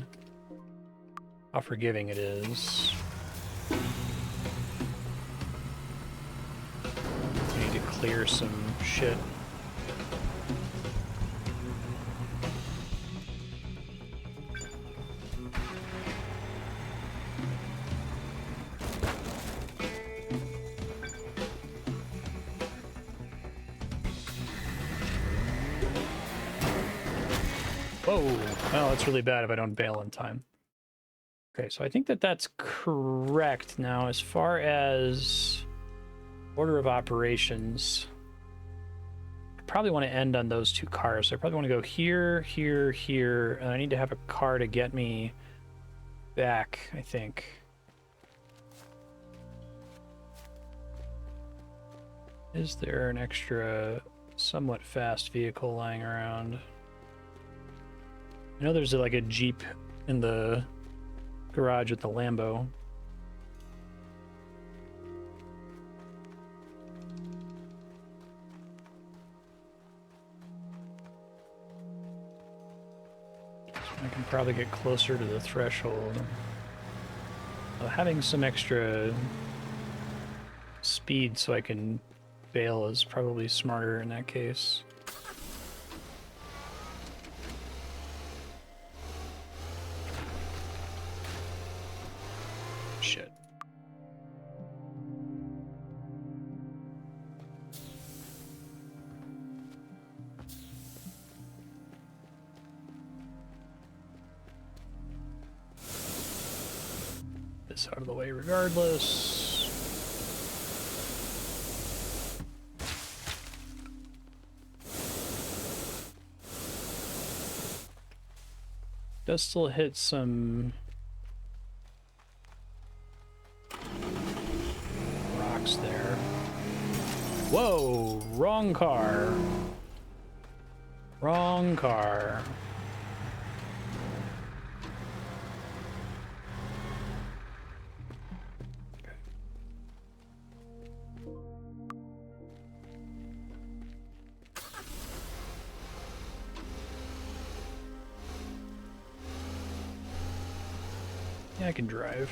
how forgiving it is. I need to clear some shit. Whoa, well, that's really bad if I don't bail in time. Okay, so I think that that's correct. Now, as far as order of operations, I probably want to end on those two cars. So I probably want to go here, here, here, and I need to have a car to get me back, I think. Is there an extra, somewhat fast vehicle lying around? I know there's like a Jeep in the garage with the Lambo. So I can probably get closer to the threshold. Having some extra speed so I can bail is probably smarter in that case. Shit. This out of the way regardless. Does still hit some rocks there. Whoa, wrong car. Wrong car. Okay. Yeah, I can drive.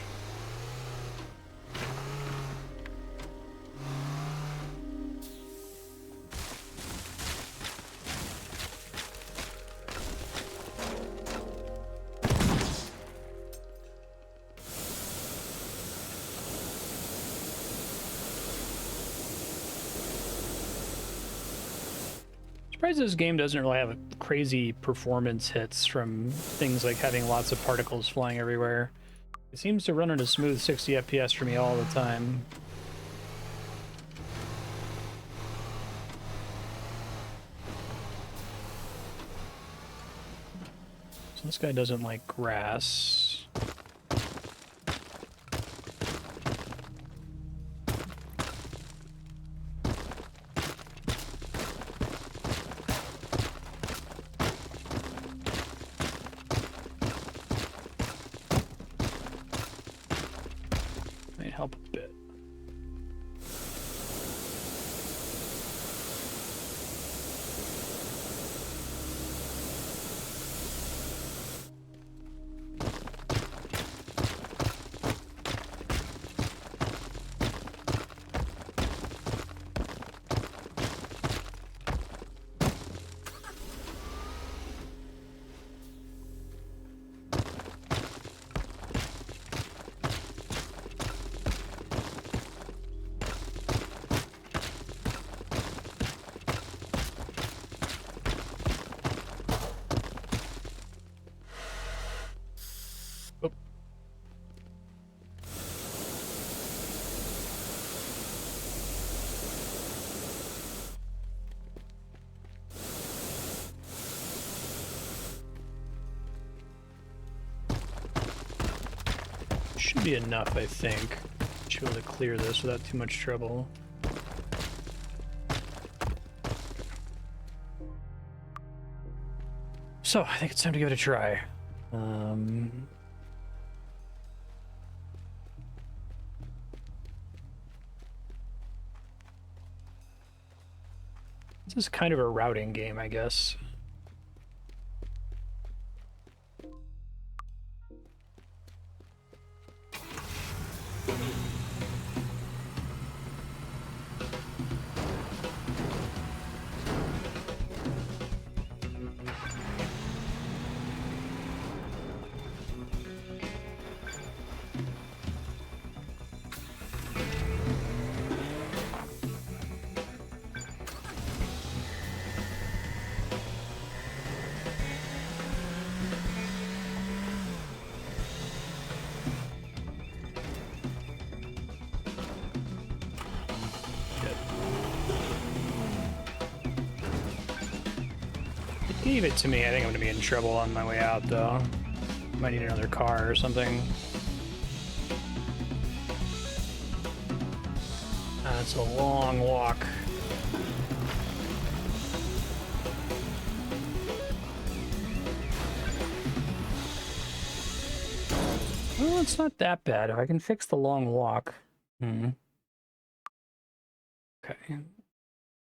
Surprised this game doesn't really have crazy performance hits from things like having lots of particles flying everywhere. It seems to run at a smooth 60 FPS for me all the time. So this guy doesn't like grass. help a bit. Should be enough, I think. Should be able to clear this without too much trouble. So, I think it's time to give it a try. This is kind of a routing game, I guess. Gave it to me. I think I'm gonna be in trouble on my way out, though. Might need another car or something. That's a long walk. Well, it's not that bad. If I can fix the long walk. Okay.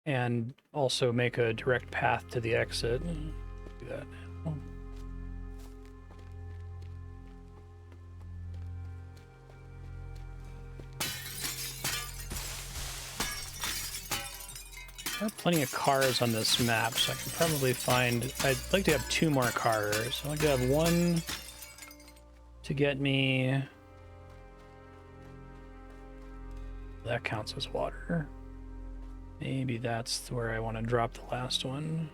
And also make a direct path to the exit. Do that now. There are plenty of cars on this map, so I can probably find... I'd like to have 2 more cars. I'd like to have one to get me... That counts as water. Maybe that's where I want to drop the last one.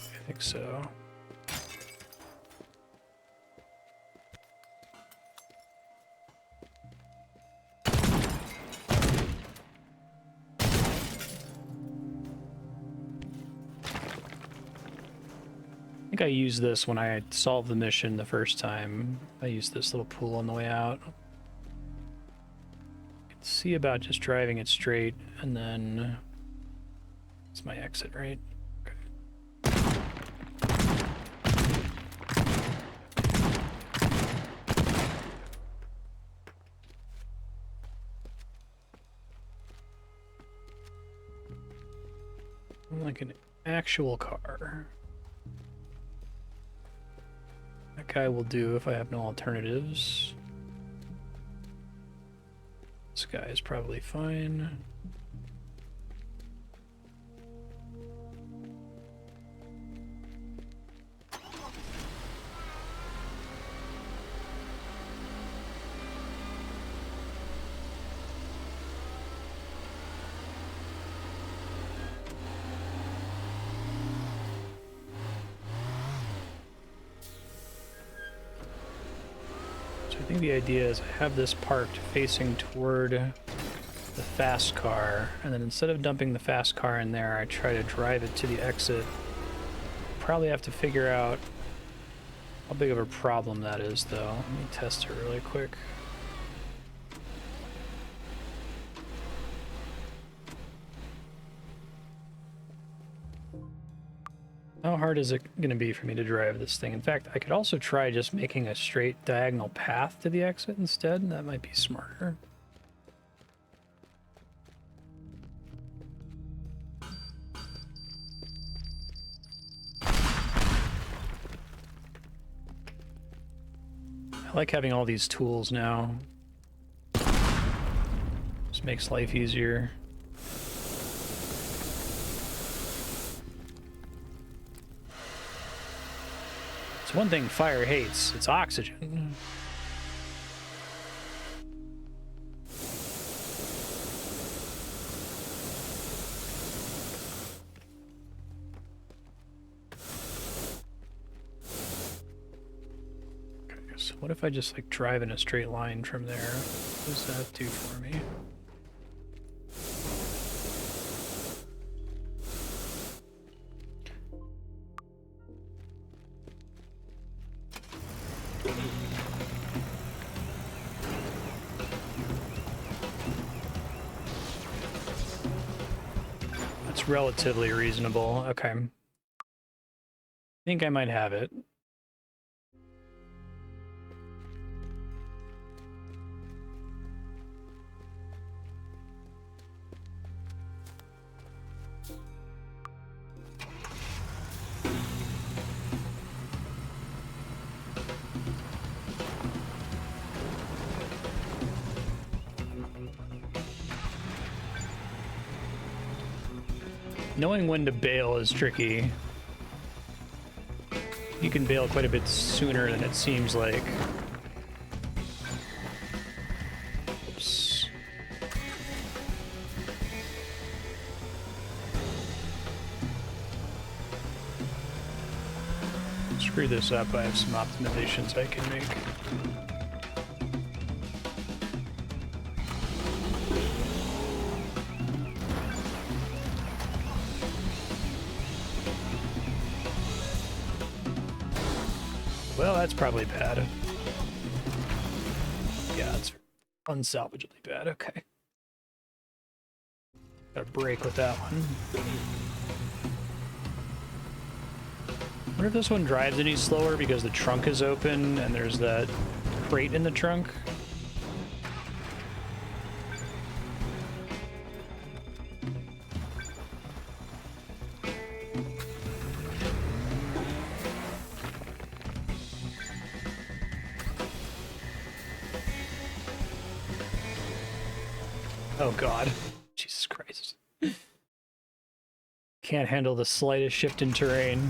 I think so. I think I used this when I solved the mission the first time. I used this little pool on the way out. I can see about just driving it straight, and then it's my exit, right? Okay. Like an actual car. That guy will do if I have no alternatives. This guy is probably fine. I think the idea is I have this parked facing toward the fast car, and then instead of dumping the fast car in there, I try to drive it to the exit. Probably have to figure out How big of a problem that is, though. Let me test it really quick. How hard is it going to be for me to drive this thing? In fact, I could also try just making a straight diagonal path to the exit instead. That might be smarter. I like having all these tools now. Just makes life easier. It's one thing fire hates, it's oxygen. Okay, so what if I just like drive in a straight line from there? What does that do for me? Relatively reasonable. Okay. I think I might have it. Knowing when to bail is tricky. You can bail quite a bit sooner than it seems like. Oops. Screw this up, I have some optimizations I can make. Well, that's probably bad. Yeah, it's unsalvageably bad. Okay. Got a break with that one. I wonder if this one drives any slower because the trunk is open and there's that crate in the trunk. Oh god. Jesus Christ. Can't handle the slightest shift in terrain.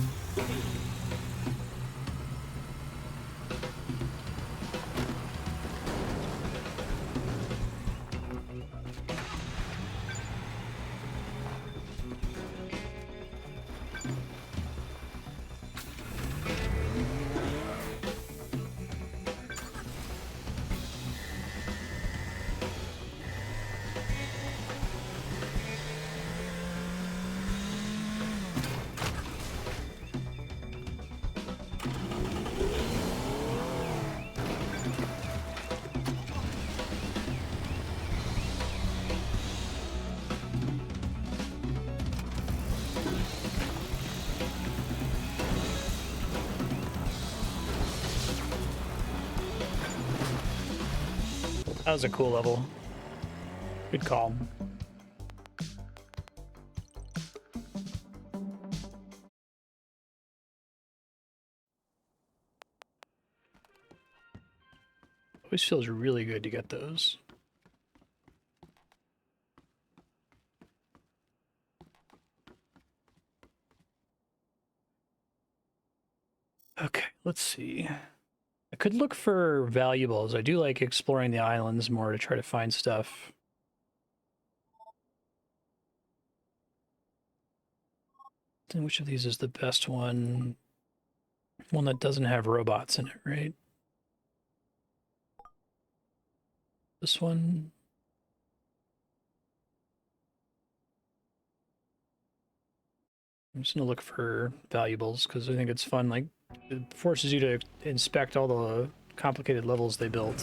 That was a cool level. Good call. Always feels really good to get those. Okay, let's see. I could look for valuables. I do like exploring the islands more to try to find stuff. And which of these is the best one? One that doesn't have robots in it, right? This one? I'm just gonna look for valuables because I think it's fun, like It forces you to inspect all the complicated levels they built.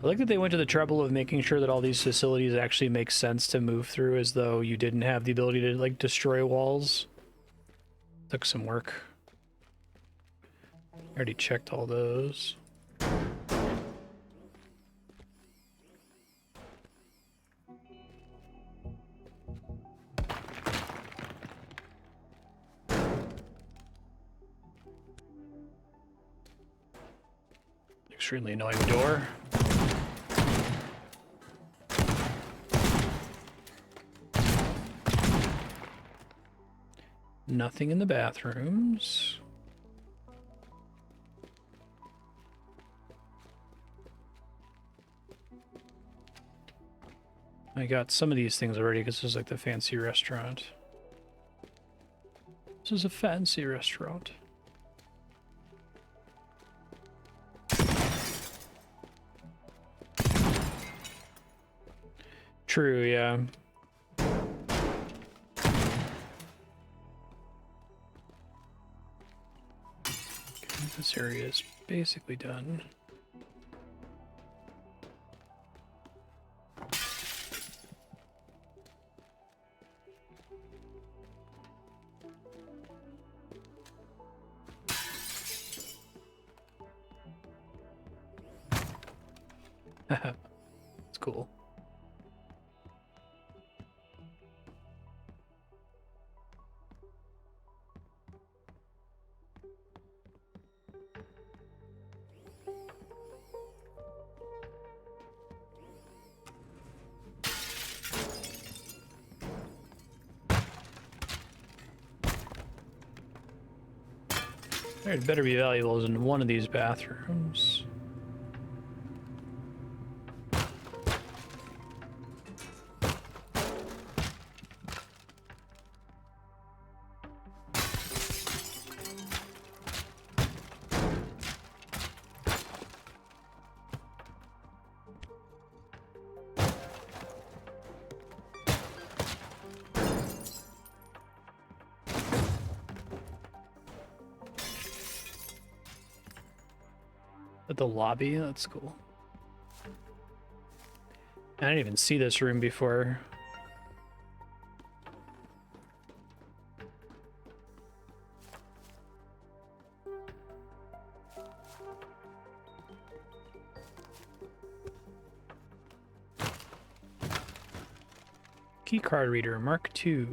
I like that they went to the trouble of making sure that all these facilities actually make sense to move through, as though you didn't have the ability to, like, destroy walls. Took some work. I already checked all those. Extremely annoying door. Nothing in the bathrooms. I got some of these things already because this is like the fancy restaurant. This is a fancy restaurant. True, yeah. This area is basically done. It's cool. There better be valuables in one of these bathrooms. At the lobby, that's cool. I didn't even see this room before. Keycard reader, Mark II.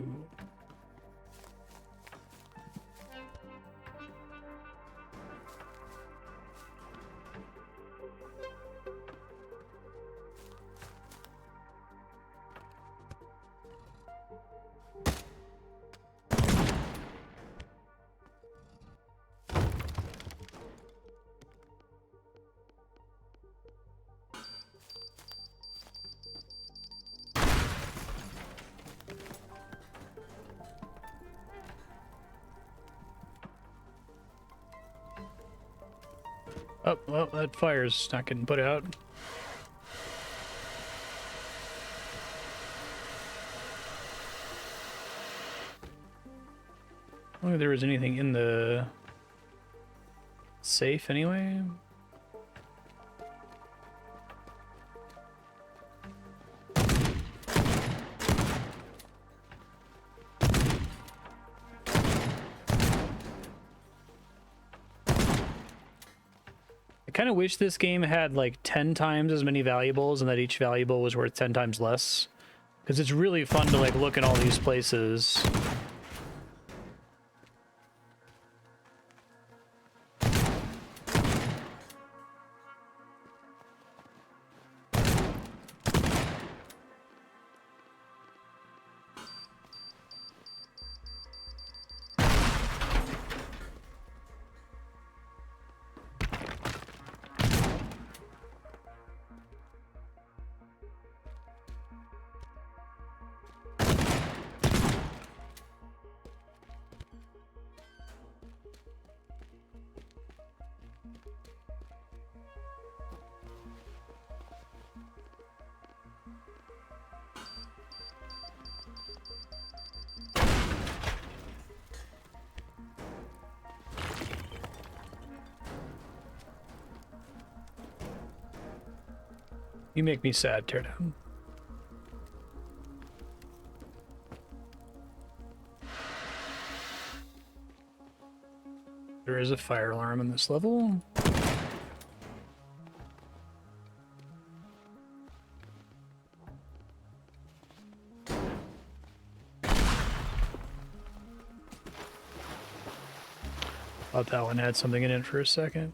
Oh, well, that fire's not getting put out. I wonder if there was anything in the safe anyway. I kind of wish this game had like 10 times as many valuables and that each valuable was worth 10 times less, because it's really fun to like look at all these places. You make me sad, Teardown. There is a fire alarm on this level. Thought that one had something in it for a second.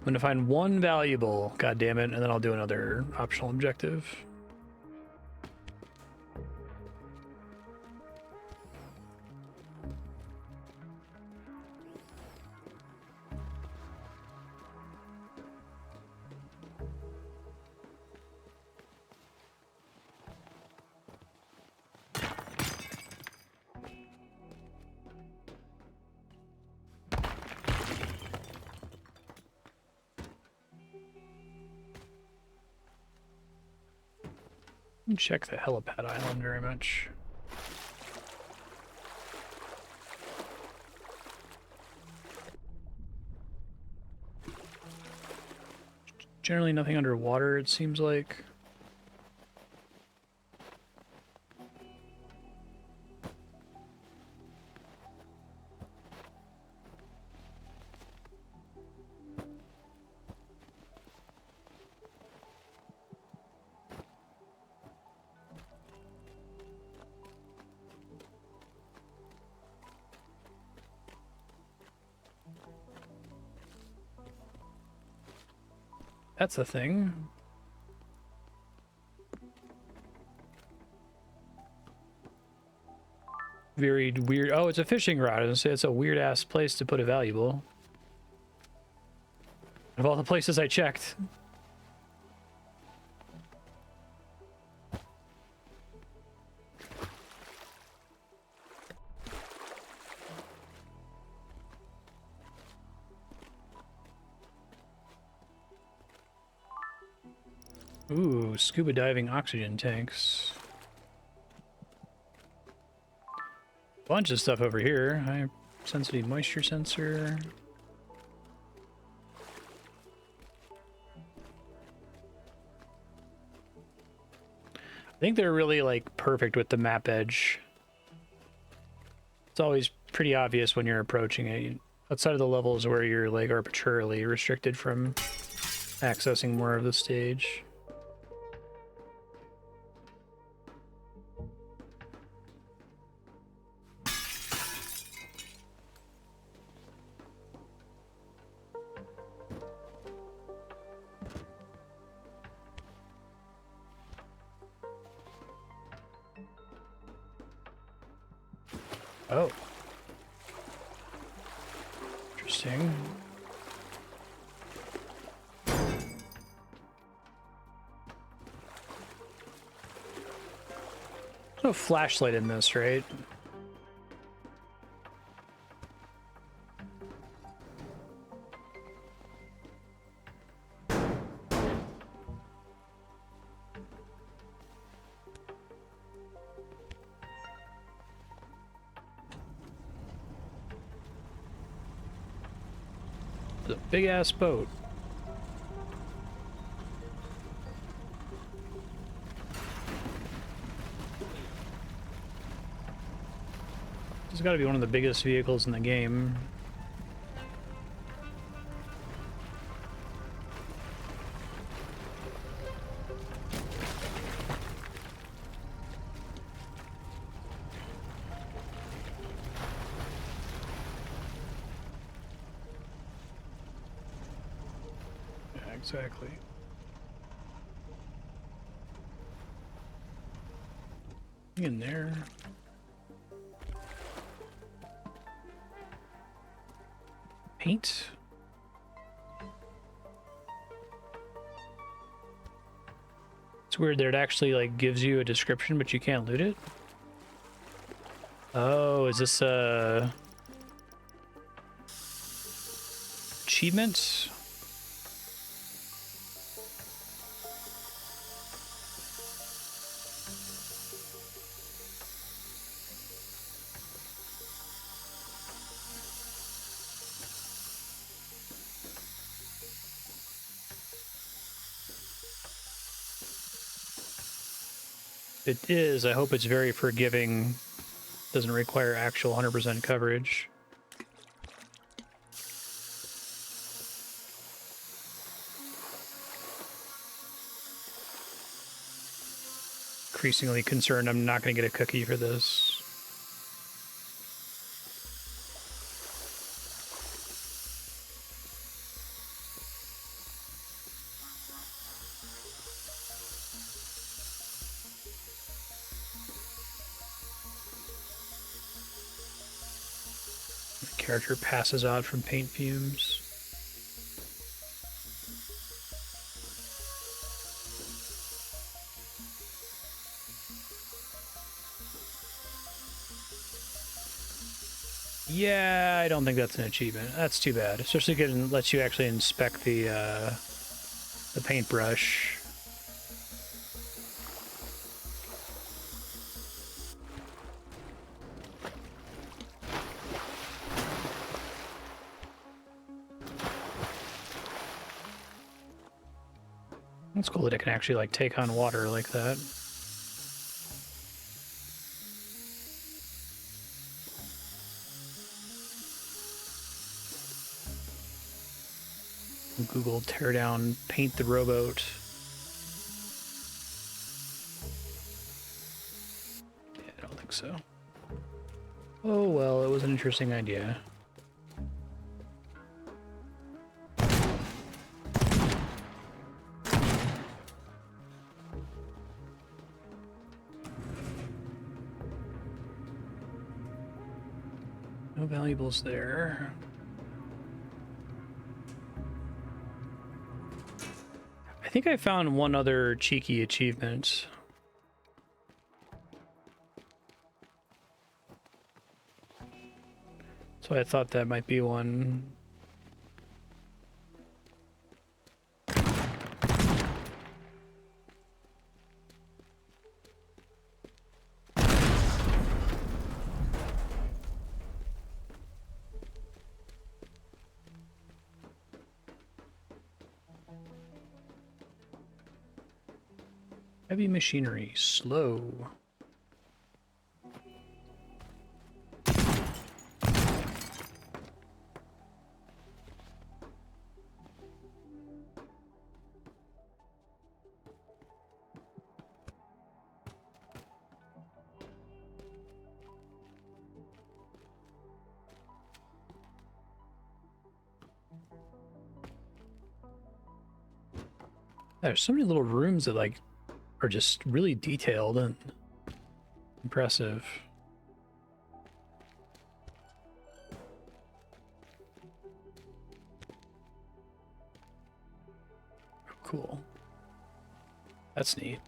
I'm gonna find one valuable, god damn it, and then I'll do another optional objective. Check the helipad island very much. Generally nothing underwater, it seems like. That's a thing. Very weird. Oh, it's a fishing rod. I was gonna say it's a weird ass place to put a valuable. Of all the places I checked. Ooh, scuba diving oxygen tanks. Bunch of stuff over here. High sensitivity moisture sensor. I think they're really like perfect with the map edge. It's always pretty obvious when you're approaching it. Outside of the levels where you're like arbitrarily restricted from accessing more of the stage. Oh. Interesting. There's no flashlight in this, right? It's a big ass boat. This has got to be one of the biggest vehicles in the game. Exactly. In there. Paint. It's weird that it actually like gives you a description, but you can't loot it. Oh, is this a achievement? It is. I hope it's very forgiving. Doesn't require actual 100% coverage. Increasingly concerned I'm not going to get a cookie for this. The character passes out from paint fumes. Yeah, I don't think that's an achievement. That's too bad. Especially because it lets you actually inspect the paintbrush. It's cool that it can actually like take on water like that. Google Teardown, paint the rowboat. Yeah, I don't think so. Oh well, it was an interesting idea. No valuables there. I think I found one other cheeky achievement. So I thought that might be one. Heavy machinery, slow. There's so many little rooms that like are just really detailed and impressive. Oh, cool. That's neat.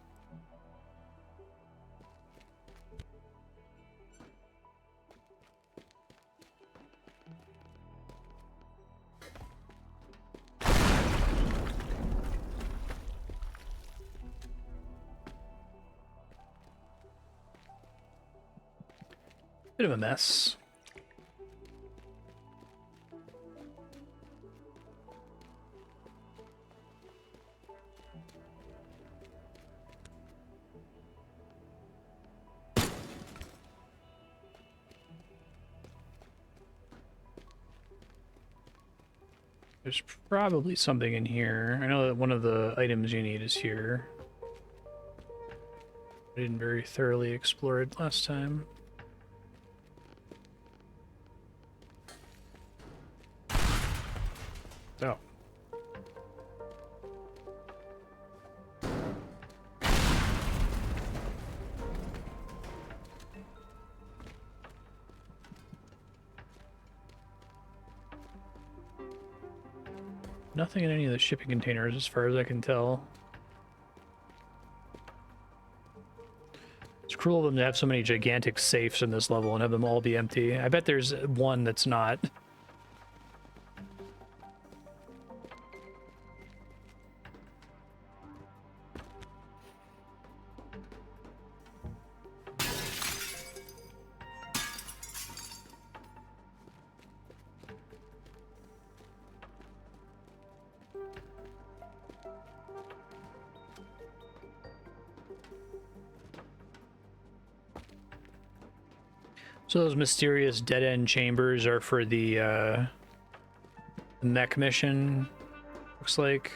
Bit of a mess. There's probably something in here. I know that one of the items you need is here. I didn't very thoroughly explore it last time. Oh. Nothing in any of the shipping containers as far as I can tell. It's cruel of them to have so many gigantic safes in this level and have them all be empty. I bet there's one that's not. So those mysterious dead-end chambers are for the mech mission, looks like.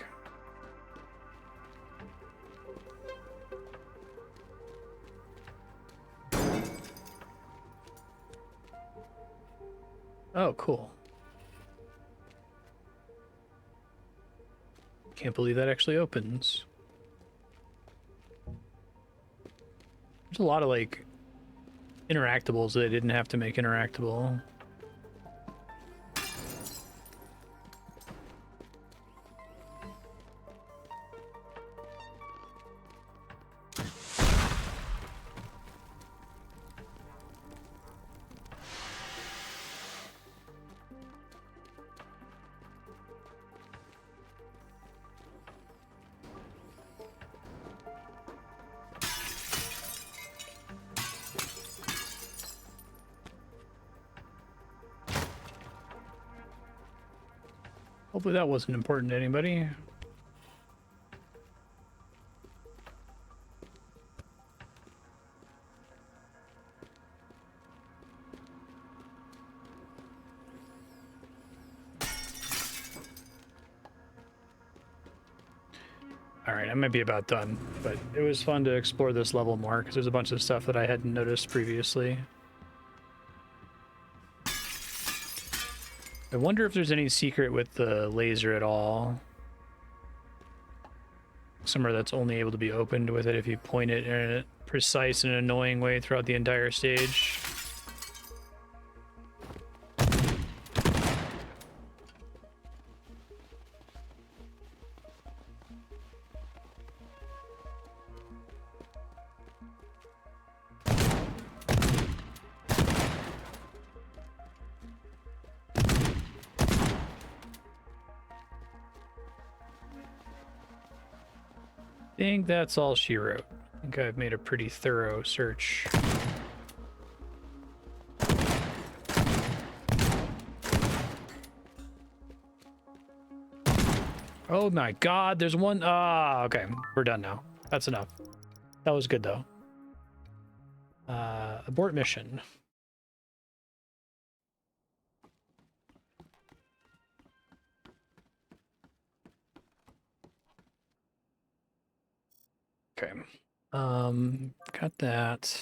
Oh, cool. Can't believe that actually opens. There's a lot of, like, interactables that they didn't have to make interactable. Hopefully that wasn't important to anybody. Alright, I might be about done, but it was fun to explore this level more, because there's a bunch of stuff that I hadn't noticed previously. I wonder if there's any secret with the laser at all. Somewhere that's only able to be opened with it if you point it in a precise and annoying way throughout the entire stage. I think that's all she wrote. I think I've made a pretty thorough search. Oh my god, there's one. Ah, okay, we're done now. That's enough. That was good though. Abort mission. Okay. Got that.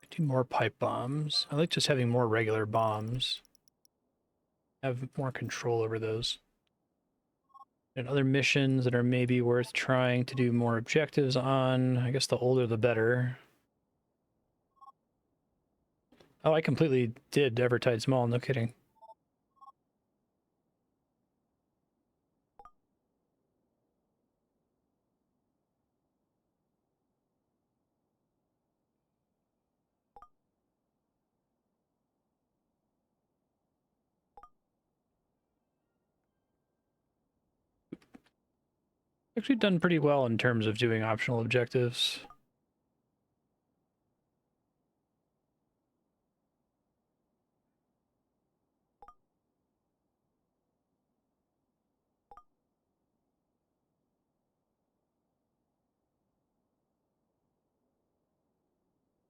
Do more pipe bombs. I like just having more regular bombs. Have more control over those. And other missions that are maybe worth trying to do more objectives on. I guess the older the better. Oh, I completely did Evertide Small, no kidding. Actually done pretty well in terms of doing optional objectives.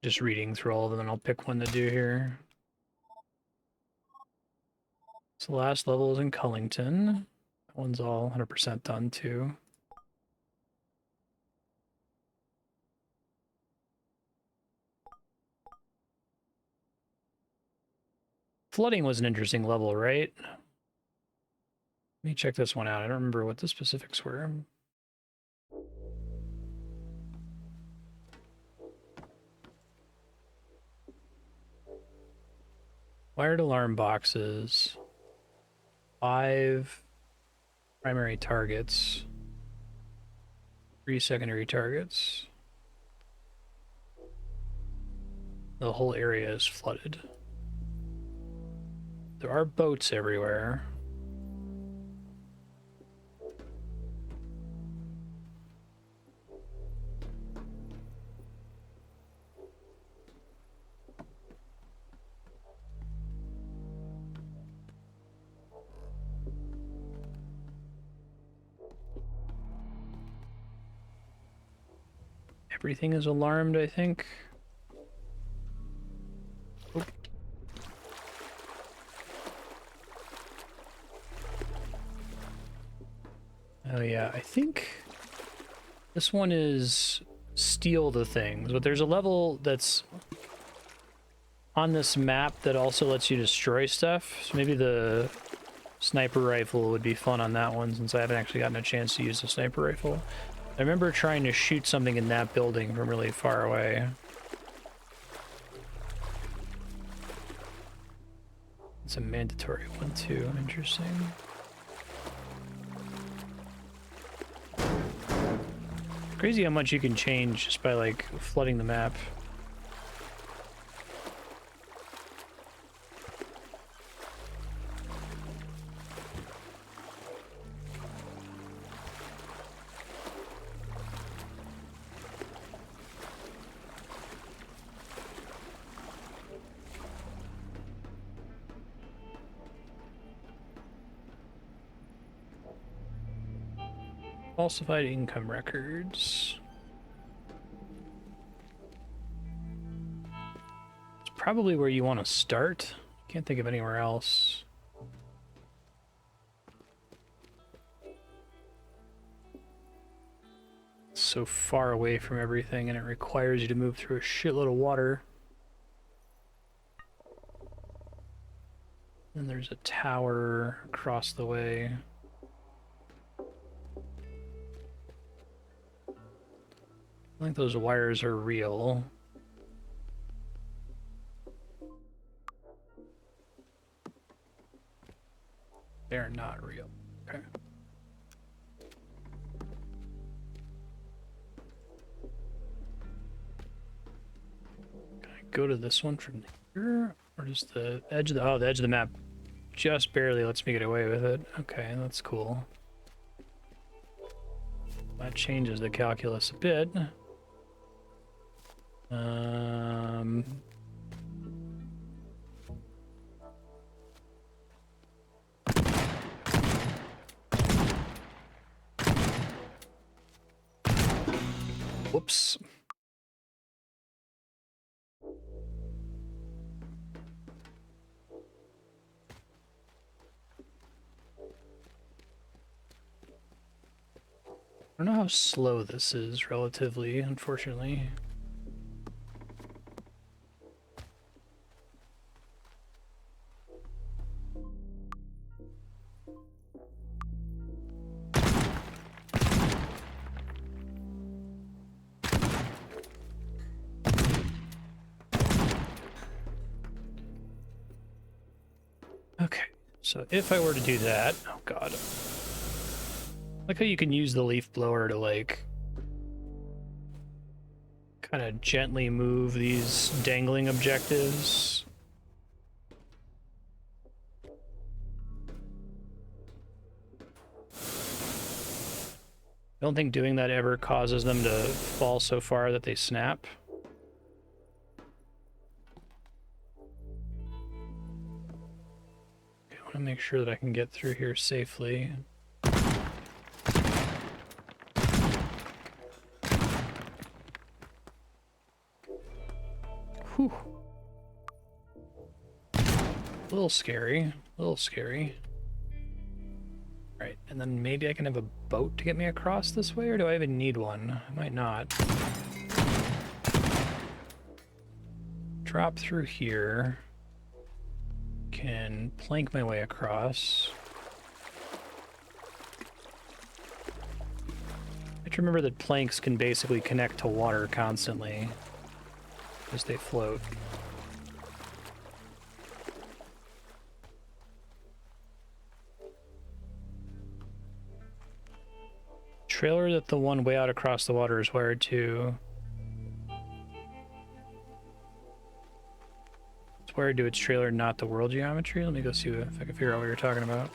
Just reading through all of them, and I'll pick one to do here. So the last level is in Cullington. That one's all 100% done too. Flooding was an interesting level, right? Let me check this one out. I don't remember what the specifics were. Wired alarm boxes. 5 primary targets. 3 secondary targets. The whole area is flooded. There are boats everywhere. Everything is alarmed, I think. Oh. Oh yeah, I think this one is steal the things, but there's a level that's on this map that also lets you destroy stuff. So maybe the sniper rifle would be fun on that one, since I haven't actually gotten a chance to use the sniper rifle. I remember trying to shoot something in that building from really far away. It's a mandatory one too, interesting. Crazy how much you can change just by like flooding the map. Falsified income records. It's probably where you want to start. Can't think of anywhere else. It's so far away from everything, and it requires you to move through a shitload of water. And there's a tower across the way. I think those wires are real. They're not real. Okay. Can I go to this one from here? Or just the edge of the... Oh, the edge of the map just barely lets me get away with it. Okay, that's cool. That changes the calculus a bit. Whoops. I don't know how slow this is, relatively, unfortunately. Okay, so if I were to do that, oh god. Like how you can use the leaf blower to like kind of gently move these dangling objectives. I don't think doing that ever causes them to fall so far that they snap. Okay, I want to make sure that I can get through here safely. Whew. A little scary, a little scary. Right, and then maybe I can have a boat to get me across this way, or do I even need one? I might not. Drop through here. Can plank my way across. I have to remember that planks can basically connect to water constantly as they float. Trailer that the one way out across the water is wired to. It's wired to its trailer, not the world geometry. Let me go see if I can figure out what you're talking about.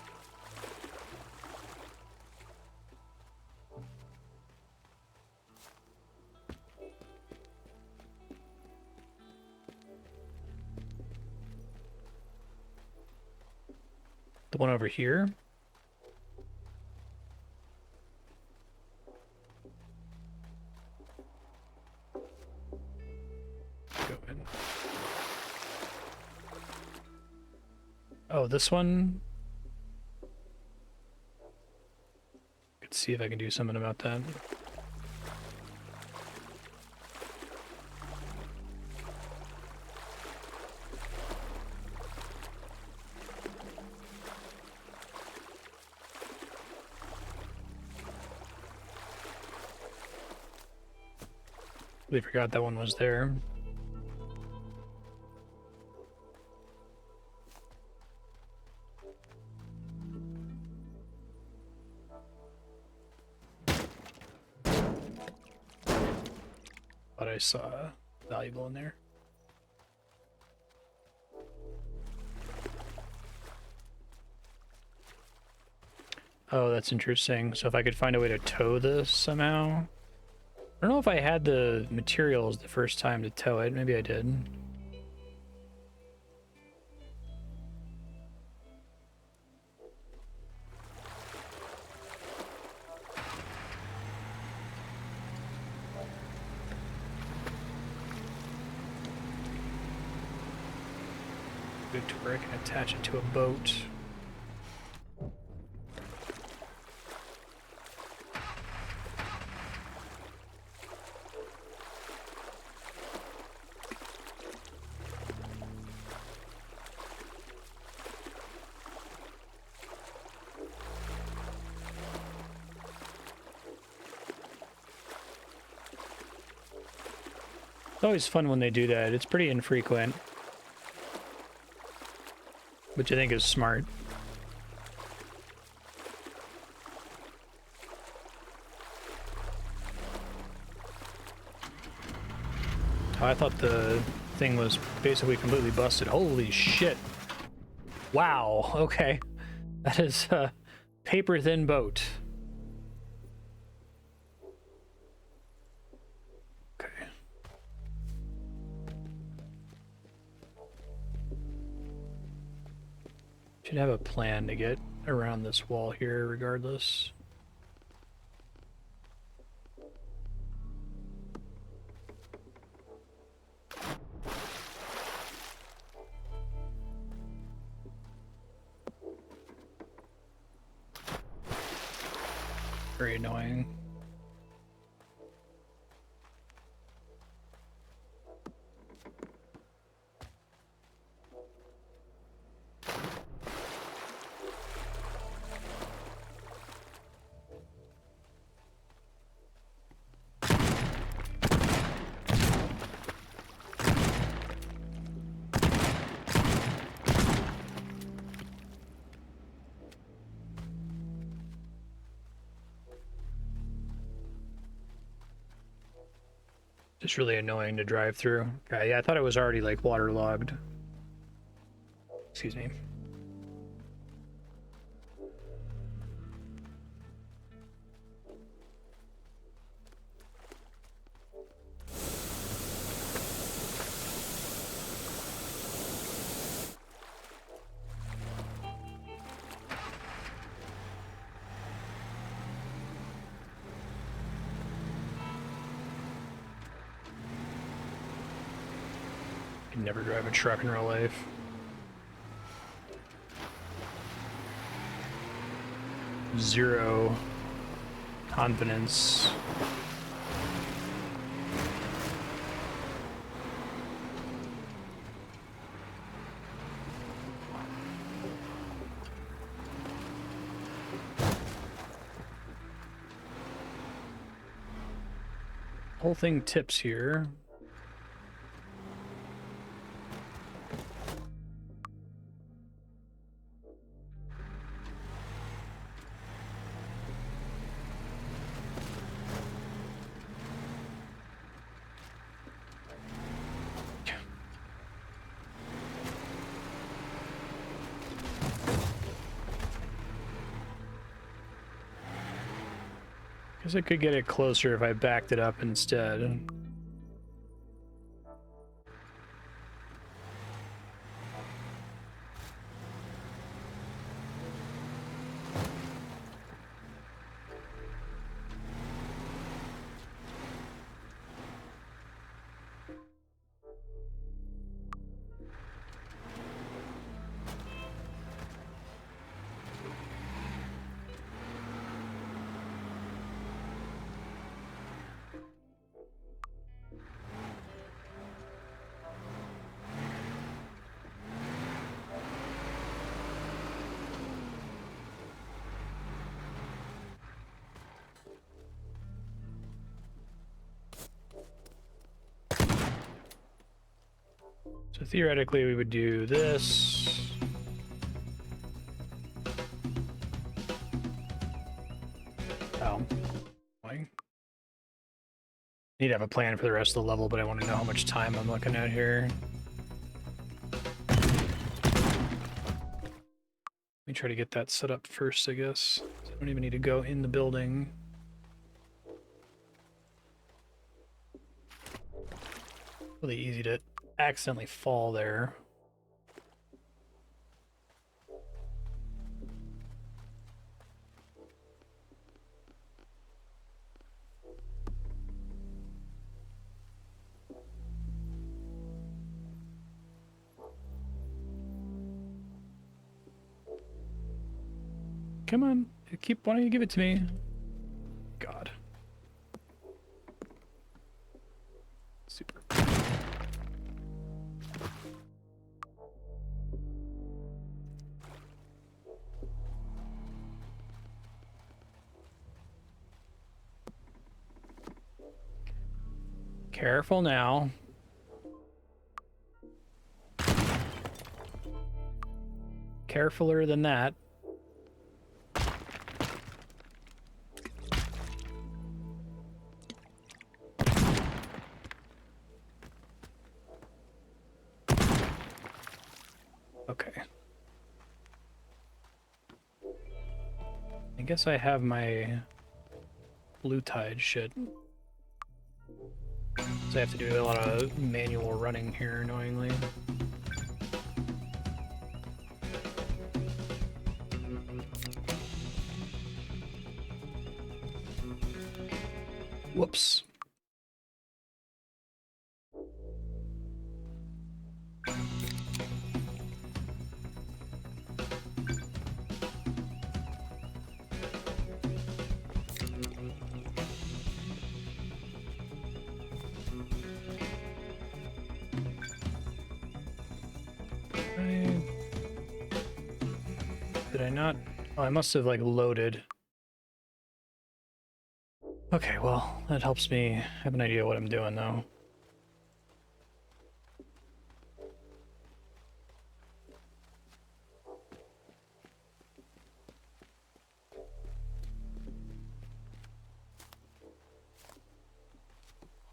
The one over here? this one. Let's see if I can do something about that. They forgot that one was there. Thought I saw valuable in there. Oh, that's interesting. So if I could find a way to tow this somehow. I don't know if I had the materials the first time to tow it. Maybe I did. Good to where I can attach it to a boat. It's always fun when they do that. It's pretty infrequent, which I think is smart. Oh, I thought the thing was basically completely busted. Holy shit. Wow, okay. That is a paper-thin boat. Should have a plan to get around this wall here regardless. Very annoying. Just really annoying to drive through. Yeah, I thought it was already like waterlogged. Excuse me. Can never drive a truck in real life. Zero confidence. Whole thing tips here. Guess I could get it closer if I backed it up instead. So theoretically, we would do this. Oh. Boing. Need to have a plan for the rest of the level, but I want to know how much time I'm looking at here. Let me try to get that set up first, I guess. I don't even need to go in the building. Really easy to accidentally fall there. Come on, why don't you give it to me? God. Super. Careful now. Carefuler than that. Okay. I guess I have my blue tide shit. So I have to do a lot of manual running here, annoyingly. Whoops. Did I not? Oh, I must have, like, loaded. Okay, well, that helps me have an idea what I'm doing, though.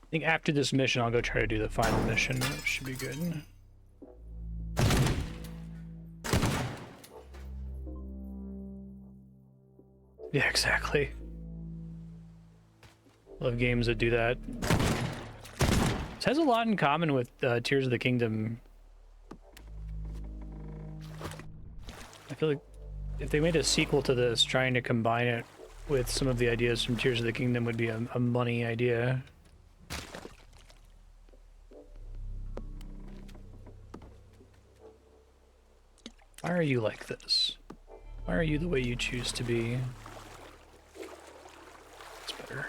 I think after this mission, I'll go try to do the final mission. That should be good. Yeah, exactly. Love games that do that. This has a lot in common with Tears of the Kingdom. I feel like if they made a sequel to this, trying to combine it with some of the ideas from Tears of the Kingdom would be a money idea. Why are you like this? Why are you the way you choose to be? It's better.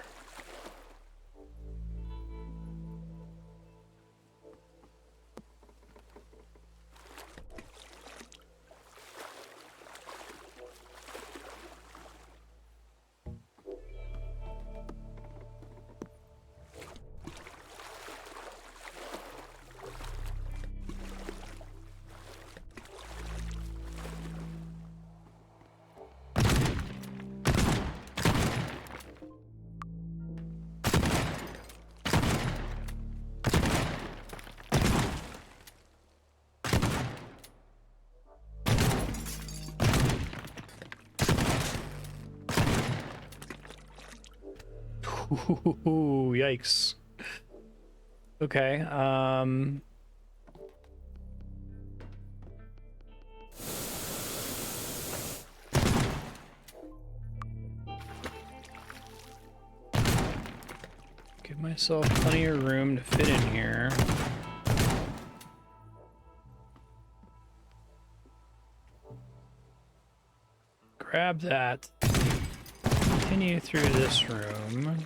Ooh, yikes. Okay, give myself plenty of room to fit in here. Grab that. Continue through this room.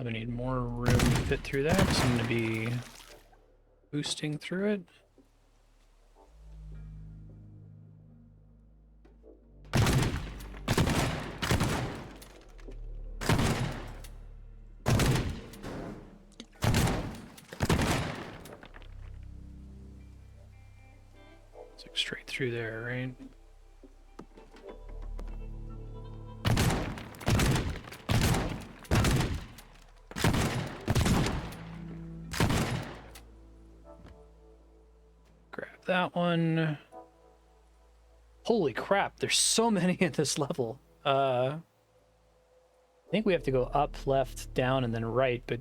I need more room to fit through that, so I'm going to be boosting through it. It's like straight through there, right? That one. Holy crap, there's so many at this level. I think we have to go up, left, down, and then right, but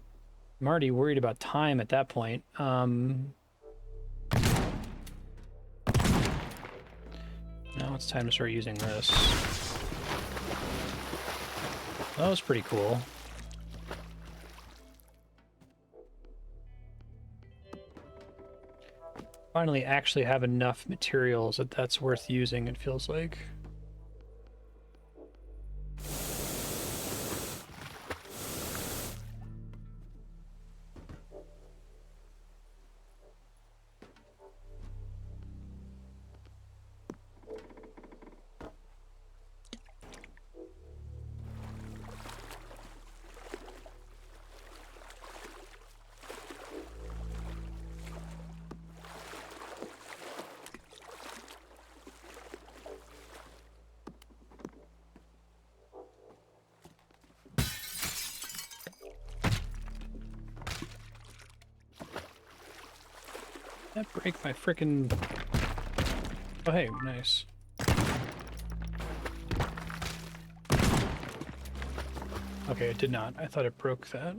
I'm already worried about time at that point. Now it's time to start using this. That was pretty cool. Finally actually have enough materials that that's worth using, it feels like. That break my frickin'... Oh, hey, nice. Okay, it did not. I thought it broke that.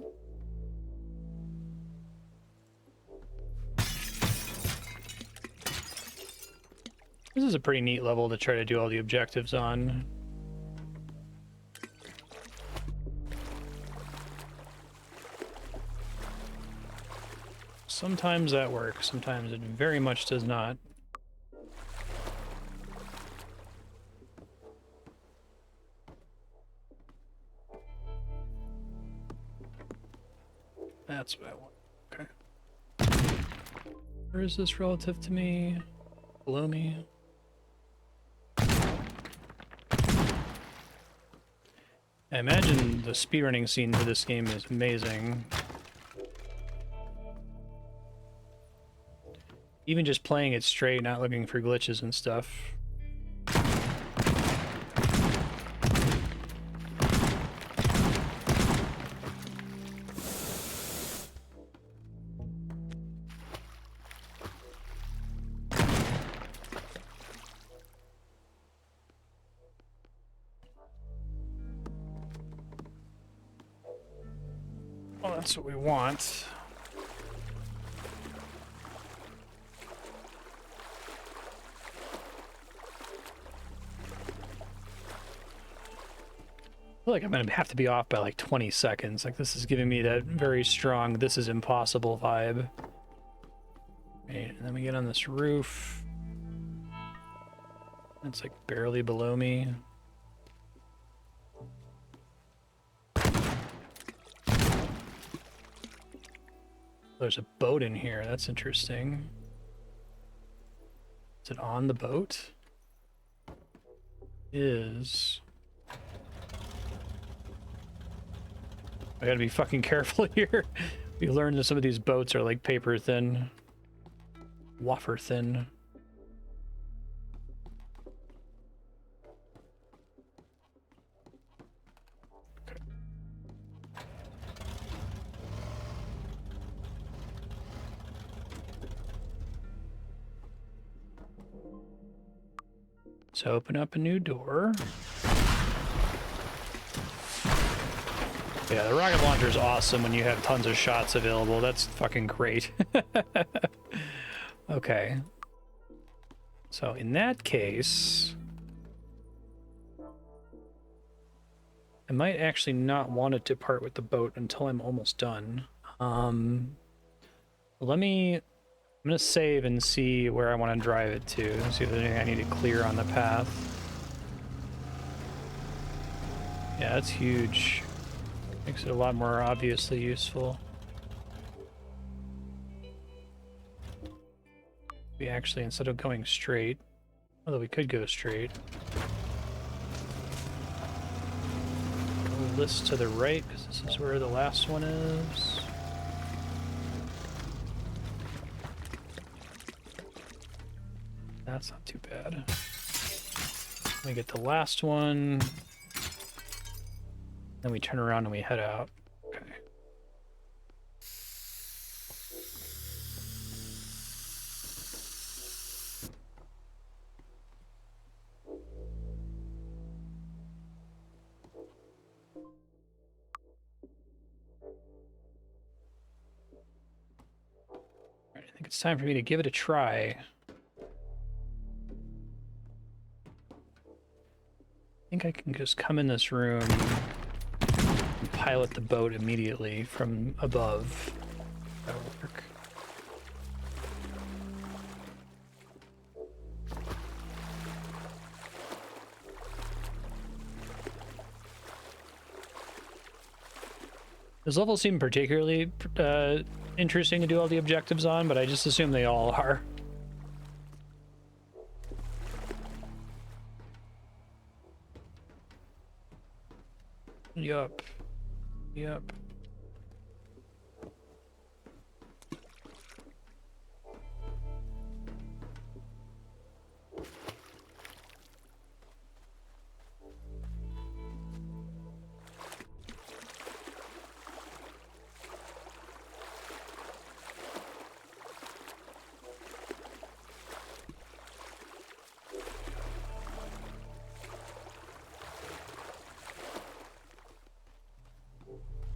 This is a pretty neat level to try to do all the objectives on. Sometimes that works, sometimes it very much does not. That's what I want. Okay. Where is this relative to me? Below me? I imagine the speedrunning scene for this game is amazing. Even just playing it straight, not looking for glitches and stuff. Well, that's what we want. I feel like I'm gonna have to be off by like 20 seconds. Like, this is giving me that very strong "this is impossible" vibe. Right, and then we get on this roof. It's like barely below me. There's a boat in here. That's interesting. Is it on the boat? It is. I gotta be fucking careful here. We learned that some of these boats are like paper thin. Wafer thin. Okay. So open up a new door. Yeah, the rocket launcher is awesome when you have tons of shots available. That's fucking great. Okay. So in that case, I might actually not want to depart with the boat until I'm almost done. I'm gonna save and see where I want to drive it to. See if there's anything I need to clear on the path. Yeah, that's huge. Makes it a lot more obviously useful. We actually, instead of going straight, although we could go straight, go this to the right, because this is where the last one is. That's not too bad. We get the last one, then we turn around and we head out. Okay. I think it's time for me to give it a try. I think I can just come in this room and pilot the boat immediately from above. That'll work. This level seemed particularly interesting to do all the objectives on, but I just assume they all are. Yup. Yup.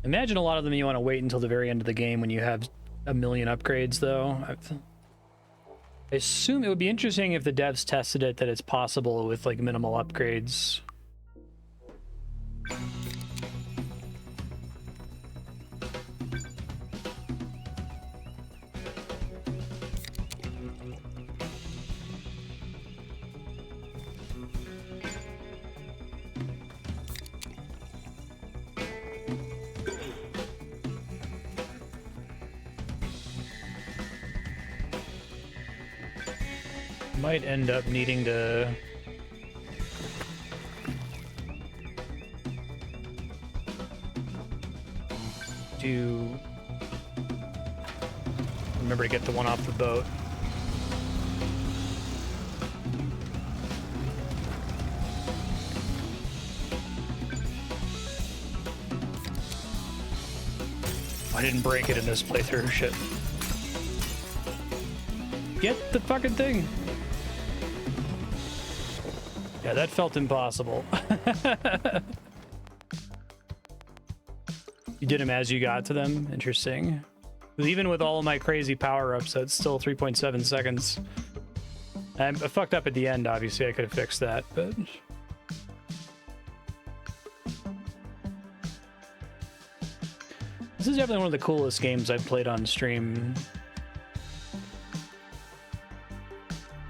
Imagine a lot of them you want to wait until the very end of the game when you have a million upgrades, though. I assume it would be interesting if the devs tested it that it's possible with like minimal upgrades. Might end up needing to remember to get the one off the boat. I didn't break it in this playthrough. Shit. Get the fucking thing. Yeah, that felt impossible. You did them as you got to them? Interesting. Even with all of my crazy power-ups, that's still 3.7 seconds. I fucked up at the end, obviously. I could have fixed that, but... This is definitely one of the coolest games I've played on stream.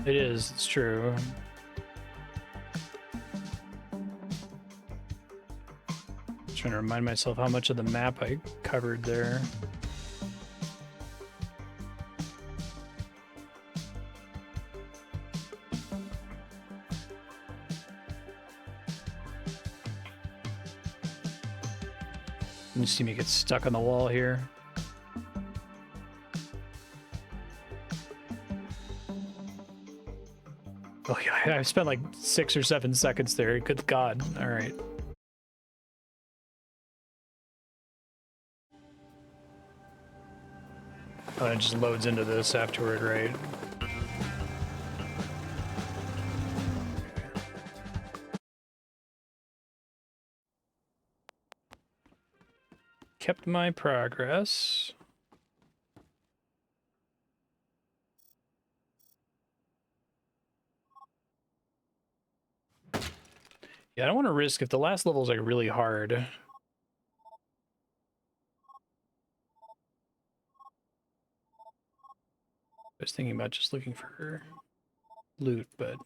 It is, it's true. Trying to remind myself how much of the map I covered there. You see me get stuck on the wall here. Oh yeah, I spent like 6 or 7 seconds there. Good God. All right. Oh, it just loads into this afterward, right? Kept my progress. Yeah, I don't want to risk if the last level is like really hard. I was thinking about just looking for loot, but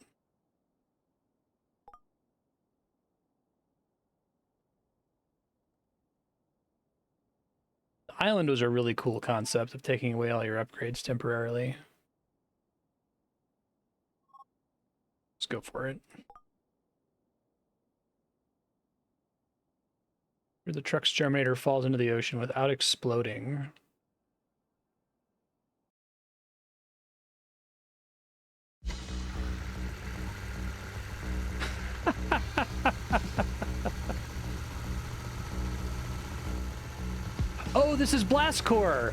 Island was a really cool concept of taking away all your upgrades temporarily. Let's go for it. The truck's germinator falls into the ocean without exploding. Oh, this is Blast Core!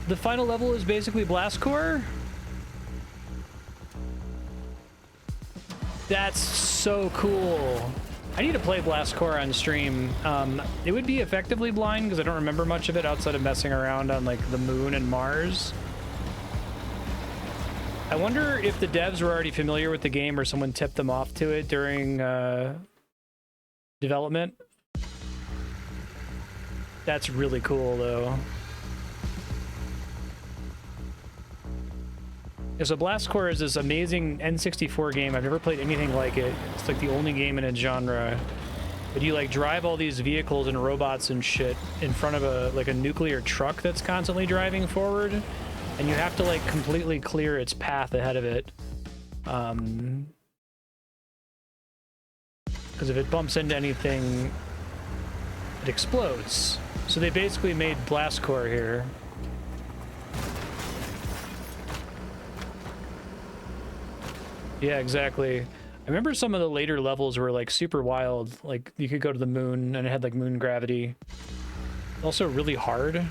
The final level is basically Blast Core? That's so cool. I need to play Blast Core on stream. It would be effectively blind because I don't remember much of it outside of messing around on like the moon and Mars. I wonder if the devs were already familiar with the game or someone tipped them off to it during development. That's really cool though. Yeah, so Blast Core is this amazing N64 game. I've never played anything like it. It's like the only game in its genre. But you like drive all these vehicles and robots and shit in front of a nuclear truck that's constantly driving forward, and you have to like completely clear its path ahead of it. Because if it bumps into anything, it explodes. So they basically made Blast Core here. Yeah, exactly. I remember some of the later levels were like super wild. Like you could go to the moon and it had like moon gravity. Also really hard.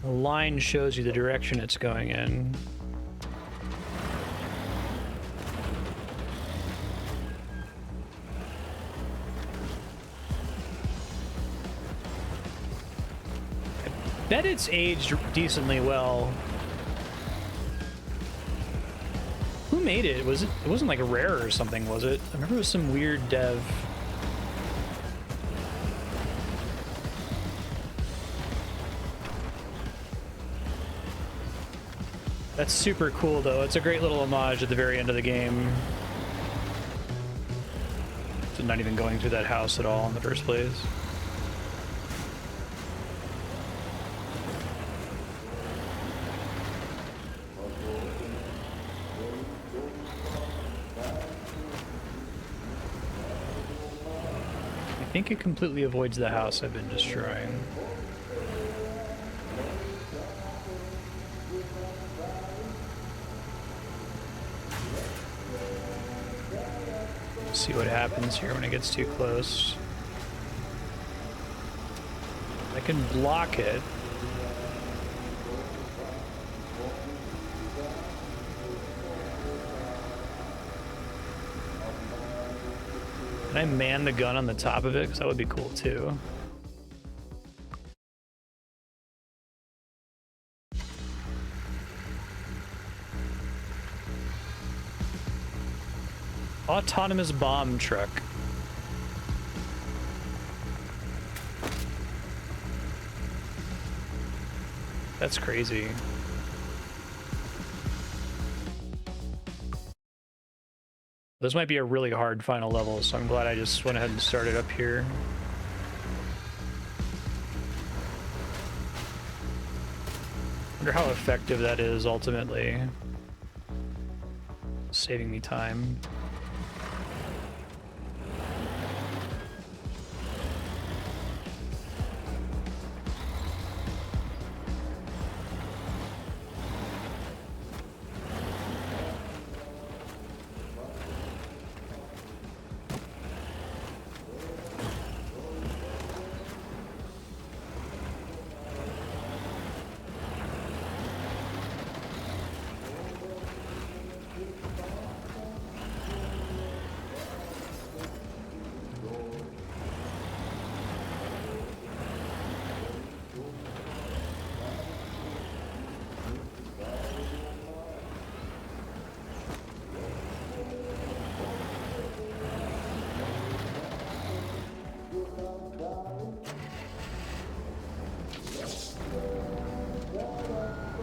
The line shows you the direction it's going in. I bet it's aged decently well. Who made it? It wasn't like a Rare or something, was it? I remember it was some weird dev. That's super cool though. It's a great little homage at the very end of the game. So not even going through that house at all in the first place. I think it completely avoids the house I've been destroying. See what happens here when it gets too close. I can block it. Can I man the gun on the top of it? Because that would be cool too. Autonomous bomb truck. That's crazy. This might be a really hard final level, so I'm glad I just went ahead and started up here. Wonder how effective that is ultimately. Saving me time.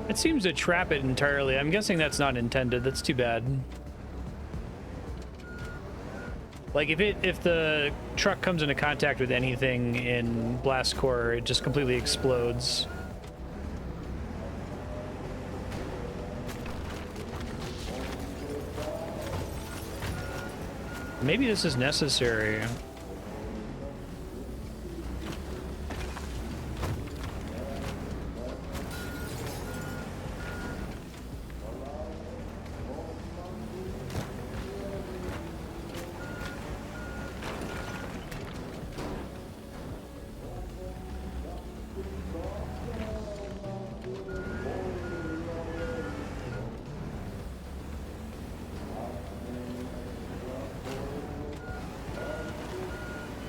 It seems to trap it entirely. I'm guessing that's not intended. That's too bad. Like if the truck comes into contact with anything in blast core, it just completely explodes. Maybe this is necessary.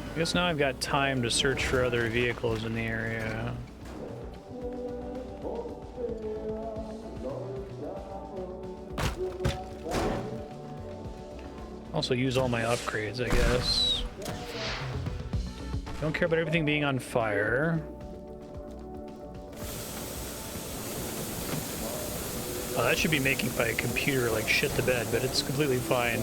I guess now I've got time to search for other vehicles in the area. Also use all my upgrades, I guess. Don't care about everything being on fire. Oh, that should be making my computer like shit the bed, but it's completely fine.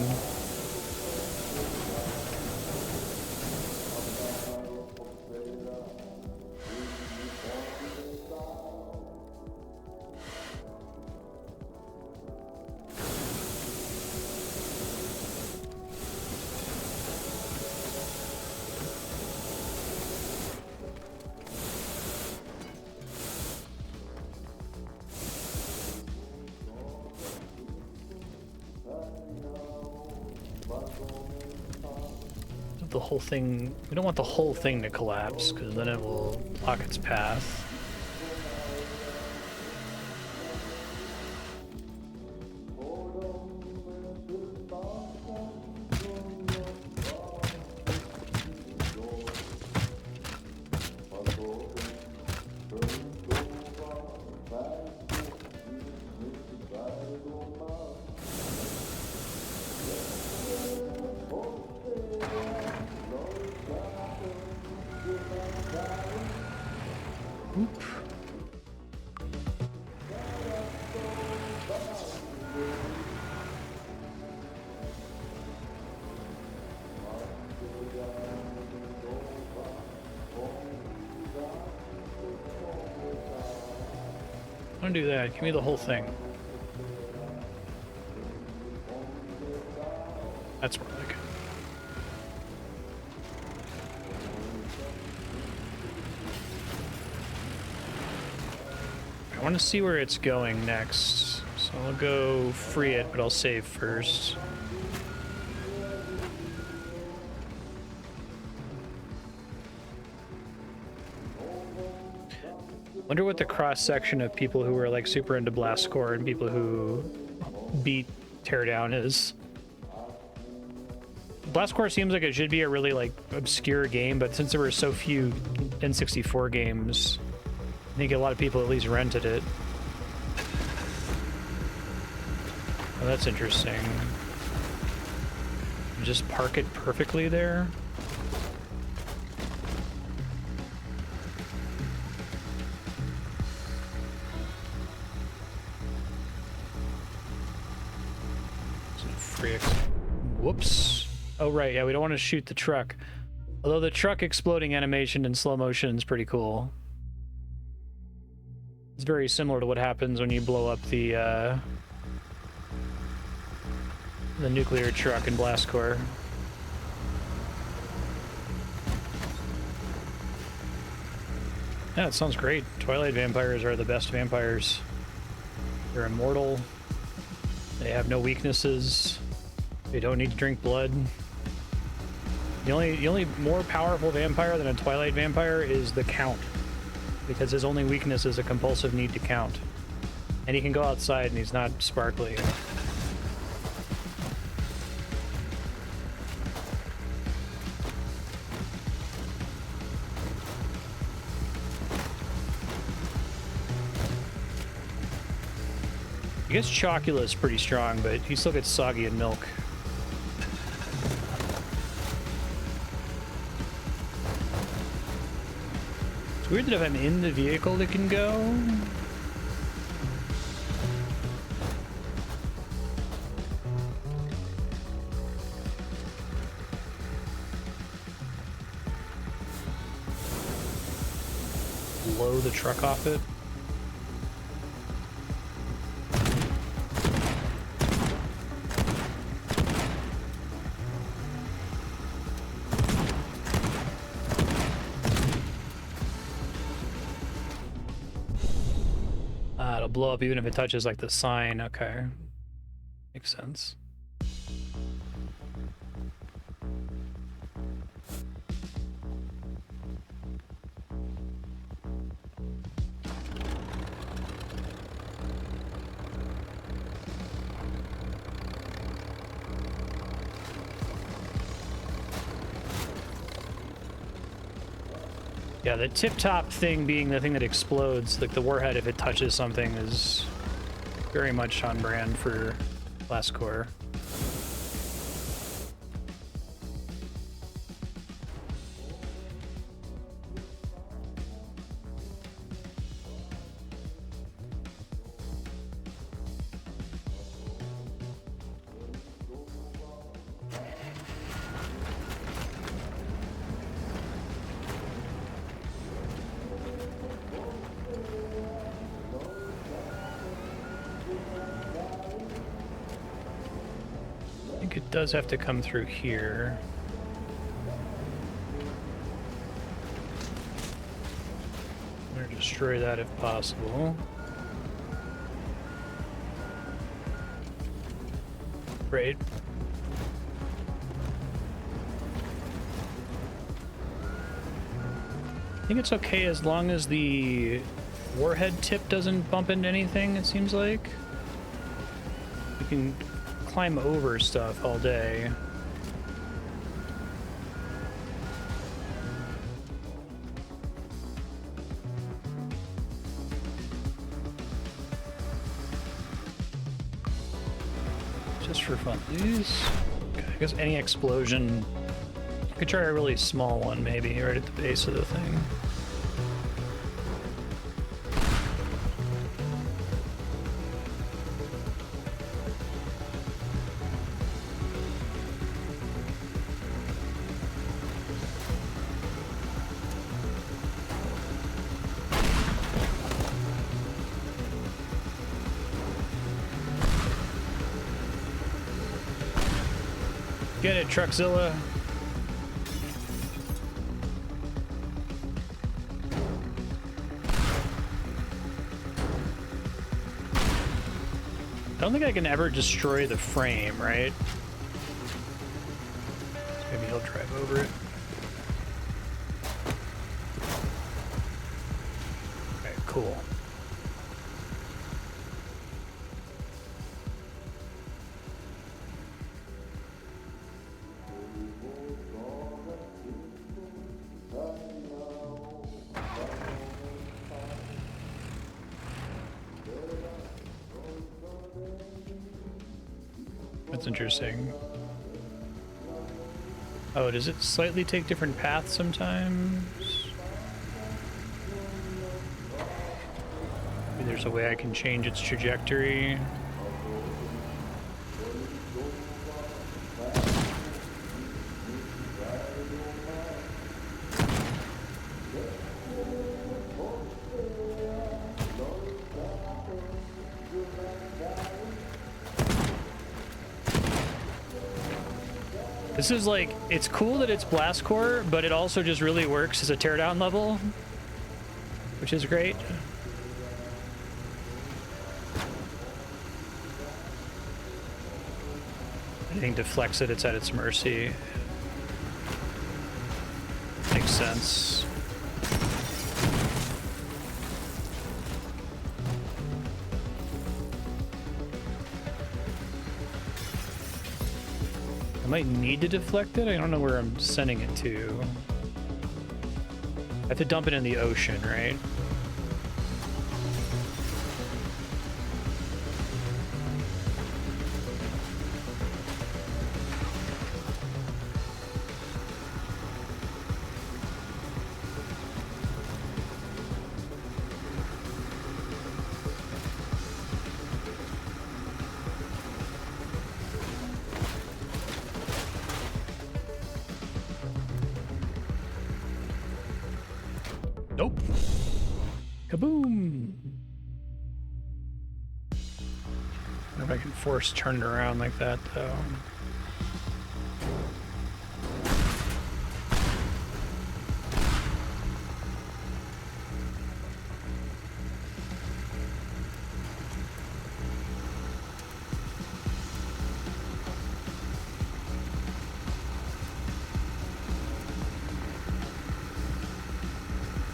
The whole thing, we don't want the whole thing to collapse because then it will block its path. Don't do that. Give me the whole thing. That's more like it. I want to see where it's going next, so I'll go free it, but I'll save first. Wonder what the cross-section of people who are like super into blast core and people who beat Teardown is. Blast core seems like it should be a really like obscure game, but since there were so few N64 games, I think a lot of people at least rented it. Oh, that's interesting. Just park it perfectly there. Whoops. Oh, right. Yeah, we don't want to shoot the truck. Although the truck exploding animation in slow motion is pretty cool. It's very similar to what happens when you blow up the nuclear truck in blast core. Yeah, it sounds great. Twilight vampires are the best vampires. They're immortal. They have no weaknesses. They don't need to drink blood. The only more powerful vampire than a Twilight vampire is the Count, because his only weakness is a compulsive need to count. And he can go outside and he's not sparkly. I guess Chocula's pretty strong, but he still gets soggy in milk. It's weird that if I'm in the vehicle it can go. blow the truck off it. It'll blow up even if it touches like the sign. Okay, makes sense. Yeah, the tip-top thing being the thing that explodes, like the warhead, if it touches something, is very much on brand for Last Core. It does have to come through here. I'm gonna destroy that if possible. Great. I think it's okay as long as the warhead tip doesn't bump into anything, it seems like. We can climb over stuff all day. Just for fun. These, okay, I guess any explosion. I could try a really small one maybe right at the base of the thing. Get it, Truckzilla. I don't think I can ever destroy the frame, right? Maybe he'll drive over it. Okay, cool. That's interesting. Oh, does it slightly take different paths sometimes? Maybe there's a way I can change its trajectory. This is like, it's cool that it's Blast Core, but it also just really works as a teardown level, which is great. Anything deflects it, it's at its mercy. Makes sense. I might need to deflect it. I don't know where I'm sending it to. I have to dump it in the ocean, right? Nope. Kaboom! I wonder if I can force turn it around like that, though.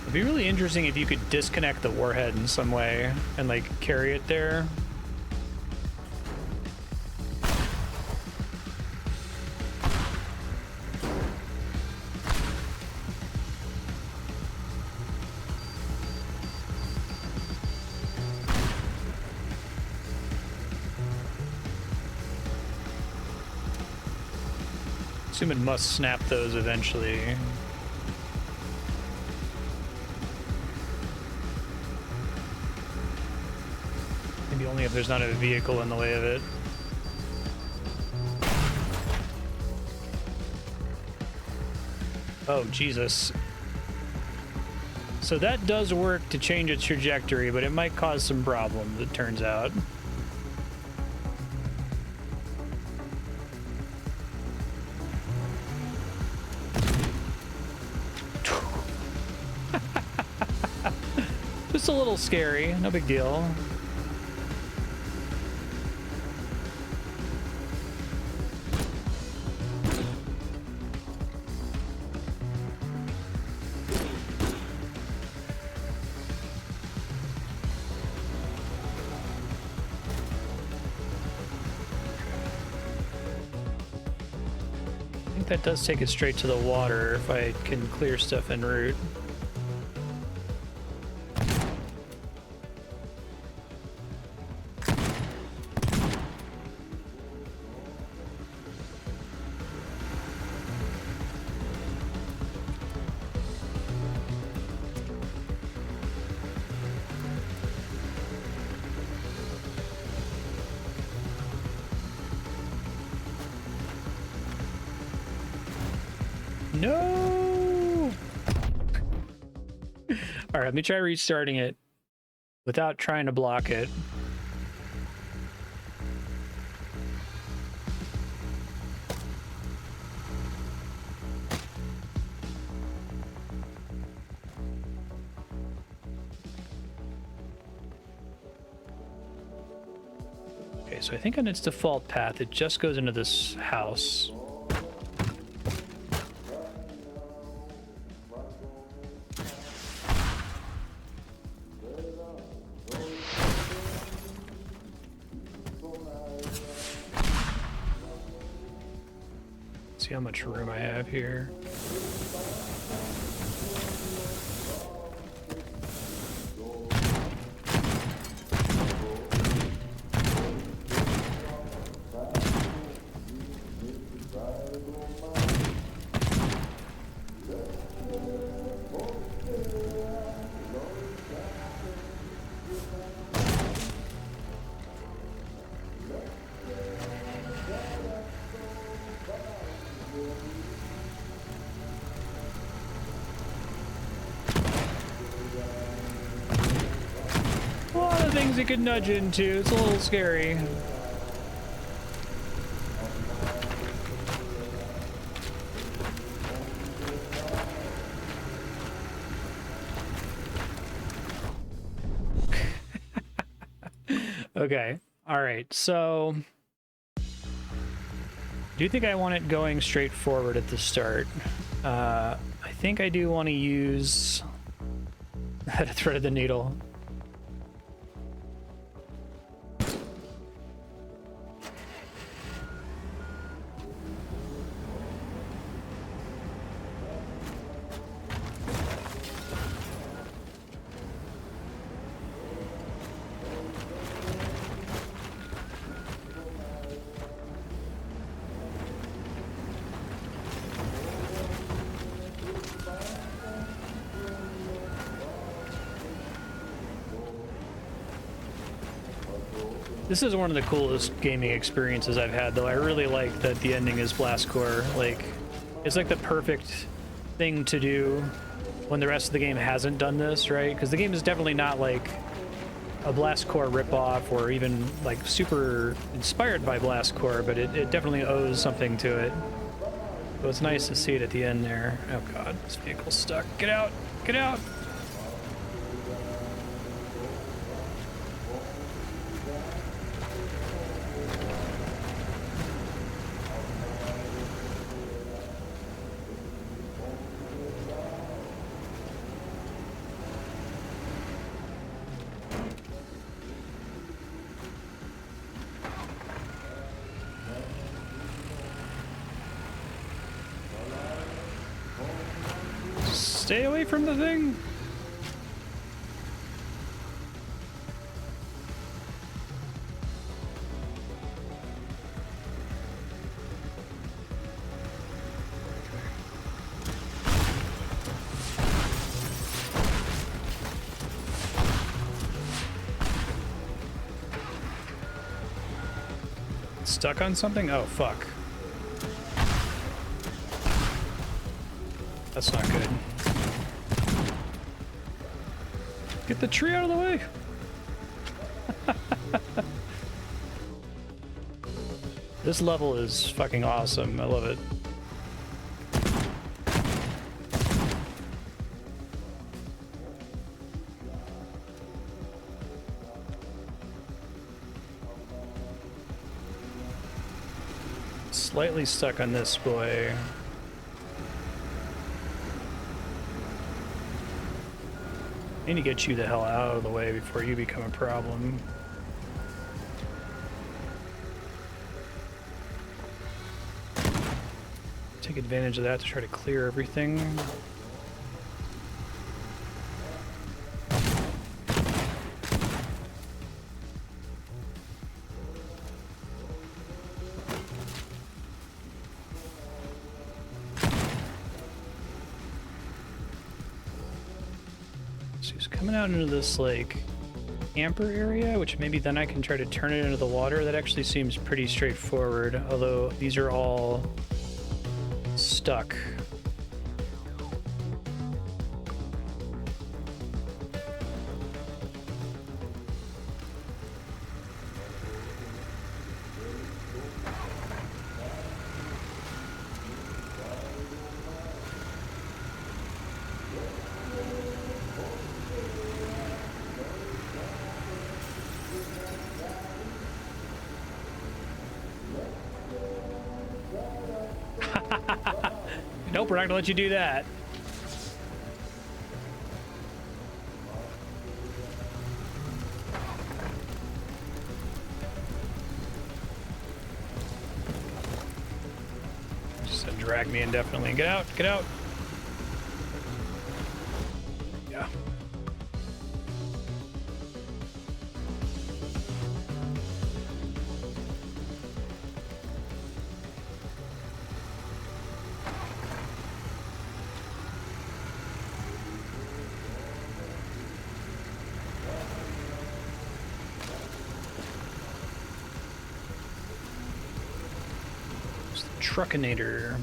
It'd be really interesting if you could disconnect the warhead in some way and like carry it there. Assume it must snap those eventually. Maybe only if there's not a vehicle in the way of it. Oh, Jesus. So that does work to change its trajectory, but it might cause some problems, it turns out. Just a little scary, no big deal. I think that does take it straight to the water if I can clear stuff en route. No! All right, let me try restarting it without trying to block it. Okay, so I think on its default path, it just goes into this house. See how much room I have here. Things you could nudge into. It's a little scary. Okay. All right. So do you think I want it going straight forward at the start? I think I do want to use the thread of the needle. This is one of the coolest gaming experiences I've had, though. I really like that the ending is Blast Core. Like, it's like the perfect thing to do when the rest of the game hasn't done this, right? Because the game is definitely not like a Blast Core ripoff or even like super inspired by Blast Core, but it definitely owes something to it. So it's nice to see it at the end there. Oh god, this vehicle's stuck. Get out! Get out! Stay away from the thing. Stuck on something? Oh, fuck. That's not good. Get the tree out of the way! This level is fucking awesome. I love it. Slightly stuck on this boy. I need to get you the hell out of the way before you become a problem. Take advantage of that to try to clear everything. Out into this like camper area, which maybe then I can try to turn it into the water. That actually seems pretty straightforward, although these are all stuck. Nope, we're not gonna let you do that. Just drag me indefinitely. Get out, get out. Yeah. Truckinator.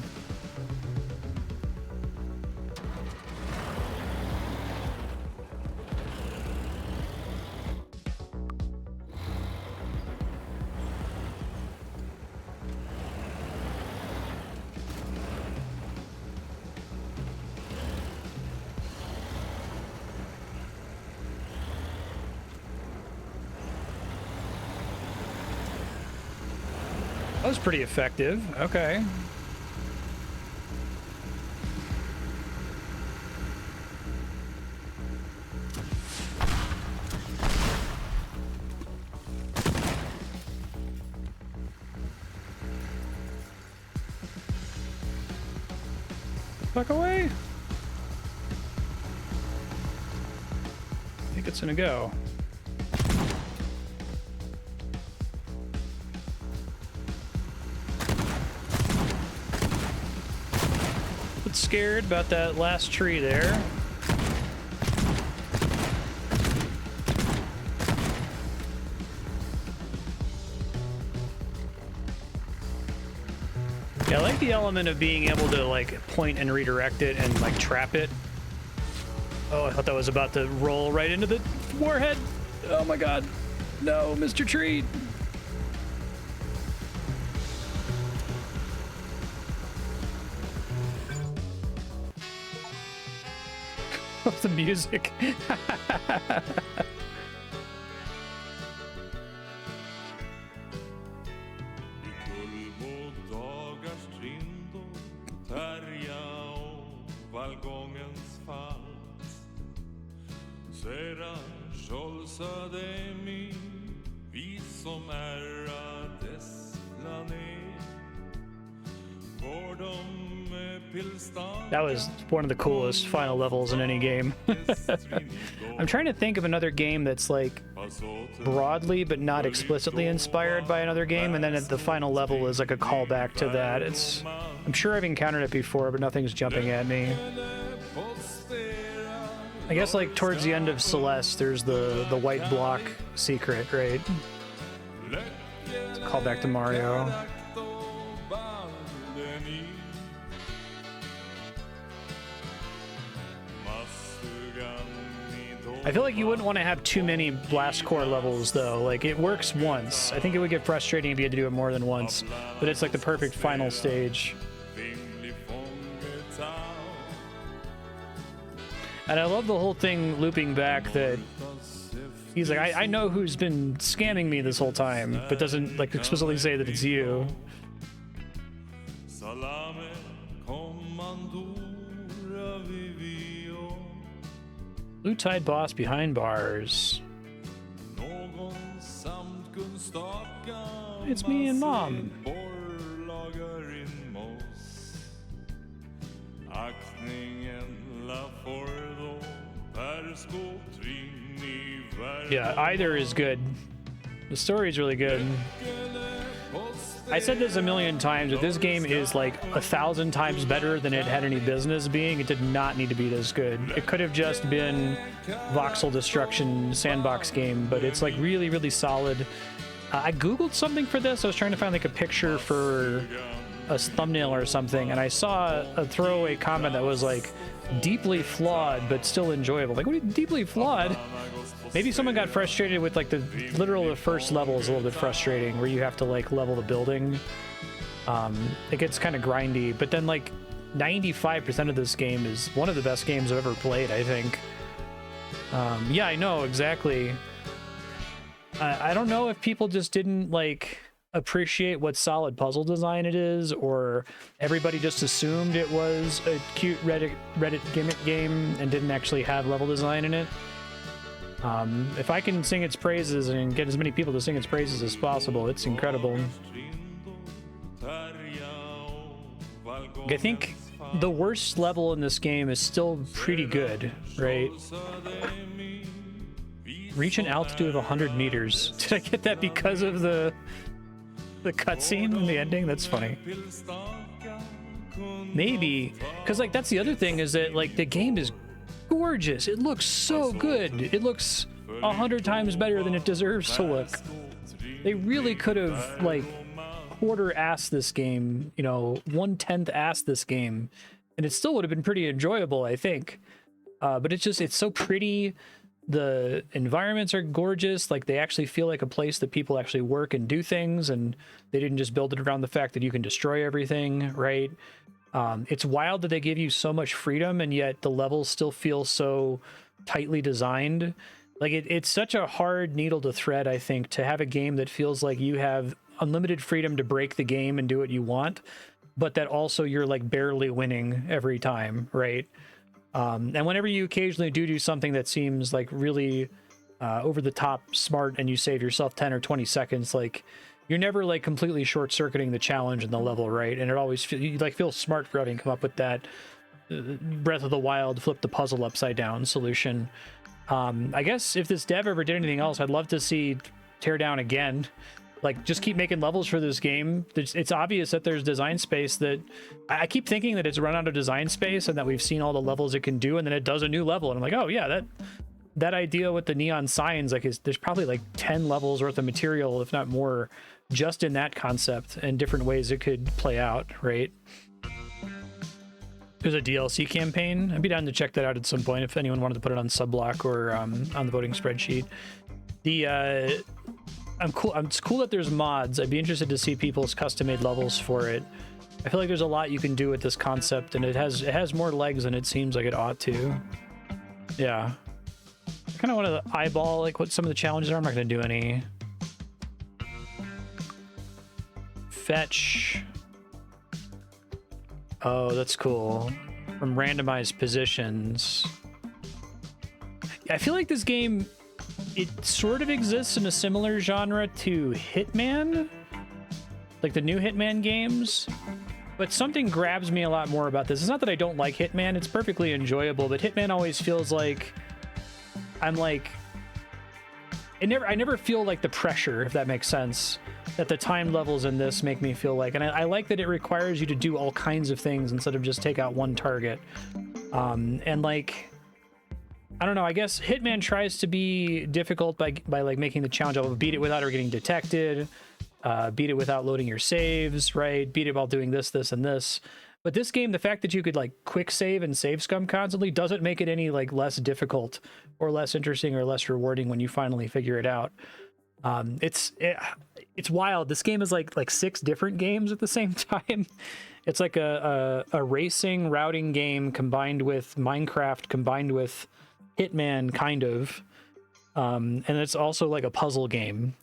That was pretty effective. Okay. Fuck away. I think it's gonna go. Scared about that last tree there. Yeah, I like the element of being able to like point and redirect it and like trap it. Oh, I thought that was about to roll right into the warhead. Oh my god. No, Mr. Tree. The music. That was one of the coolest final levels in any game. I'm trying to think of another game that's like broadly but not explicitly inspired by another game, and then at the final level is like a callback to that. I'm sure I've encountered it before, but nothing's jumping at me. I guess like towards the end of Celeste, there's the white block secret, right? It's a callback to Mario. I feel like you wouldn't want to have too many Blast Core levels, though. Like, it works once. I think it would get frustrating if you had to do it more than once, but it's like the perfect final stage. And I love the whole thing looping back that he's like, I know who's been scamming me this whole time, but doesn't like explicitly say that it's you. Blue Tide boss behind bars. It's me and Mom. Yeah, either is good. The story is really good. I said this a million times, but this game is like 1,000 times better than it had any business being. It did not need to be this good. It could have just been voxel destruction sandbox game, but it's like really, really solid. I googled something for this. I was trying to find like a picture for a thumbnail or something, and I saw a throwaway comment that was like deeply flawed but still enjoyable. Like, what do you, deeply flawed? Maybe someone got frustrated with like the first level is a little bit frustrating, where you have to like level the building. It gets kind of grindy, but then like 95% of this game is one of the best games I've ever played, I think. Yeah, I know, exactly. I don't know if people just didn't like appreciate what solid puzzle design it is, or everybody just assumed it was a cute Reddit gimmick game and didn't actually have level design in it. If I can sing its praises and get as many people to sing its praises as possible, it's incredible. I think the worst level in this game is still pretty good, right? Reach an altitude of 100 meters. Did I get that because of the cutscene in the ending? That's funny. Maybe, because like that's the other thing, is that like the game is gorgeous. It looks so good. It looks 100 times better than it deserves to look. They really could have like quarter-assed this game, you know, 1/10-assed this game, and it still would have been pretty enjoyable, I think. But it's so pretty. The environments are gorgeous. Like, they actually feel like a place that people actually work and do things, and they didn't just build it around the fact that you can destroy everything, right? It's wild that they give you so much freedom, and yet the levels still feel so tightly designed. Like, it's such a hard needle to thread, I think, to have a game that feels like you have unlimited freedom to break the game and do what you want, but that also you're like barely winning every time, right? And whenever you occasionally do something that seems like really over the top smart, and you save yourself 10 or 20 seconds, like, you're never like completely short-circuiting the challenge in the level, right? And it always you like feel smart for having come up with that Breath of the Wild flip the puzzle upside down solution. I guess if this dev ever did anything else, I'd love to see Teardown again. Like, just keep making levels for this game. It's obvious that there's design space that I keep thinking that it's run out of design space, and that we've seen all the levels it can do, and then it does a new level, and I'm like, oh yeah, that idea with the neon signs, like, there's probably like 10 levels worth of material, if not more, just in that concept, and different ways it could play out, right? There's a DLC campaign. I'd be down to check that out at some point if anyone wanted to put it on Subblock or on the voting spreadsheet. It's cool that there's mods. I'd be interested to see people's custom-made levels for it. I feel like there's a lot you can do with this concept, and it has more legs than it seems like it ought to. Yeah. I kind of want to eyeball like what some of the challenges are. I'm not going to do any. Fetch. Oh, that's cool. From randomized positions. I feel like this game, it sort of exists in a similar genre to Hitman, like the new Hitman games, but something grabs me a lot more about this. It's not that I don't like Hitman, it's perfectly enjoyable, but Hitman always feels like I'm like, I never feel like the pressure, if that makes sense, that the time levels in this make me feel like, and I like that it requires you to do all kinds of things instead of just take out one target. And like, I don't know, I guess Hitman tries to be difficult by like making the challenge of beat it without ever getting detected, beat it without loading your saves, right? Beat it while doing this, this, and this. But this game, the fact that you could like quick save and save scum constantly doesn't make it any like less difficult or less interesting or less rewarding when you finally figure it out. It's wild. This game is like 6 different games at the same time. It's like a racing routing game combined with Minecraft, combined with Hitman, kind of. And it's also like a puzzle game.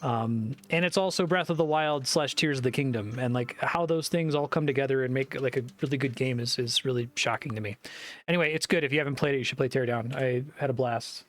And it's also Breath of the Wild / Tears of the Kingdom. And like how those things all come together and make like a really good game is really shocking to me. Anyway, it's good. If you haven't played it, you should play Teardown. I had a blast.